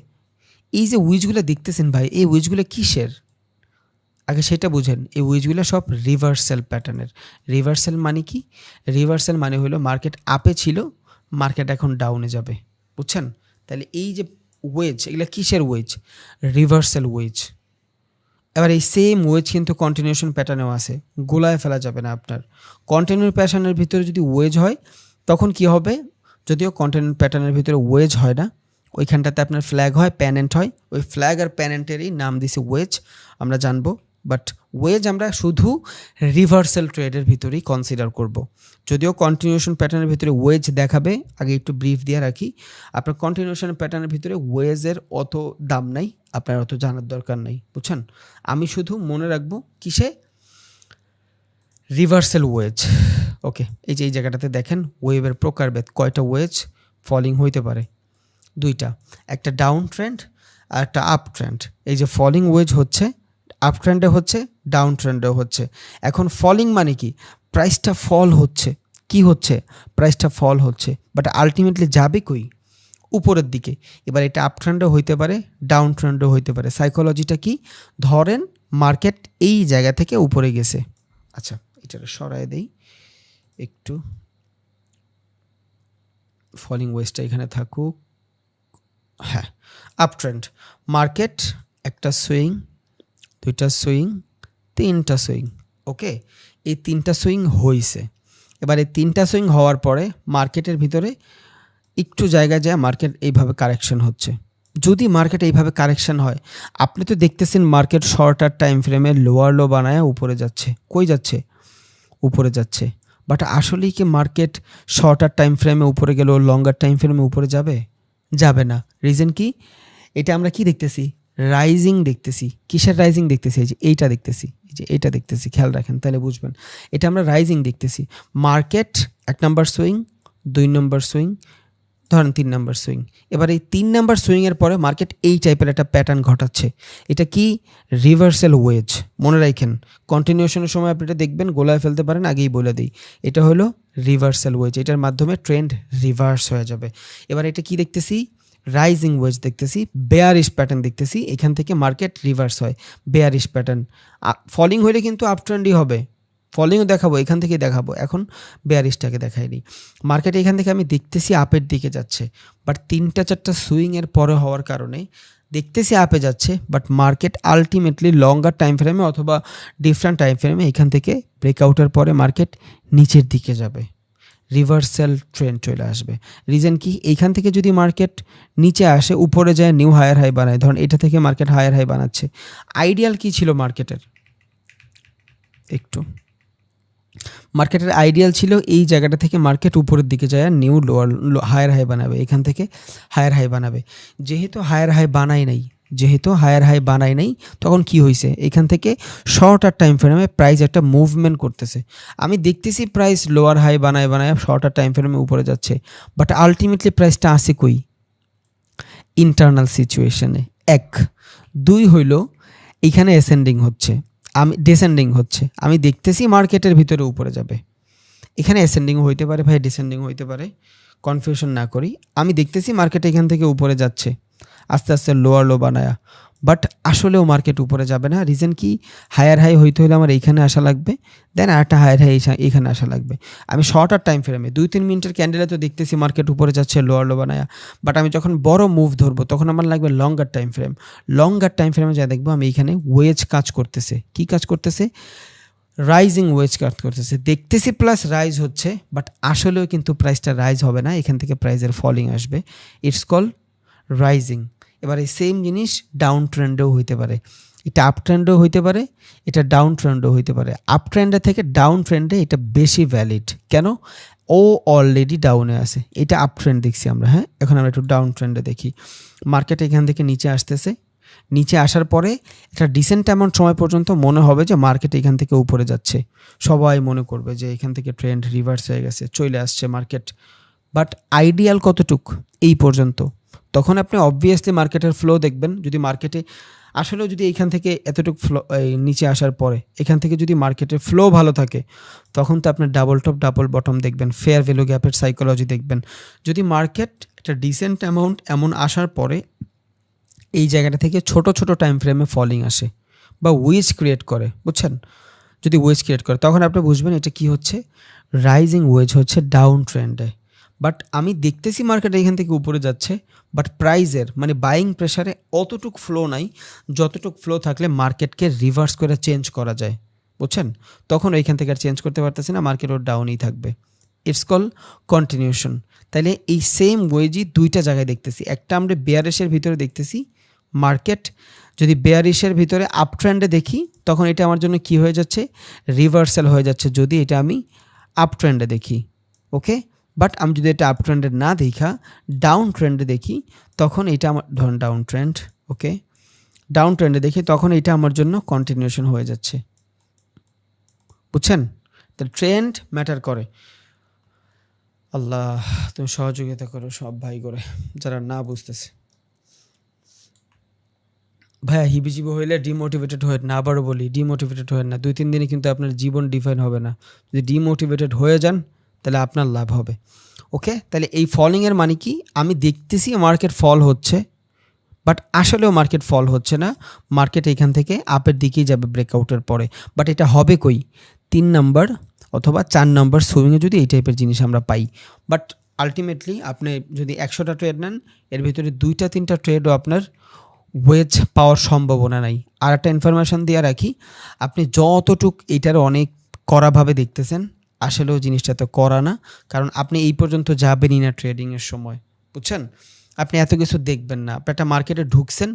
Speaker 1: এই যে উইচগুলো দেখতেছেন ভাই, এই উইচগুলো কিসের, আগে সেটা বুঝেন। এই উইচগুলো সব রিভার্সাল প্যাটার্নের। রিভার্সাল মানে কি? রিভার্সাল মানে হলো মার্কেট আপে ছিল, মার্কেট এখন ডাউনে যাবে, বুঝছেন? তাহলে এই যে ওয়েজ, এগুলো কিসের ওয়েজ? Reversal wedge. এবার এই সেম ওয়েজ কিন্তু কন্টিনিউশন প্যাটার্নেও আছে, গোলায় ফেলা যাবে না আপনার। কন্টিনিউ প্যাটার্নের ভিতরে যদি ওয়েজ হয় তখন কি হবে? যদিও কন্টিনিউ প্যাটার্নের ভিতরে ওয়েজ হয় না, ওইখানটাতে আপনার ফ্ল্যাগ হয়, প্যানেন্ট হয়, ওই ফ্ল্যাগ আর প্যানেন্টেরই নাম দিছে ওয়েজ, আমরা জানবো। বাট ওয়েজ আমরা শুধু রিভার্সাল ট্রেডের ভিতরেই কনসিডার করব। যদিও কন্টিনিউশন প্যাটার্নের ভিতরে ওয়েজ দেখাবে, আগে একটু ব্রিফ দিয়ে রাখি। আপনার কন্টিনিউশন প্যাটার্নের ভিতরে ওয়েজের অত দাম নাই, আপনার অত জানার দরকার নাই, বুঝছেন? আমি শুধু মনে রাখবো কিসে? Reversal wedge. ওকে, এই যে এই জায়গাটাতে দেখেন ওয়েভের প্রকারভেদ, কয়টা ওয়েজ ফলিং হইতে পারে? দুইটা, একটা ডাউন ট্রেন্ড আর একটা আপ ট্রেন্ড। এই যে ফলিং ওয়েজ হচ্ছে, আপ ট্রেন্ডে হচ্ছে, ডাউন ট্রেন্ডেও হচ্ছে। এখন ফলিং মানে কি? প্রাইসটা ফল হচ্ছে। কি হচ্ছে? প্রাইসটা ফল হচ্ছে, বাট আলটিমেটলি যাবে কই? উপরের দিকে। এবার এটা আপ ট্রেন্ডও হইতে পারে, ডাউন ট্রেন্ডও হইতে পারে। সাইকোলজিটা কি? ধরেন মার্কেট এই জায়গা থেকে উপরে গেছে, আচ্ছা এটা সরায় দেই একটু, ফলিং ওয়েজটা এখানে থাকুক। হ্যাঁ, আপ ট্রেন্ড, মার্কেট একটা সুইং, দুইটা সুইং, তিনটা সুইং। ওকে, এই তিনটা সুইং হয়েছে। এবার এই তিনটা সুইং হওয়ার পরে মার্কেটের ভিতরে একটু জায়গা যায় মার্কেট এইভাবে কারেকশন হচ্ছে। যদি মার্কেট এইভাবে কারেকশন হয়, আপনি তো দেখতেছেন মার্কেট শর্টার টাইম ফ্রেমে লোয়ার লো বানায় উপরে যাচ্ছে। কই যাচ্ছে? উপরে যাচ্ছে। বাট আসলেই কি মার্কেট শর্টার টাইম ফ্রেমে উপরে গেলেও লঙ্গার টাইম ফ্রেমে উপরে যাবে? যাবে না। রিজন কি? এটা আমরা কি দেখতেছি? রাইজিং দেখতেছি। কিসের রাইজিং দেখতেছি? এই যে এইটা দেখতেছি, এই যে এইটা দেখতেছি, খেয়াল রাখেন তাহলে বুঝবেন। এটা আমরা রাইজিং দেখতেছি। মার্কেট 1 নাম্বার সুইং, 2 নম্বর সুইং, ধরেন 3 নাম্বার সুইং। এবার এই 3 নাম্বার সুইংয়ের পরে মার্কেট এই টাইপের একটা প্যাটার্ন ঘটাচ্ছে। এটা কি? Reversal wedge. মনে রাখেন, কন্টিনিউশনের সময় আপনি এটা দেখবেন, গোলায় ফেলতে পারেন, আগেই বলে দিই। এটা হলো রিভার্সাল ওয়েজ, এটার মাধ্যমে ট্রেন্ড রিভার্স হয়ে যাবে। এবার এটা কি দেখতেছি? রাইজিং ওয়েজ দেখতেছি, বেয়ারিশ প্যাটার্ন দেখতেছি, এখান থেকে মার্কেট রিভার্স হয়, বেয়ারিশ প্যাটার্ন। ফলিং হলে কিন্তু আপ ট্রেন্ডই হবে, ফলিংও দেখাবো, এখান থেকেই দেখাবো। এখন বেয়ারিশটাকে দেখাইনি। মার্কেট এখান থেকে আমি দেখতেছি আপের দিকে যাচ্ছে, বাট 3-4টা সুইংয়ের পরে হওয়ার কারণে দেখতেছি আপে যাচ্ছে, but market ultimately longer time ফ্রেমে অথবা ডিফারেন্ট টাইম ফ্রেমে এখান থেকে ব্রেকআউটের পরে মার্কেট নিচের দিকে যাবে, রিভার্সাল ট্রেন্ড চলে আসবে। রিজন কি? এইখান থেকে যদি মার্কেট নিচে আসে, উপরে যায়, নিউ হায়ার হাই বানায়, ধরুন এটা থেকে মার্কেট হায়ার হাই বানাচ্ছে। আইডিয়াল কি ছিল মার্কেটের? একটু মার্কেটের আইডিয়াল ছিল এই জায়গাটা থেকে মার্কেট উপরের দিকে যায়, নিউ লোয়ার হায়ার হাই বানাবে, এখান থেকে হায়ার হাই বানাবে। যেহেতু হায়ার হাই বানায় নাই, তখন কি হয়েছে? এখান থেকে শর্টার টাইম ফ্রেমে প্রাইস একটা মুভমেন্ট করতেছে। আমি দেখতেছি প্রাইস লোয়ার হাই বানায় শর্টার টাইম ফ্রেমে উপরে যাচ্ছে, বাট আলটিমেটলি প্রাইসটা আসে কই? ইন্টারনাল সিচুয়েশনে। 1, 2 হইল এইখানে অ্যাসেন্ডিং হচ্ছে, আমি ডিসেন্ডিং হচ্ছে, আমি দেখতেছি মার্কেটের ভিতরে উপরে যাবে। এখানে অ্যাসেন্ডিং হইতে পারে ভাই, ডিসেন্ডিং হইতে পারে, কনফিউশন না করি। আমি দেখতেছি মার্কেট এখান থেকে উপরে যাচ্ছে আস্তে আস্তে লোয়ার লো বানায়া, বাট আসলেও মার্কেট উপরে যাবে না। রিজন কি? হায়ার হাই হইতে হলে আমার এইখানে আসা লাগবে, দেন আরেকটা হায়ার হাই এইখানে আসা লাগবে। আমি শর্টার টাইম ফ্রেমে 2-3 মিনিটের ক্যান্ডেলে তো দেখতেছি মার্কেট উপরে যাচ্ছে লোয়ার লো বানায়া, বাট আমি যখন বড় মুভ ধরবো তখন আমার লাগবে লঙ্গার টাইম ফ্রেম। লঙ্গার টাইম ফ্রেমে যা দেখবো আমি এইখানে ওয়েজ কাজ করতেছে। কি কাজ করতেছে? রাইজিং ওয়েজ কাজ করতেছে। দেখতেছি প্লাস রাইজ হচ্ছে, বাট আসলেও কিন্তু প্রাইসটা রাইজ হবে না, এখান থেকে প্রাইসের ফলিং আসবে। It's call rising. এবার এই সেম জিনিস ডাউন ট্রেন্ডেও হইতে পারে, এটা আপ ট্রেন্ডও হইতে পারে, এটা ডাউন ট্রেন্ডও হইতে পারে। আপ ট্রেন্ডে থেকে ডাউন ট্রেন্ডে এটা বেশি ভ্যালিড। কেন? ও অলরেডি ডাউনে আছে, এটা আপ ট্রেন্ড দেখছি আমরা। হ্যাঁ, এখন আমরা একটু ডাউন ট্রেন্ডে দেখি। মার্কেট এখান থেকে নিচে আসতেছে, নিচে আসার পরে একটা ডিসেন্ট অ্যামাউন্ট সময় পর্যন্ত মনে হবে যে মার্কেট এখান থেকে উপরে যাচ্ছে, সবাই মনে করবে যে এখান থেকে ট্রেন্ড রিভার্স হয়ে গেছে, চলে আসছে মার্কেট। বাট আইডিয়াল কতটুক? এই পর্যন্ত। তখন আপনি অবভিয়াসলি মার্কেটের ফ্লো দেখবেন। যদি মার্কেটে আসলেও যদি এইখান থেকে এতটুকু ফ্লো, নিচে আসার পরে এখান থেকে যদি মার্কেটের ফ্লো ভালো থাকে, তখন তো আপনি ডাবল টপ ডাবল বটম দেখবেন, ফেয়ার ভ্যালু গ্যাপের সাইকোলজি দেখবেন। যদি মার্কেট একটা ডিসেন্ট অ্যামাউন্ট এমন আসার পরে এই জায়গাটা থেকে ছোট ছোট টাইম ফ্রেমে ফলিং আসে, বা উইজ ক্রিয়েট করে, বুঝছেন? যদি ওয়েজ ক্রিয়েট করে তখন আপনি বুঝবেন এটা কি হচ্ছে, রাইজিং ওয়েজ হচ্ছে ডাউন ট্রেন্ডে। বাট আমি দেখতেছি মার্কেট এখান থেকে উপরে যাচ্ছে, বাট প্রাইজের মানে বাইং প্রেশারে অতটুক ফ্লো নাই যতটুক ফ্লো থাকলে মার্কেটকে রিভার্স করে চেঞ্জ করা যায়, বুঝছেন? তখন ওইখান থেকে আর চেঞ্জ করতে পারতেছি না, মার্কেট ওর ডাউনই থাকবে। It's call continuation. তাইলে এই সেম ওয়েজই দুইটা জায়গায় দেখতেছি, একটা আমরা বেয়ারিশের ভিতরে দেখতেছি মার্কেট, যদি বেয়ারিশের ভিতরে আপ ট্রেন্ডে দেখি তখন এটা আমার জন্য কি হয়ে যাচ্ছে, রিভার্সাল হয়ে যাচ্ছে যদি এটা আমি আপ ট্রেন্ডে দেখি, ওকে? বাট আমি যদি এটা আপ ট্রেন্ডে না দেখা ডাউন ট্রেন্ডে দেখি তখন এটা আমার, ধরুন ডাউন ট্রেন্ড, ওকে, ডাউন ট্রেন্ডে দেখি তখন এটা আমার জন্য কন্টিনিউশন হয়ে যাচ্ছে, বুঝছেন? তো ট্রেন্ড ম্যাটার করে। আল্লাহ তুমি সহযোগিতা করো সব ভাই করে যারা না বুঝতেছে। ভাইয়া হিবিজিবি হইলে ডিমোটিভেটেড হয়ে না, আবারও বলি ডিমোটিভেটেড হয়ে না, 2-3 দিনে কিন্তু আপনার জীবন ডিফাইন হবে না। যদি ডিমোটিভেটেড হয়ে যান তাহলে আপনার লাভ হবে, ওকে? তাহলে এই ফলিংয়ের মানে কি, আমি দেখতেছি মার্কেট ফল হচ্ছে বাট আসলেও মার্কেট ফল হচ্ছে না, মার্কেট এখান থেকে আপের দিকেই যাবে ব্রেকআউটের পরে। বাট এটা হবে কই, 3 নাম্বার অথবা 4 নাম্বার সুইংয়ে যদি এই টাইপের জিনিস আমরা পাই। বাট আলটিমেটলি আপনি যদি 100টা ট্রেড নেন এর ভিতরে 2-3টা ট্রেডও আপনার ওয়েজ পাওয়ার সম্ভাবনা নাই। আর একটা ইনফরমেশন দিয়ে রাখি, আপনি যতটুক এটার অনেক কড়াভাবে দেখতেছেন আসলেও জিনিসটা তো করা না, কারণ আপনি এই পর্যন্ত যাবেনই না ট্রেডিংয়ের সময়, বুঝছেন? আপনি এত কিছু দেখবেন না, আপনি একটা মার্কেটে ঢুকছেন,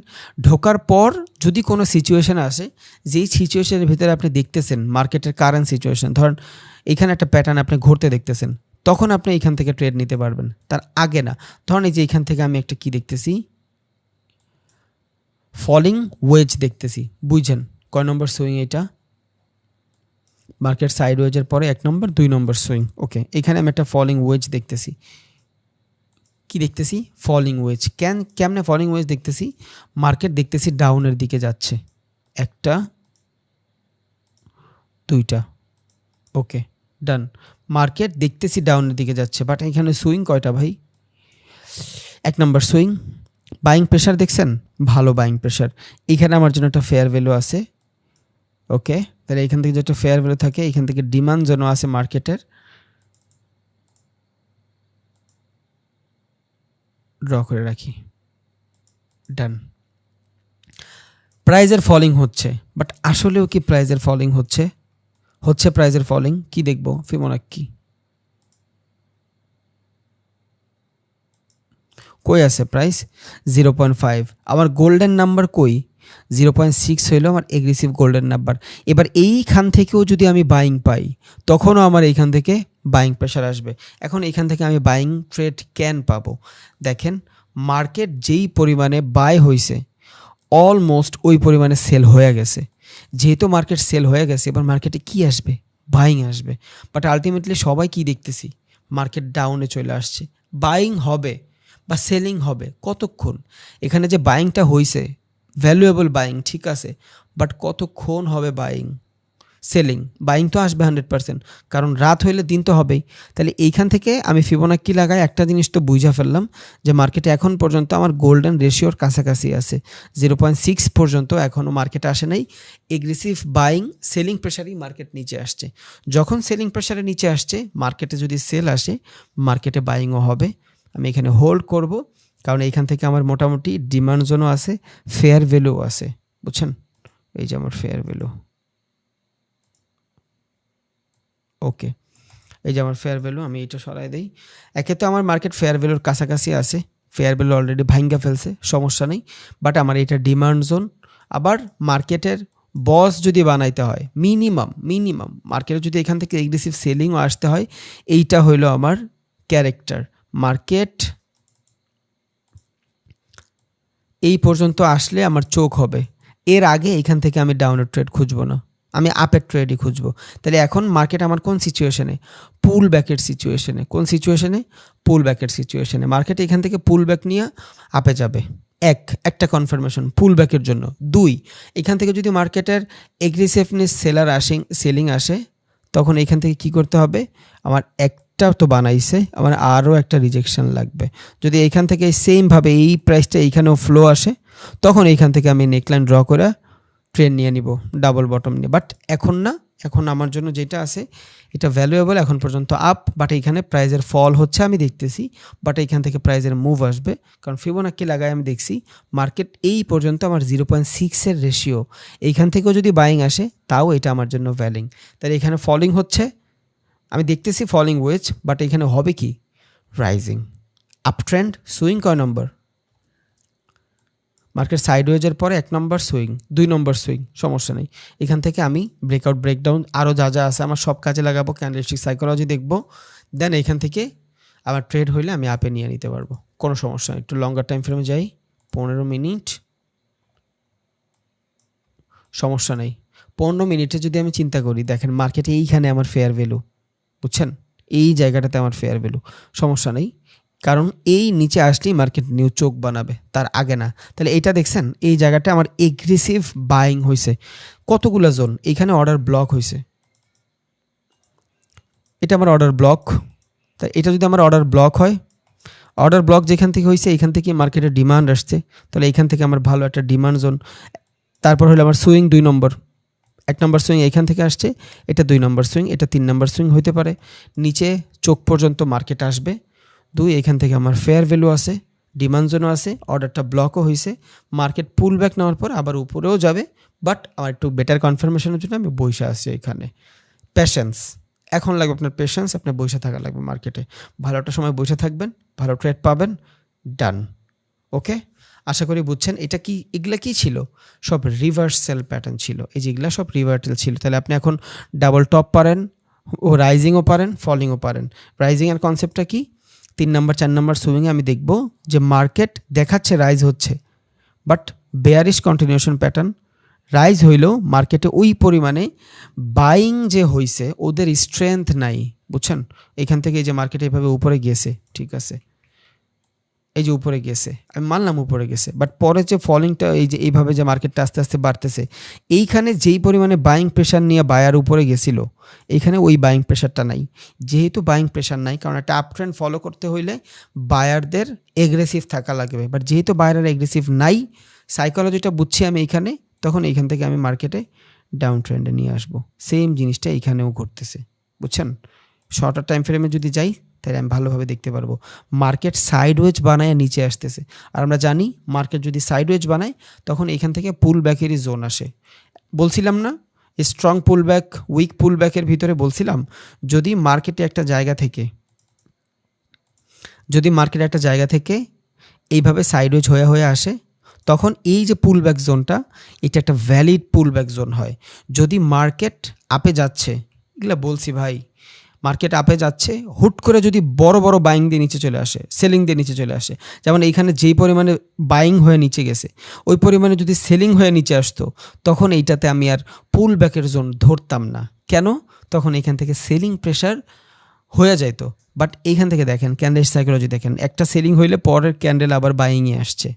Speaker 1: ঢোকার পর যদি কোনো সিচুয়েশান আসে যেই সিচুয়েশনের ভিতরে আপনি দেখতেছেন মার্কেটের কারেন্ট সিচুয়েশান, ধরেন এখানে একটা প্যাটার্ন আপনি ঘুরতে দেখতেছেন, তখন আপনি এখান থেকে ট্রেড নিতে পারবেন, তার আগে না। ধরেন এই যে এখান থেকে আমি একটা কি দেখতেছি, ফলিং ওয়েজ দেখতেছি, বুঝছেন? কয় নম্বর সুইং এটা, মার্কেট সাইড ওয়েজের পরে 1 নম্বর 2 নম্বর সুইং, ওকে? এখানে আমি একটা ফলিং ওয়েজ দেখতেছি, কি দেখতেছি, ফলিং ওয়েজ। কেমনে ফলিং ওয়েজ দেখতেছি, মার্কেট দেখতেছি ডাউনের দিকে যাচ্ছে, 1টা 2টা, ওকে ডান। মার্কেট দেখতেছি ডাউনের দিকে যাচ্ছে, বাট এখানে সুইং কয়টা ভাই, 1 নম্বর সুইং। বাইং প্রেশার দেখছেন, ভালো বাইং প্রেশার, এখানে আমার জন্য একটা ফেয়ার ভ্যালু আছে, ওকে? তাহলে এখান থেকে যেটা ফেয়ার ভ্যালু থাকে এখান থেকে ডিমান্ড জোনও আছে মার্কেটের, ড্র করে রাখি, ডান। প্রাইজের ফলিং হচ্ছে, বাট আসলেও কি প্রাইজের ফলিং হচ্ছে, হচ্ছে প্রাইজের ফলিং, কি দেখবো, ফিবোনাক্কি কই আছে প্রাইস, 0.5, আমার গোল্ডেন নাম্বার কই, 0.6 হইলো আমার এগ্রেসিভ গোল্ডেন নাম্বার। এবার এইখান থেকেও যদি আমি বাইং পাই তখনও আমার এইখান থেকে বাইং প্রেশার আসবে। এখন এইখান থেকে আমি বাইং ট্রেড ক্যান পাবো, দেখেন মার্কেট যেই পরিমাণে বাই হয়েছে অলমোস্ট ওই পরিমাণে সেল হয়ে গেছে। যেহেতু মার্কেট সেল হয়ে গেছে এবার মার্কেটে কি আসবে, বাইং আসবে। বাট আলটিমেটলি সবাই কি দেখতেছি, মার্কেট ডাউনে চলে আসছে, বাইং হবে বা সেলিং হবে কতক্ষণ, এখানে যে বাইংটা হয়েছে ভ্যালুয়েবল বাইং ঠিক আছে, বাট কতক্ষণ হবে বাইং, সেলিং, বাইং তো আসবে 100%, কারণ রাত হইলে দিন তো হবেই। তাহলে এইখান থেকে আমি ফিবোনাক্কি লাগাই একটা জিনিস তো বুঝা ফেললাম যে মার্কেটে এখন পর্যন্ত আমার গোল্ডেন রেশিওর কাছাকাছি আছে, 0.6 পর্যন্ত এখনও মার্কেটে আসে নাই। এগ্রেসিভ বাইং সেলিং প্রেশারেই মার্কেট নিচে আসছে, যখন সেলিং প্রেশারে নিচে আসছে মার্কেটে যদি সেল আসে মার্কেটে বাইংও হবে। আমি এখানে হোল্ড করব, কারণ এইখান থেকে আমার মোটামুটি ডিমান্ড জোনও আছে, ফেয়ার ভ্যালু আছে, বুঝছেন? এই যে আমার ফেয়ার ভ্যালু, ওকে, এই যে আমার ফেয়ার ভ্যালু, আমি এটা সরাই দিই। একে তো আমার মার্কেট ফেয়ার ভ্যালুর কাছাকাছি আছে, ফেয়ার ভ্যালু অলরেডি ভাঙ্গা ফেলছে, সমস্যা নেই। বাট আমার এটা ডিমান্ড জোন, আবার মার্কেটের বস যদি বানাইতে হয় মিনিমাম মার্কেটে যদি এখান থেকে এগ্রেসিভ সেলিংও আসতে হয়, এইটা হইলো আমার ক্যারেক্টার। মার্কেট এই পর্যন্ত আসলে আমার চোখ হবে, এর আগে এখান থেকে আমি ডাউনের ট্রেড খুঁজবো না, আমি আপের ট্রেডই খুঁজবো। তাহলে এখন মার্কেট আমার কোন সিচুয়েশনে, পুল ব্যাকের সিচুয়েশনে, কোন সিচুয়েশনে, পুল ব্যাকের সিচুয়েশনে। মার্কেট এখান থেকে পুল ব্যাক নিয়ে আপে যাবে, একটা কনফার্মেশন পুল ব্যাকের জন্য। 2, এখান থেকে যদি মার্কেটের এগ্রেসিভনেস সেলিং আসে তখন এখান থেকে কি করতে হবে, আমার একটা তো বানাইছে, আমার আরও একটা রিজেকশন লাগবে। যদি এখান থেকে সেমভাবে এই প্রাইসটা এইখানেও ফ্লো আসে তখন এইখান থেকে আমি নেকলাইন ড্র করে ট্রেন নিয়ে নিব ডাবল বটম নিয়ে, বাট এখন না, এখন আমার জন্য যেটা আছে এটা ভ্যালুয়েবল এখন পর্যন্ত আপ, বাট এইখানে প্রাইজের ফল হচ্ছে আমি দেখতেছি, বাট এইখান থেকে প্রাইজের মুভ আসবে, কারণ ফিবোনাক্কি লাগায় আমি দেখছি মার্কেট এই পর্যন্ত আমার 0.6-এর রেশিও, এইখান থেকেও যদি বাইং আসে তাও এটা আমার জন্য ভ্যালিং। তাহলে এখানে ফলিং হচ্ছে, আমি দেখতেছি ফলিং ওয়েজ, বাট এখানে হবে কি রাইজিং। আপ ট্রেন্ড সুইং কয় নম্বর? মার্কেট সাইডওয়েজের পরে 1 নম্বর সুইং, 2 নম্বর সুইং, সমস্যা নেই। এখান থেকে আমি ব্রেকআউট ব্রেকডাউন আরও যা যা আছে আমার সব কাজে লাগাবো, ক্যান্ডেলস্টিক সাইকোলজি দেখবো, দেন এখান থেকে আবার ট্রেড হইলে আমি আপে নিয়ে নিতে পারবো, কোনো সমস্যা নেই। একটু লঙ্গার টাইম ফ্রেমে যাই, 15 মিনিট, সমস্যা নেই। 15 মিনিটে যদি আমি চিন্তা করি, দেখেন মার্কেটে এইখানে আমার ফেয়ার ভ্যালু, বুঝছেন, এই জায়গাটাতে আমার ফেয়ার ভ্যালু, সমস্যা নেই, কারণ এই নিচে আসলেই মার্কেট নিউ চোখ বানাবে, তার আগে না। তাহলে এইটা দেখছেন, এই জায়গাটা আমার এগ্রেসিভ বাইং হয়েছে, কতগুলো জোন, এইখানে অর্ডার ব্লক হয়েছে, এটা আমার অর্ডার ব্লক। তাই এটা যদি আমার অর্ডার ব্লক হয়, অর্ডার ব্লক যেখান থেকে হয়েছে এইখান থেকে মার্কেটের ডিমান্ড আসছে, তাহলে এইখান থেকে আমার ভালো একটা ডিমান্ড জোন। তারপর হলো আমার সুইং 2 নম্বর, 1 নম্বর সুইং এইখান থেকে আসছে, এটা 2 নম্বর সুইং, এটা 3 নম্বর সুইং হইতে পারে, নিচে চোখ পর্যন্ত মার্কেট আসবে 2, এখান থেকে আমার ফেয়ার ভ্যালু আছে, ডিমান্ড জোনও আছে, অর্ডারটা ব্লকও হয়েছে, মার্কেট পুল ব্যাক নেওয়ার পর আবার উপরেও যাবে, বাট আমার একটু বেটার কনফার্মেশনের জন্য আমি বসে আসছি এখানে। পেশেন্স, এখন লাগবে আপনার পেশেন্স, আপনার বসে থাকা লাগবে মার্কেটে, ভালোটা সময় বসে থাকবেন, ভালো ট্রেড পাবেন, ডান। ওকে, আশা করি বুঝছেন। এটা কি, এগুলা কি ছিল, সব রিভার্সাল প্যাটার্ন ছিল, এই যেগুলা সব রিভার্সাল ছিল। তাহলে আপনি এখন ডাবল টপ পারেন, ও রাইজিংও পারেন, ফলিংও পারেন। রাইজিংয়ের কনসেপ্টটা কি, 3 নম্বর 4 নম্বর সুইংয়ে আমি দেখব যে মার্কেট দেখাচ্ছে রাইজ হচ্ছে, but bearish continuation pattern, rise হইলেও মার্কেটে ওই পরিমাণে বাইং যে হয়েছে ওদের স্ট্রেংথ নাই, বুঝছেন। এখান থেকে এই যে মার্কেট এভাবে উপরে গেছে, ঠিক আছে, এই যে উপরে গেছে, আমি মানলাম উপরে গেছে, বাট পরে যে ফলিংটা, এই যে এইভাবে যে মার্কেটটা আস্তে আস্তে বাড়তেছে, এইখানে যেই পরিমাণে বাইং প্রেশার নিয়ে বায়ার উপরে গেছিল, এইখানে ওই বাইং প্রেশারটা নাই। যেহেতু বাইং প্রেশার নাই, কারণ একটা আপ ট্রেন্ড ফলো করতে হইলে বায়ারদের এগ্রেসিভ থাকা লাগবে, বাট যেহেতু বায়ারের এগ্রেসিভ নাই, সাইকোলজিটা বুঝছি আমি এইখানে, তখন এইখান থেকে আমি মার্কেটে ডাউন ট্রেন্ডে নিয়ে আসবো। সেম জিনিসটা এইখানেও ঘটতেছে, বুঝছেন। শর্টার টাইম ফ্রেমে যদি যাই, তাহলে আমি ভালোভাবে দেখতে পারবো মার্কেট সাইডওয়েজ বানায় নিচে আসতেছে, আর আমরা জানি মার্কেট যদি সাইডওয়েজ বানায় তখন এখান থেকে পুল ব্যাকেরই জোন আসে। বলছিলাম না স্ট্রং পুল ব্যাক, উইক পুল ব্যাকের ভিতরে বলছিলাম, যদি মার্কেটে একটা জায়গা থেকে, যদি মার্কেট একটা জায়গা থেকে এইভাবে সাইডওয়েজ হয়ে হয়ে আসে, তখন এই যে পুল ব্যাক জোনটা, এটা একটা ভ্যালিড পুল ব্যাক জোন হয়। যদি মার্কেট আপে যাচ্ছে, এগুলো বলছি ভাই, মার্কেট আপে যাচ্ছে, হুট করে যদি বড় বড় বাইং দিয়ে নিচে চলে আসে, সেলিং দিয়ে নিচে চলে আসে, যেমন এইখানে যেই পরিমাণে বাইং হয়ে নিচে গেছে ওই পরিমাণে যদি সেলিং হয়ে নিচে আসতো, তখন এইটাতে আমি আর পুল ব্যাকের জোন ধরতাম না। কেন? তখন এইখান থেকে সেলিং প্রেশার হয়ে যাইতো। বাট এইখান থেকে দেখেন ক্যান্ডেল সাইকোলজি দেখেন, একটা সেলিং হইলে পরের ক্যান্ডেল আবার বাইংয়ে আসছে,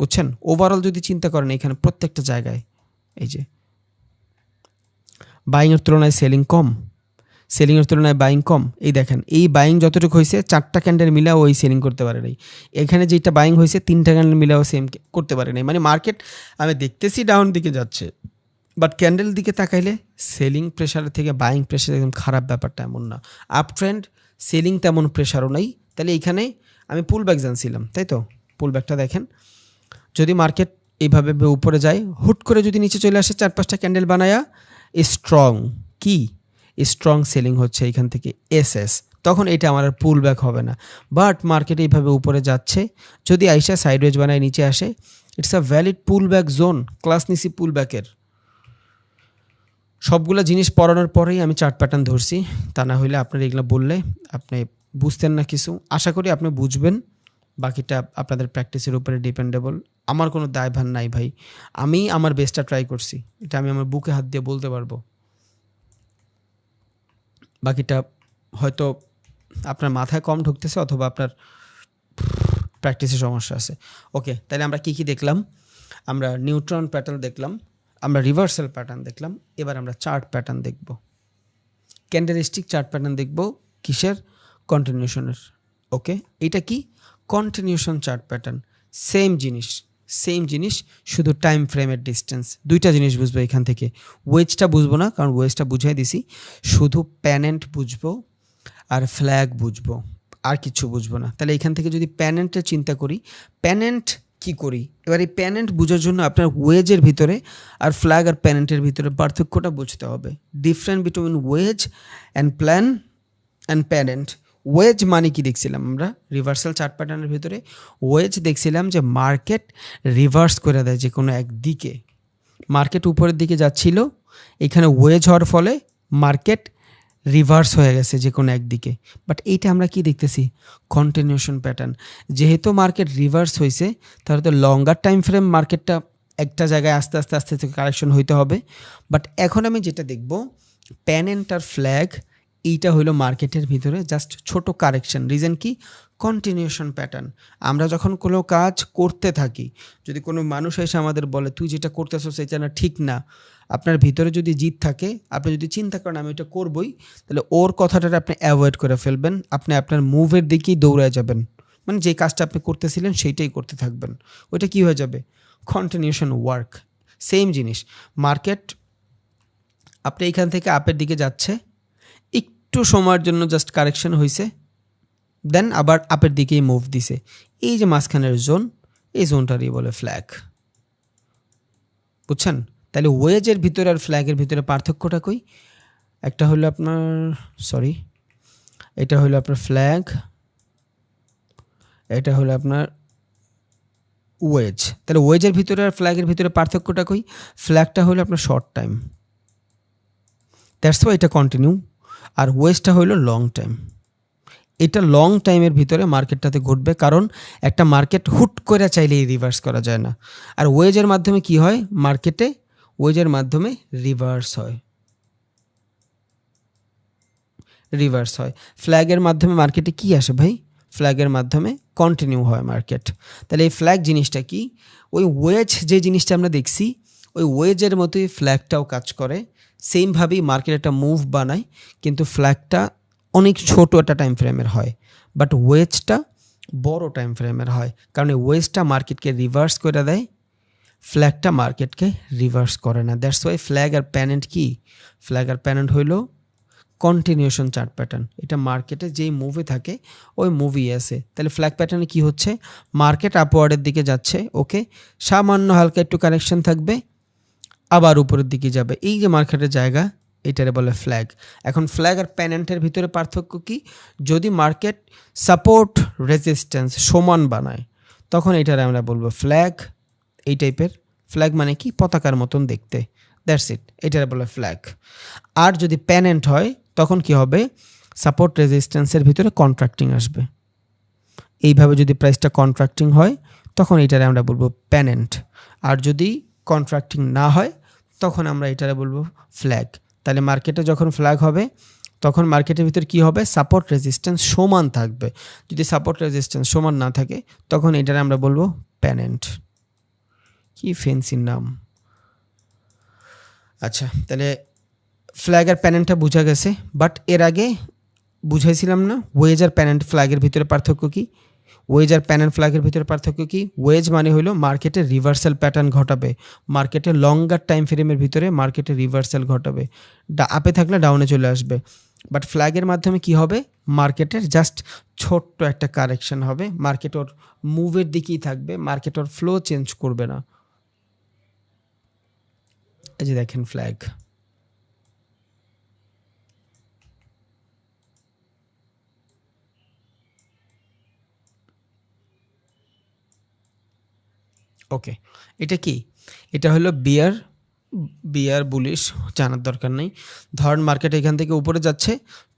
Speaker 1: বুঝছেন। ওভারঅল যদি চিন্তা করেন এখানে প্রত্যেকটা জায়গায় এই যে বাইংয়ের তুলনায় সেলিং কম, সেলিংয়ের তুলনায় বাইং কম। এই দেখেন এই বাইং যতটুকু হয়েছে 4টা ক্যান্ডেল মিলাও ওই সেলিং করতে পারে নাই, এখানে যেটা বাইং হয়েছে 3টা ক্যান্ডেল মিলাও সেম করতে পারে নাই। মানে মার্কেট আমি দেখতেছি ডাউন দিকে যাচ্ছে, বাট ক্যান্ডেল দিকে তাকাইলে সেলিং প্রেশারের থেকে বাইং প্রেশার একদম খারাপ ব্যাপারটা এমন না। আপ ট্রেন্ড, সেলিং তেমন প্রেশারও নেই। তাহলে এইখানে আমি পুল ব্যাক জানছিলাম, তাই তো। পুল ব্যাকটা দেখেন, যদি মার্কেট এইভাবে উপরে যায়, হুট করে যদি নিচে চলে আসে 4-5টা ক্যান্ডেল বানায়া, স্ট্রং কি স্ট্রং সেলিং হচ্ছে এখান থেকে এসএস, তখন এটা আমার আর পুল ব্যাক হবে না। বাট মার্কেট এইভাবে উপরে যাচ্ছে, যদি আইসা সাইডওয়েজ বানায় নিচে আসে, it's a valid pool back zone. Class নিছি পুল ব্যাকের, সবগুলো জিনিস পড়ানোর পরেই আমি চার্ট প্যাটার্ন ধরছি, তা না হইলে আপনার এগুলো বললে আপনি বুঝতেন না কিছু। আশা করি আপনি বুঝবেন, বাকিটা আপনাদের প্র্যাকটিসের উপরে ডিপেন্ডেবল। আমার কোনো দায়ভার নাই ভাই, আমি আমার বেস্টটা ট্রাই করছি, এটা আমি আমার বুকে হাত দিয়ে বলতে পারবো। বাকিটা হয়তো আপনার মাথায় কম ঢুকতেছে অথবা আপনার প্র্যাকটিসে সমস্যা আছে। ওকে, তাহলে আমরা কি দেখলাম? আমরা নিউট্রন প্যাটার্ন দেখলাম, আমরা রিভার্সাল প্যাটার্ন দেখলাম, এবার আমরা চার্ট প্যাটার্ন দেখব। ক্যান্ডেলস্টিক চার্ট প্যাটার্ন দেখব কিসের? কন্টিনিউশনের। ওকে, এটা কি? Continuation chart pattern. সেম জিনিস, সেম জিনিস, শুধু টাইম ফ্রেমের ডিস্টেন্স। দুইটা জিনিস বুঝবো এখান থেকে। ওয়েজটা বুঝবো না, কারণ ওয়েজটা বুঝাই দিছি। শুধু প্যানেন্ট বুঝবো আর ফ্ল্যাগ বুঝবো, আর কিছু বুঝবো না। তাহলে এখান থেকে যদি প্যানেন্টের চিন্তা করি, প্যানেন্ট কি করি এবার, এই প্যানেন্ট বোঝার জন্য আপনার ওয়েজের ভিতরে আর ফ্ল্যাগ আর প্যানেন্টের ভিতরে পার্থক্যটা বুঝতে হবে। Different between wedge and plan and pennant. Wedge মানে কি দেখছিলাম আমরা রিভার্সাল চার্ট প্যাটার্নের ভিতরে? ওয়েজ দেখছিলাম যে মার্কেট রিভার্স করে দেয় যে কোনো একদিকে। মার্কেট উপরের দিকে যাচ্ছিল, এখানে ওয়েজ হওয়ার ফলে মার্কেট রিভার্স হয়ে গেছে যে কোনো একদিকে। বাট এইটা আমরা কি দেখতেছি? Continuation pattern. যেহেতু মার্কেট রিভার্স হয়েছে, তাহলে তো লঙ্গার টাইম ফ্রেম মার্কেটটা একটা জায়গায় আস্তে আস্তে আস্তে আস্তে কারেকশন হইতে হবে। বাট এখন আমি যেটা দেখব, প্যানেন্ট আর ফ্ল্যাগ, এইটা হলো মার্কেটের ভিতরে জাস্ট ছোট কারেকশন। রিজন কি? Continuation pattern. আমরা যখন কোনো কাজ করতে থাকি, যদি কোনো মানুষ এসে আমাদের বলে তুই যেটা করতেছো সেটা না ঠিক না, আপনার ভিতরে যদি জিদ থাকে, আপনি যদি চিন্তা করেন আমি এটা করবই, তাহলে ওর কথাটা আপনি অ্যাভয়েড করে ফেলবেন। আপনি আপনার মুভের দিকেই দৌড়ায় যাবেন, মানে যে কাজটা আপনি করতেছিলেন সেইটাই করতে থাকবেন। ওইটা কি হয়ে যাবে? Continuation work. সেম জিনিস মার্কেট, আপনি এইখান থেকে আপের দিকে যাচ্ছে, একটু সময়ের জন্য জাস্ট কারেকশন হয়েছে, দেন আবার আপের দিকেই মুভ দিছে। এই যে মাঝখানের জোন, এই জোনটারই বলে ফ্ল্যাগ। বুঝছেন? তাহলে ওয়েজের ভিতরে আর ফ্ল্যাগের ভিতরে পার্থক্যটা কই? একটা হলো আপনার এটা হলো আপনার ফ্ল্যাগ, এটা হলো আপনার ওয়েজ। তাহলে ওয়েজের ভিতরে আর ফ্ল্যাগের ভিতরে পার্থক্যটা কই? ফ্ল্যাগটা হলো আপনার শর্ট টাইম, দ্যাটস ওয়াই এটা কন্টিনিউ। আর ওয়েজটা হলো লং টাইম। এটা লং টাইমের ভিতরে মার্কেটটাতে ঘটবে, কারণ একটা মার্কেট হুট করে চাইলেই রিভার্স করা যায় না। আর ওয়েজের মাধ্যমে কি হয় মার্কেটে? ওয়েজের মাধ্যমে রিভার্স হয়। ফ্ল্যাগের মাধ্যমে মার্কেটে কি আসে ভাই? ফ্ল্যাগের মাধ্যমে কন্টিনিউ হয় মার্কেট। তাহলে এই ফ্ল্যাগ জিনিসটা কি? ওই ওয়েজ যে জিনিসটা আমরা দেখছি, ওই ওয়েজের মতোই ফ্ল্যাগটাও কাজ করে। সেমভাবেই মার্কেট একটা মুভ বানায়, কিন্তু ফ্ল্যাগটা অনেক ছোট একটা টাইম ফ্রেমের হয়, বাট ওয়েজটা বড় টাইম ফ্রেমের হয়। কারণ এই ওয়েজটা মার্কেটকে রিভার্স করে দেয়, ফ্ল্যাগটা মার্কেটকে রিভার্স করে না। দ্যাটস ওয়াই ফ্ল্যাগ আর প্যানেন্ট কি? ফ্ল্যাগ আর প্যানেন্ট হইল কন্টিনিউশন চার্ট প্যাটার্ন। এটা মার্কেটে যেই মুভে থাকে ওই মুভি আছে। তাহলে ফ্ল্যাগ প্যাটার্নে কি হচ্ছে? মার্কেট আপওয়ার্ডের দিকে যাচ্ছে, ওকে, সামান্য হালকা একটু কারেকশন থাকবে, আবার উপরের দিকে যাবে। এই যে মার্কেটের জায়গা, এটারে বলে ফ্ল্যাগ। এখন ফ্ল্যাগ আর প্যানেন্টের ভিতরে পার্থক্য কি? যদি মার্কেট সাপোর্ট রেজিস্ট্যান্স সমান বানায়, তখন এটারে আমরা বলবো ফ্ল্যাগ। এই টাইপের ফ্ল্যাগ মানে কি? পতাকার মতন দেখতে, দ্যাটস ইট, এটারে বলে ফ্ল্যাগ। আর যদি প্যানেন্ট হয়, তখন কি হবে? সাপোর্ট রেজিস্ট্যান্সের ভিতরে কন্ট্রাক্টিং আসবে। এইভাবে যদি প্রাইসটা কন্ট্রাক্টিং হয়, তখন এটারে আমরা বলবো প্যানেন্ট। আর যদি কন্ট্রাক্টিং না হয়, তখন আমরা এটারে বলবো ফ্ল্যাগ। তাহলে মার্কেটে যখন ফ্ল্যাগ হবে, তখন মার্কেটের ভিতরে কি হবে? সাপোর্ট রেজিস্ট্যান্স সমান থাকবে। যদি সাপোর্ট রেজিস্ট্যান্স সমান না থাকে, তখন এটারে আমরা বলবো প্যানেন্ট। কি ফেন্সির নাম! আচ্ছা, তাহলে ফ্ল্যাগ আর প্যানেন্টটা বোঝা গেছে। বাট এর আগে বুঝাইছিলাম না ওয়েজ আর প্যানেন্ট ফ্ল্যাগের ভিতরে পার্থক্য কি? ওয়েজ আর প্যানেন্ট ফ্ল্যাগের ভিতরে পার্থক্য কি? ওয়েজ মানে হলো মার্কেটে রিভার্সাল প্যাটার্ন ঘটাবে, মার্কেটে লঙ্গার টাইম ফ্রেমের ভিতরে মার্কেটে রিভার্সাল ঘটাবে, আপে থাকলে ডাউনে চলে আসবে। বাট ফ্ল্যাগের মাধ্যমে কি হবে? মার্কেটের জাস্ট ছোট্ট একটা কারেকশন হবে, মার্কেট ওর মুভের দিকেই থাকবে, মার্কেট ওর ফ্লো চেঞ্জ করবে না। এই যে দেখেন ফ্ল্যাগ। ওকে, এটা কি? এটা হলো বিয়ার বুলিশ, জানার দরকার নেই। ধরেন মার্কেট এখান থেকে উপরে যাচ্ছে,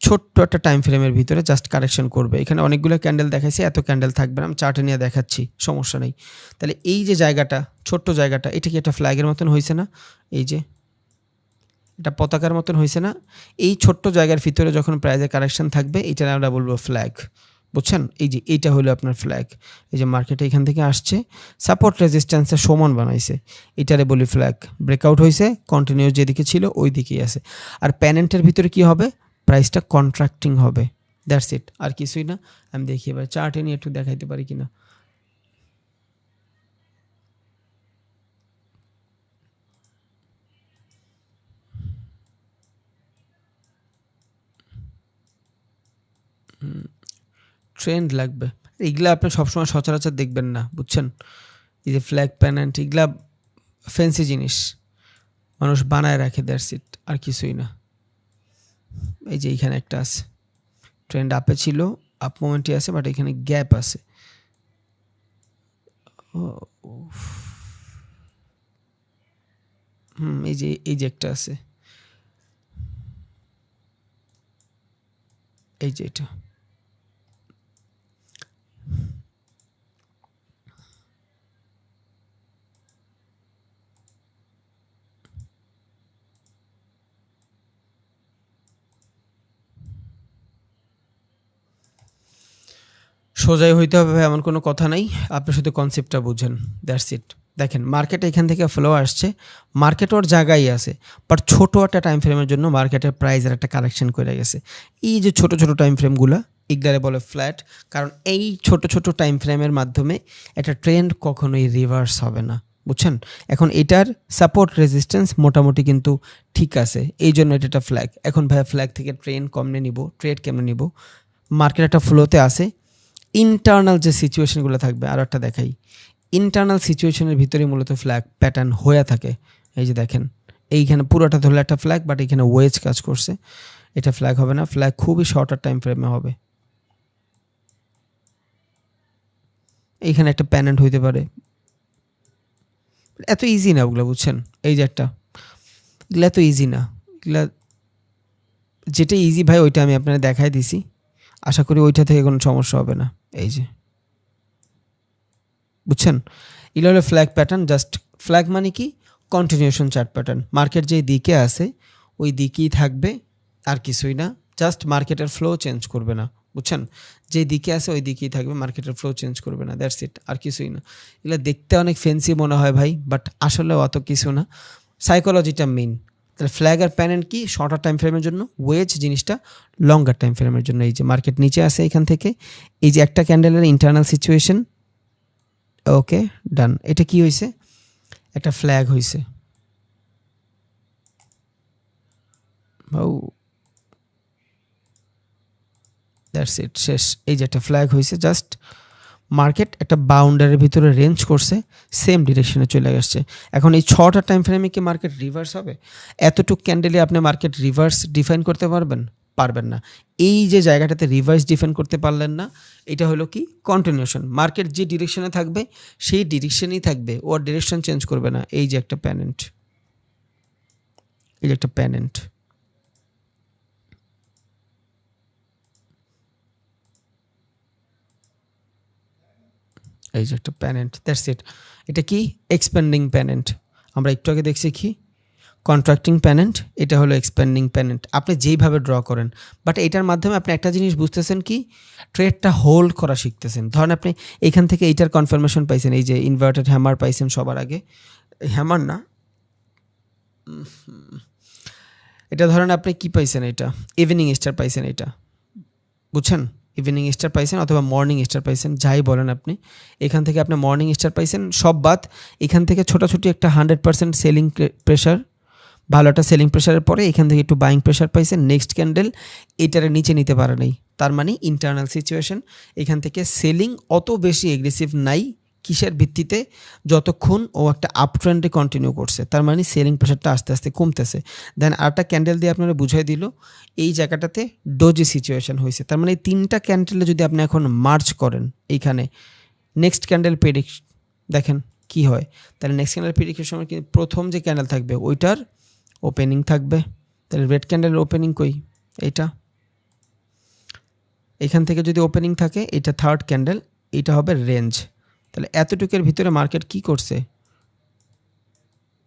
Speaker 1: ছোট্ট একটা টাইম ফ্রেমের ভিতরে জাস্ট কারেকশন করবে। এখানে অনেকগুলো ক্যান্ডেল দেখাইছে, এত ক্যান্ডেল থাকবে না, আমি চার্টে নিয়ে দেখাচ্ছি, সমস্যা নেই। তাহলে এই যে জায়গাটা, ছোট্ট জায়গাটা, এটা কি একটা ফ্ল্যাগের মতন হয়েছে না? এই যে এটা পতাকার মতন হয়েছে না? এই ছোট্ট জায়গার ভিতরে যখন প্রাইজে কারেকশন থাকবে, এটা আমরা বলবো ফ্ল্যাগ। বুঝছেন? এই যে এইটা হলো আপনার ফ্ল্যাগ। এই যে মার্কেটে এখান থেকে আসছে, সাপোর্ট রেজিস্ট্যান্সের সমান বানাইছে, এটারে বলি ফ্ল্যাগ। ব্রেকআউট হয়েছে, কন্টিনিউস যেদিকে ছিল ওই দিকেই আছে। আর প্যানেন্টের ভিতরে কি হবে? প্রাইসটা কন্ট্রাক্টিং হবে, দ্যাটস ইট, আর কিছুই না। আমি দেখি এবার চার্টে নিয়ে একটু দেখাইতে পারি কিনা। ট্রেন্ড লাগবে। এগুলা আপনি সবসময় সচরাচর দেখবেন না, বুঝছেন? এই যে ফ্ল্যাগ প্যানেন্ট এগুলা ফ্যান্সি জিনিস, মানুষ বানায় রাখে, দ্যাটস ইট, আর কিছুই না। এই যে এইখানে একটা আছে, ট্রেন্ড আপে ছিল, আপ মোমেন্টই আছে, বাট এখানে গ্যাপ আছে। এই যে একটা আছে, এই যে এটা। সোজাই হইতে হবে এমন কোনো কথা নাই, আপনি শুধু কনসেপ্টটা বুঝেন, দ্যাটস ইট। দেখেন মার্কেটে এখান থেকে ফ্লো আসছে, মার্কেট ওর জায়গায় আছে, বাট ছোটো একটা টাইম ফ্রেমের জন্য মার্কেটের প্রাইসের একটা কারেকশন করে গেছে। এই যে ছোটো ছোটো টাইম ফ্রেমগুলো এগুলারে বলে ফ্ল্যাট, কারণ এই ছোটো ছোটো টাইম ফ্রেমের মাধ্যমে একটা ট্রেন্ড কখনোই রিভার্স হবে না, বুঝছেন? এখন এটার সাপোর্ট রেজিস্ট্যান্স মোটামুটি কিন্তু ঠিক আছে, এই জন্য এটা একটা ফ্ল্যাগ। এখন ভাইয়া ফ্ল্যাগ থেকে ট্রেন্ড কমনে নিব, ট্রেড কেমনে নিব? মার্কেট একটা ফ্লোতে আছে, ইন্টারনাল যে সিচুয়েশনগুলো থাকবে, আর একটা দেখাই, ইন্টারনাল সিচুয়েশনের ভিতরে মূলত ফ্ল্যাগ প্যাটার্ন হয়ে থাকে। এই যে দেখেন, এইখানে পুরোটা ধরলে একটা ফ্ল্যাগ, বাট এখানে ওয়েজ কাজ করছে, এটা ফ্ল্যাগ হবে না, ফ্ল্যাগ খুবই শর্টার টাইম ফ্রেমে হবে। এইখানে একটা প্যানেন্ট হইতে পারে, এত ইজি না ওগুলো, বুঝছেন? এই যে একটা, এগুলো এত ইজি না, এগুলা যেটা ইজি ভাই ওইটা আমি আপনাকে দেখাই দিছি, আশা করি ওইটা থেকে কোনো সমস্যা হবে না। এই যে বুঝছেন, এগুলো হলো ফ্ল্যাগ প্যাটার্ন। জাস্ট ফ্ল্যাগ মানে কি? কন্টিনিউশন চার্ট প্যাটার্ন, মার্কেট যেই দিকে আছে ওই দিকেই থাকবে, আর কিছুই না। জাস্ট মার্কেটের ফ্লো চেঞ্জ করবে না, বুঝছেন? যেই দিকে আছে ওই দিকেই থাকবে, মার্কেটের ফ্লো চেঞ্জ করবে না, দ্যাটস ইট, আর কিছুই না। এগুলো দেখতে অনেক ফ্যান্সি মনে হয় ভাই, বাট আসলে অত কিছু না, সাইকোলজিটা মেইন। তাহলে ফ্ল্যাগ আর প্যানেন্ট কি? শর্টার টাইম ফ্রেমের জন্য, ওয়েজ জিনিসটা লঙ্গার টাইম ফ্রেমের জন্য। এই যে মার্কেট নিচে আছে এখান থেকে, এই যে একটা ক্যান্ডেলের ইন্টারনাল সিচুয়েশন, ওকে ডান। এটা কি হয়েছে? একটা ফ্ল্যাগ হয়েছে, দ্যাটস ইট, শেষ। এই যে একটা ফ্ল্যাগ হয়েছে, জাস্ট মার্কেট একটা বাউন্ডারির ভিতরে রেঞ্জ করছে, সেম ডিরেকশনে চলে আসছে। এখন এই 6টা টাইম ফ্রেমে কি মার্কেট রিভার্স হবে? এতটুক ক্যান্ডেলে আপনি মার্কেট রিভার্স ডিফাইন করতে পারবেন? পারবেন না। এই যে জায়গাটাতে রিভার্স ডিফাইন করতে পারলেন না, এটা হলো কি? কন্টিনিউশন। মার্কেট যে ডিরেকশনে থাকবে সেই ডিরেকশনেই থাকবে, ওর ডিরেকশন চেঞ্জ করবে না। এই যে একটা প্যানেন্ট, এই যে একটা প্যানেন্ট, এই যে একটা প্যানেন্ট, দ্যাটস ইট। এটা কি? এক্সপ্যান্ডিং প্যানেন্ট। আমরা একটু আগে দেখছি কি? কন্ট্রাক্টিং প্যানেন্ট, এটা হলো এক্সপ্যান্ডিং প্যানেন্ট। আপনি যেইভাবে ড্র করেন, বাট এটার মাধ্যমে আপনি একটা জিনিস বুঝতেছেন কি? ট্রেডটা হোল্ড করা শিখতেছেন। ধরেন আপনি এইখান থেকে এইটার কনফার্মেশন পাইছেন, এই যে ইনভার্টেড হ্যামার পাইছেন সবার আগে, হ্যামার না, এটা ধরেন আপনি কি পাইছেন, এটা ইভিনিং স্টার পাইছেন, এটা বুঝছেন? ইভিনিং স্টার পাইছেন অথবা মর্নিং স্টার পাইছেন, যাই বলেন আপনি, এখান থেকে আপনি মর্নিং স্টার পাইছেন, সব বাদ। এখান থেকে ছোটাছুটি একটা 100% সেলিং প্রেশার, ভালো একটা সেলিং প্রেশারের পরে এখান থেকে একটু বাইং প্রেশার পাইছেন, নেক্সট ক্যান্ডেল এটারে নিচে নিতে পারে নাই, তার মানে ইন্টারনাল সিচুয়েশন। এখান থেকে সেলিং অত বেশি এগ্রেসিভ নাই, কিসের ভিত্তিতে? যতক্ষণ ও একটা আপ ট্রেন্ডে কন্টিনিউ করছে, তার মানে সেলিং প্রেশারটা আস্তে আস্তে কমতেছে। দেন আরেকটা ক্যান্ডেল দিয়ে আপনারা বুঝাই দিল এই জায়গাটাতে ডোজি সিচুয়েশন হয়েছে, তার মানে এই 3টা ক্যান্ডেলে যদি আপনি এখন মার্চ করেন এইখানে, নেক্সট ক্যান্ডেল প্রেডিক্ট দেখেন কি হয়। তাহলে নেক্সট ক্যান্ডেল প্রেডিক্টের সময় কিন্তু প্রথম যে ক্যান্ডেল থাকবে ওইটার ওপেনিং থাকবে, তাহলে রেড ক্যান্ডেলের ওপেনিং কই? এইটা, এখান থেকে যদি ওপেনিং থাকে এটা থার্ড ক্যান্ডেল, এটা হবে রেঞ্জ। তাহলে এতটুকের ভিতরে মার্কেট কি করছে?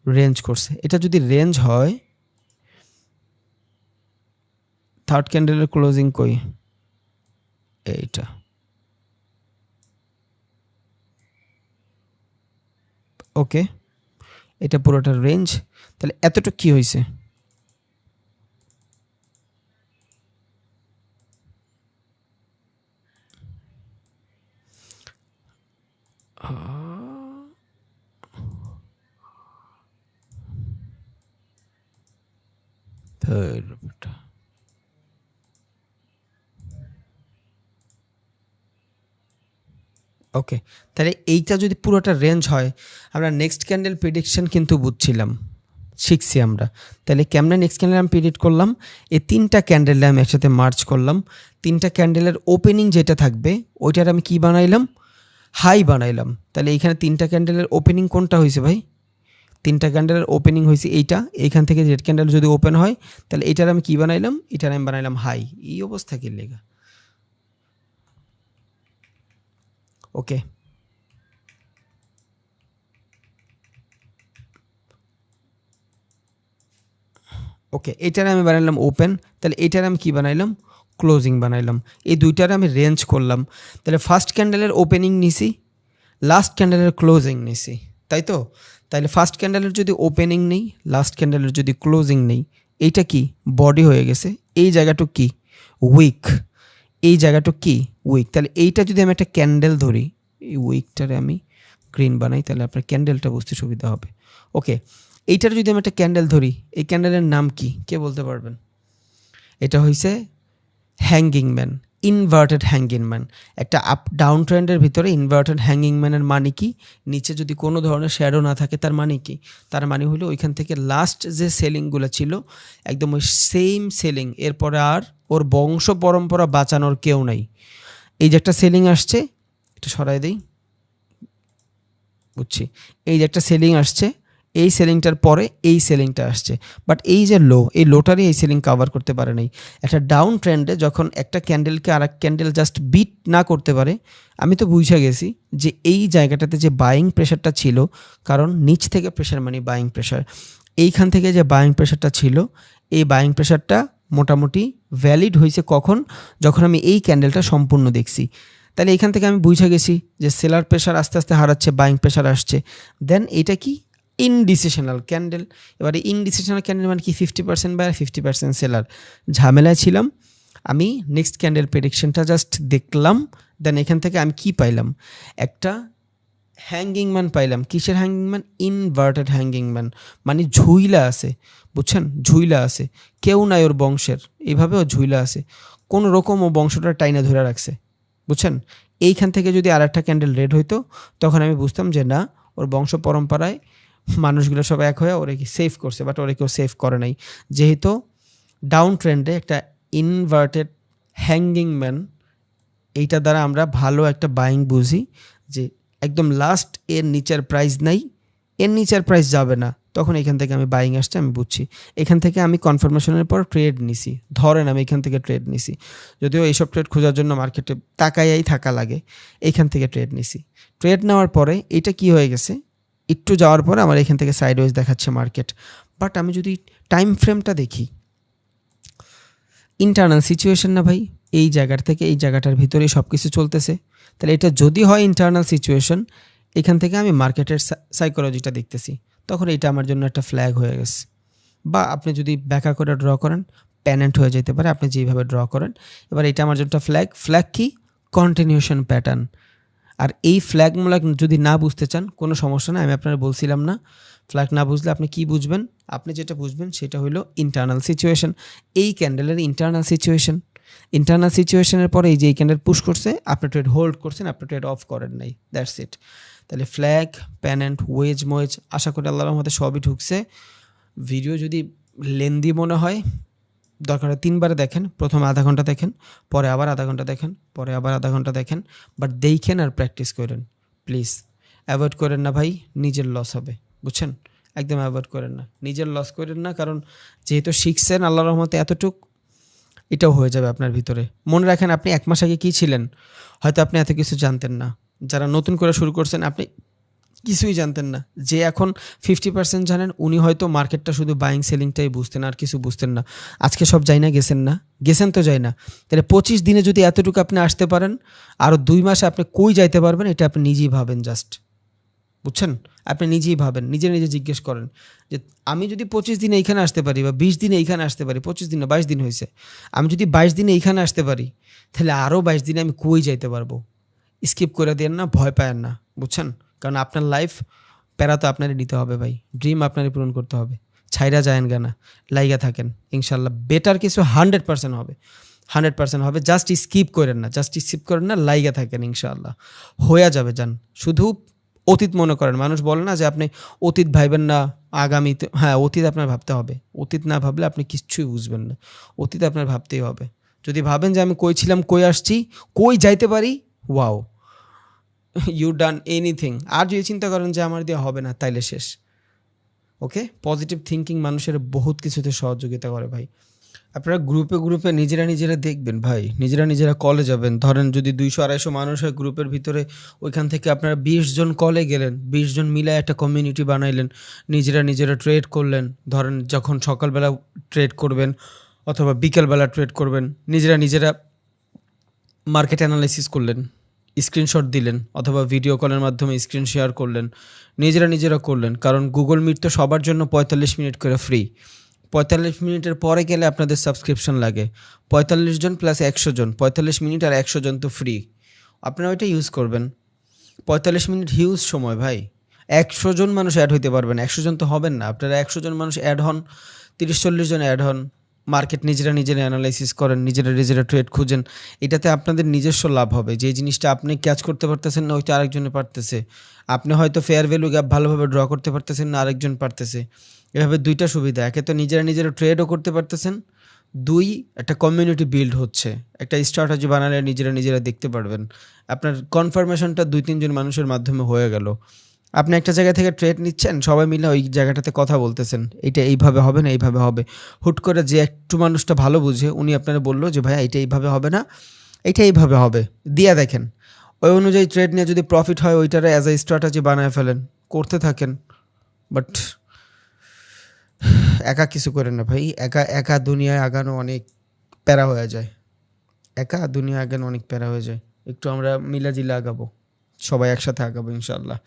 Speaker 1: রেঞ্জ করছে। এটা যদি রেঞ্জ হয়, থার্ড ক্যান্ডেলের ক্লোজিং কই? এইটা, ওকে, এটা পুরোটা রেঞ্জ। তাহলে এতটুকু কি হয়েছে? ওকে, তাহলে এইটা যদি পুরোটা রেঞ্জ হয়, আমরা নেক্সট ক্যান্ডেল প্রেডিকশন কিন্তু বুঝছিলাম, শিখছি আমরা। তাহলে কেমনে নেক্সট ক্যান্ডেল আমি প্রেডিক্ট করলাম, এই 3টা ক্যান্ডেল আমি একসাথে মার্চ করলাম, 3টা ক্যান্ডেলের ওপেনিং যেটা থাকবে ওইটার আমি কি বানাইলাম, হাই বানাইলাম। তাহলে এইখানে 3টা ক্যান্ডেলের ওপেনিং কোনটা হয়েছে ভাই, 3টা ক্যান্ডেলের ওপেনিং হয়েছে এইটা, এইখান থেকে রেড ক্যান্ডেল যদি ওপেন হয় তাহলে এটার আমি কি বানাইলাম, এটার আমি বানাইলাম হাই। এই অবস্থা কি লেগা, ওকে। ওকে, এটার আমি বানাইলাম ওপেন, তাহলে এটার আমি কি বানাইলাম, ক্লোজিং বানাইলাম। এই দুইটার আমি রেঞ্জ করলাম। তাহলে ফার্স্ট ক্যান্ডেলের ওপেনিং নিছি, লাস্ট ক্যান্ডেলের ক্লোজিং নিছি, তাই তো? তাহলে ফার্স্ট ক্যান্ডেলের যদি ওপেনিং নেই, লাস্ট ক্যান্ডেলের যদি ক্লোজিং নেই, এইটা কি বডি হয়ে গেছে, এই জায়গাটা কি উইক, এই জায়গাটা কি উইক। তাহলে এইটা যদি আমি একটা ক্যান্ডেল ধরি, এই উইকটারে আমি গ্রিন বানাই, তাহলে আপনার ক্যান্ডেলটা বুঝতে সুবিধা হবে। ওকে, এইটার যদি আমি একটা ক্যান্ডেল ধরি, এই ক্যান্ডেলের নাম কি, কে বলতে পারবেন? এটা হইছে hanging man, inverted hanging man. একটা আপ ডাউন ট্রেন্ডের ভিতরে ইনভার্টেড হ্যাঙ্গিং ম্যানের মানে কি, নিচে যদি কোনো ধরনের শ্যাডো না থাকে তার মানে কি, তার মানে হলো ওইখান থেকে লাস্ট যে সেলিংগুলো ছিল একদম ওই সেম সেলিং, এরপরে আর ওর বংশ পরম্পরা বাঁচানোর কেউ নাই। এই যে একটা সেলিং আসছে, এটা সরাই দেই, বুঝছি, এই যে একটা সেলিং আসছে, এই সেলিংটার পরে এই সেলিংটা আসছে, বাট এই যে লো, এই লোটারই এই সেলিং কভার করতে পারে নাই। একটা ডাউন ট্রেন্ডে যখন একটা ক্যান্ডেলকে আর এক ক্যান্ডেল জাস্ট বিট না করতে পারে, আমি তো বুঝে গেছি যে এই জায়গাটাতে যে বাইং প্রেশারটা ছিল, কারণ নিচ থেকে প্রেশার মানে বাইং প্রেশার, এইখান থেকে যে বাইং প্রেশারটা ছিল, এই বাইং প্রেশারটা মোটামুটি ভ্যালিড হয়েছে কখন, যখন আমি এই ক্যান্ডেলটা সম্পূর্ণ দেখছি। তাহলে এখান থেকে আমি বুঝে গেছি যে সেলার প্রেশার আস্তে আস্তে হারাচ্ছে, বাইং প্রেশার আসছে। দেন এটা কি ইনডিসিশনাল ক্যান্ডেল। এবারে ইনডিসিশনাল ক্যান্ডেল মানে কি, 50% বায়ার 50% সেলার। ঝামেলায় ছিলাম, আমি নেক্সট ক্যান্ডেল প্রেডিকশনটা জাস্ট দেখলাম, দেন এখান থেকে আমি কি পাইলাম, একটা হ্যাঙ্গিং ম্যান পাইলাম। কিসের hanging man? Inverted hanging man, মানে ঝুইলা আছে, বুঝছেন, ঝুইলা আছে, কেউ নাই ওর বংশের, এইভাবেও ঝুইলা আছে, কোনো রকম ও বংশটা টাইনা ধরে রাখছে, বুঝছেন। এইখান থেকে যদি আর একটা ক্যান্ডেল রেড হইতো, তখন আমি বুঝতাম যে না, ওর বংশ পরম্পরায় মানুষগুলো সব এক হয়ে ওরে কি সেভ করছে, বাট ওরে কেউ সেভ করে নাই। যেহেতু ডাউন ট্রেন্ডে একটা ইনভার্টেড হ্যাঙ্গিং ম্যান, এইটা দ্বারা আমরা ভালো একটা বাইং বুঝি যে একদম লাস্ট এর নিচের প্রাইস নাই, এর নিচের প্রাইস যাবে না, তখন এখান থেকে আমি বাইং আসছে আমি বুঝছি। এখান থেকে আমি কনফার্মেশনের পর ট্রেড নিছি, ধরেন আমি এখান থেকে ট্রেড নিছি, যদিও এইসব ট্রেড খোঁজার জন্য মার্কেটে তাকাইয়াই থাকা লাগে, এখান থেকে ট্রেড নিছি। ট্রেড নেওয়ার পরে এটা কি হয়ে গেছে, একটু যাওয়ার পরে আমার এখান থেকে সাইডওয়েজ দেখাচ্ছে মার্কেট। বাট আমি যদি টাইম ফ্রেমটা দেখি, ইন্টারনাল সিচুয়েশন না ভাই, এই জায়গার থেকে এই জায়গাটার ভিতরেই সব কিছু চলতেছে। তাহলে এটা যদি হয় ইন্টারনাল সিচুয়েশন, এখান থেকে আমি মার্কেটের সাইকোলজিটা দেখতেছি, তখন এটা আমার জন্য একটা ফ্ল্যাগ হয়ে গেছে। বা আপনি যদি ব্যাখ্যা করে ড্র করেন, প্যানেন্ট হয়ে যেতে পারে, আপনি যেভাবে ড্র করেন। এবার এটা আমার জন্য একটা ফ্ল্যাগ। ফ্ল্যাগ কি? Continuation pattern. আর এই ফ্ল্যাগমূলক যদি না বুঝতে চান কোনো সমস্যা না, আমি আপনারা বলছিলাম না, ফ্ল্যাগ না বুঝলে আপনি কি বুঝবেন, আপনি যেটা বুঝবেন সেটা হলো ইন্টারনাল সিচুয়েশন। এই ক্যান্ডেলের ইন্টারনাল সিচুয়েশন, ইন্টারনাল সিচুয়েশনের পরে এই যে এই ক্যান্ডেল পুশ করছে, আপনি ট্রেড হোল্ড করছেন, আপনি ট্রেড অফ করেন নাই, দ্যাটস ইট। তাহলে ফ্ল্যাগ, প্যানেন্ট, ওয়েজ, মোয়েজ, আশা করি আল্লাহর রহমতে সবই ঢুকছে। ভিডিও যদি লেন্দি মনে হয়, দরকার হয় 3 বারে দেখেন, প্রথমে আধা ঘন্টা দেখেন, পরে আবার আধা ঘন্টা দেখেন, পরে আবার আধা ঘন্টা দেখেন, বাট দেখেন আর প্র্যাকটিস করেন প্লিজ। অ্যাভয়েড করেন না ভাই, নিজের লস হবে, বুঝছেন, একদম অ্যাভয়েড করেন না, নিজের লস করেন না, কারণ যেহেতু শিখছেন আল্লাহর রহমতে এতটুক, এটাও হয়ে যাবে আপনার ভিতরে। মনে রাখেন আপনি 1 মাস আগে কী ছিলেন, হয়তো আপনি এত কিছু জানতেন না, যারা নতুন করে শুরু করছেন আপনি কিছুই জানতেন না। যে এখন 50% জানেন, উনি হয়তো মার্কেটটা শুধু বাইং সেলিংটাই বুঝতেন, আর কিছু বুঝতেন না। আজকে সব যাই না, গেছেন না, গেছেন তো যাই না। তাহলে 25 দিনে যদি এতটুকু আপনি আসতে পারেন, আরও 2 মাসে আপনি কই যাইতে পারবেন, এটা আপনি নিজেই ভাবেন, জাস্ট, বুঝছেন, আপনি নিজেই ভাবেন, নিজে নিজে জিজ্ঞেস করেন যে আমি যদি 25 দিনে এইখানে আসতে পারি, বা 20 দিনে এইখানে আসতে পারি, 25 দিনে 22 দিন হয়েছে, আমি যদি 22 দিনে এইখানে আসতে পারি, তাহলে আরও 22 দিনে আমি কই যাইতে পারবো। স্কিপ করে দেন না, ভয় পায়েন না, বুঝছেন, কারণ আপনার লাইফ প্যারা তো আপনারই নিতে হবে ভাই, ড্রিম আপনারই পূরণ করতে হবে। ছাইরা যায়েন গানা, লাইগা থাকেন, ইনশাল্লাহ বেটার কিছু 100% হবে। 100% হবে। জাস্ট স্কিপ করেন না, লাইগা থাকেন, ইনশাআল্লাহ হয়ে যাবে। যান, শুধু অতীত মনে করেন। মানুষ বলে না যে আপনি অতীত ভাইবেন না, আগামীতে, হ্যাঁ অতীত আপনার ভাবতে হবে। অতীত না ভাবলে আপনি কিচ্ছুই বুঝবেন না। অতীত আপনার ভাবতেই হবে। যদি ভাবেন যে আমি কই ছিলাম, কই আসছি, কই যাইতে পারি, ওয়াও, ইউ ডান এনিথিং। আর যদি চিন্তা করেন যে আমার দিয়ে হবে না, তাইলে শেষ। ওকে, পজিটিভ থিঙ্কিং মানুষের বহুত কিছুতে সহযোগিতা করে ভাই। আপনারা গ্রুপে নিজেরা দেখবেন ভাই, নিজেরা কলে যাবেন। ধরেন যদি 200-250 মানুষ হয় গ্রুপের ভিতরে, ওইখান থেকে আপনারা 20 জন কলে গেলেন, 20 জন মিলে একটা কমিউনিটি বানাইলেন, নিজেরা ট্রেড করলেন। ধরেন যখন সকালবেলা ট্রেড করবেন অথবা বিকেলবেলা ট্রেড করবেন, নিজেরা মার্কেট অ্যানালাইসিস করলেন, স্ক্রিনশট দিলেন অথবা ভিডিও কলের মাধ্যমে স্ক্রিন শেয়ার করলেন, নিজেরা করলেন। কারণ গুগল মিট তো সবার জন্য 45 মিনিট করে ফ্রি। 45 মিনিটের পরে গেলে আপনাদের সাবস্ক্রিপশন লাগে। 45 জন প্লাস 100 জন, 45 মিনিট আর 100 জন তো ফ্রি। আপনারা ওইটা ইউজ করবেন। 45 মিনিট হিউজ সময় ভাই। 100 জন মানুষ অ্যাড হইতে পারবেন, 100 জন তো হবেন না। আপনারা 100 জন মানুষ অ্যাড হন, 30-40 জন অ্যাড হন, মার্কেট নিজেরা অ্যানালাইসিস করেন, নিজেরা ট্রেড খুঁজেন। এটাতে আপনাদের নিজস্ব লাভ হবে। যে জিনিসটা আপনি ক্যাচ করতে পারতেছেন না, ওইটা আরেকজনে পারতেছে। আপনি হয়তো ফেয়ার ভ্যালু গ্যাপ ভালোভাবে ড্র করতে পারতেছেন না, আরেকজন পারতেছে। এভাবে দুইটা সুবিধা, একে তো নিজেরা ট্রেডও করতে পারতেছেন, দুই একটা কমিউনিটি বিল্ড হচ্ছে। একটা স্ট্র্যাটেজি বানালে নিজেরা দেখতে পারবেন। আপনার কনফার্মেশনটা 2-3 জন মানুষের মাধ্যমে হয়ে গেল। আপনি একটা জায়গা থেকে ট্রেড নিচ্ছেন, সবাই মিলে ওই জায়গাটাতে কথা বলতেছেন, এটা এইভাবে হবে না, এইভাবে হবে। হুট করে যে একটু মানুষটা ভালো বুঝে, উনি আপনারা বললো যে ভাই এটা এইভাবে হবে না, এটা এইভাবে হবে, দিয়া দেখেন। ওই অনুযায়ী ট্রেড নিয়ে যদি প্রফিট হয়, ওইটারে অ্যাজ এ স্ট্র্যাটেজি বানায় ফেলেন, করতে থাকেন। বাট একা কিছু করেন না ভাই। একা দুনিয়ায় আগানো অনেক প্যারা হয়ে যায়। একটু আমরা মিলাজিলা আগাবো, সবাই একসাথে আগাবো ইনশাল্লাহ।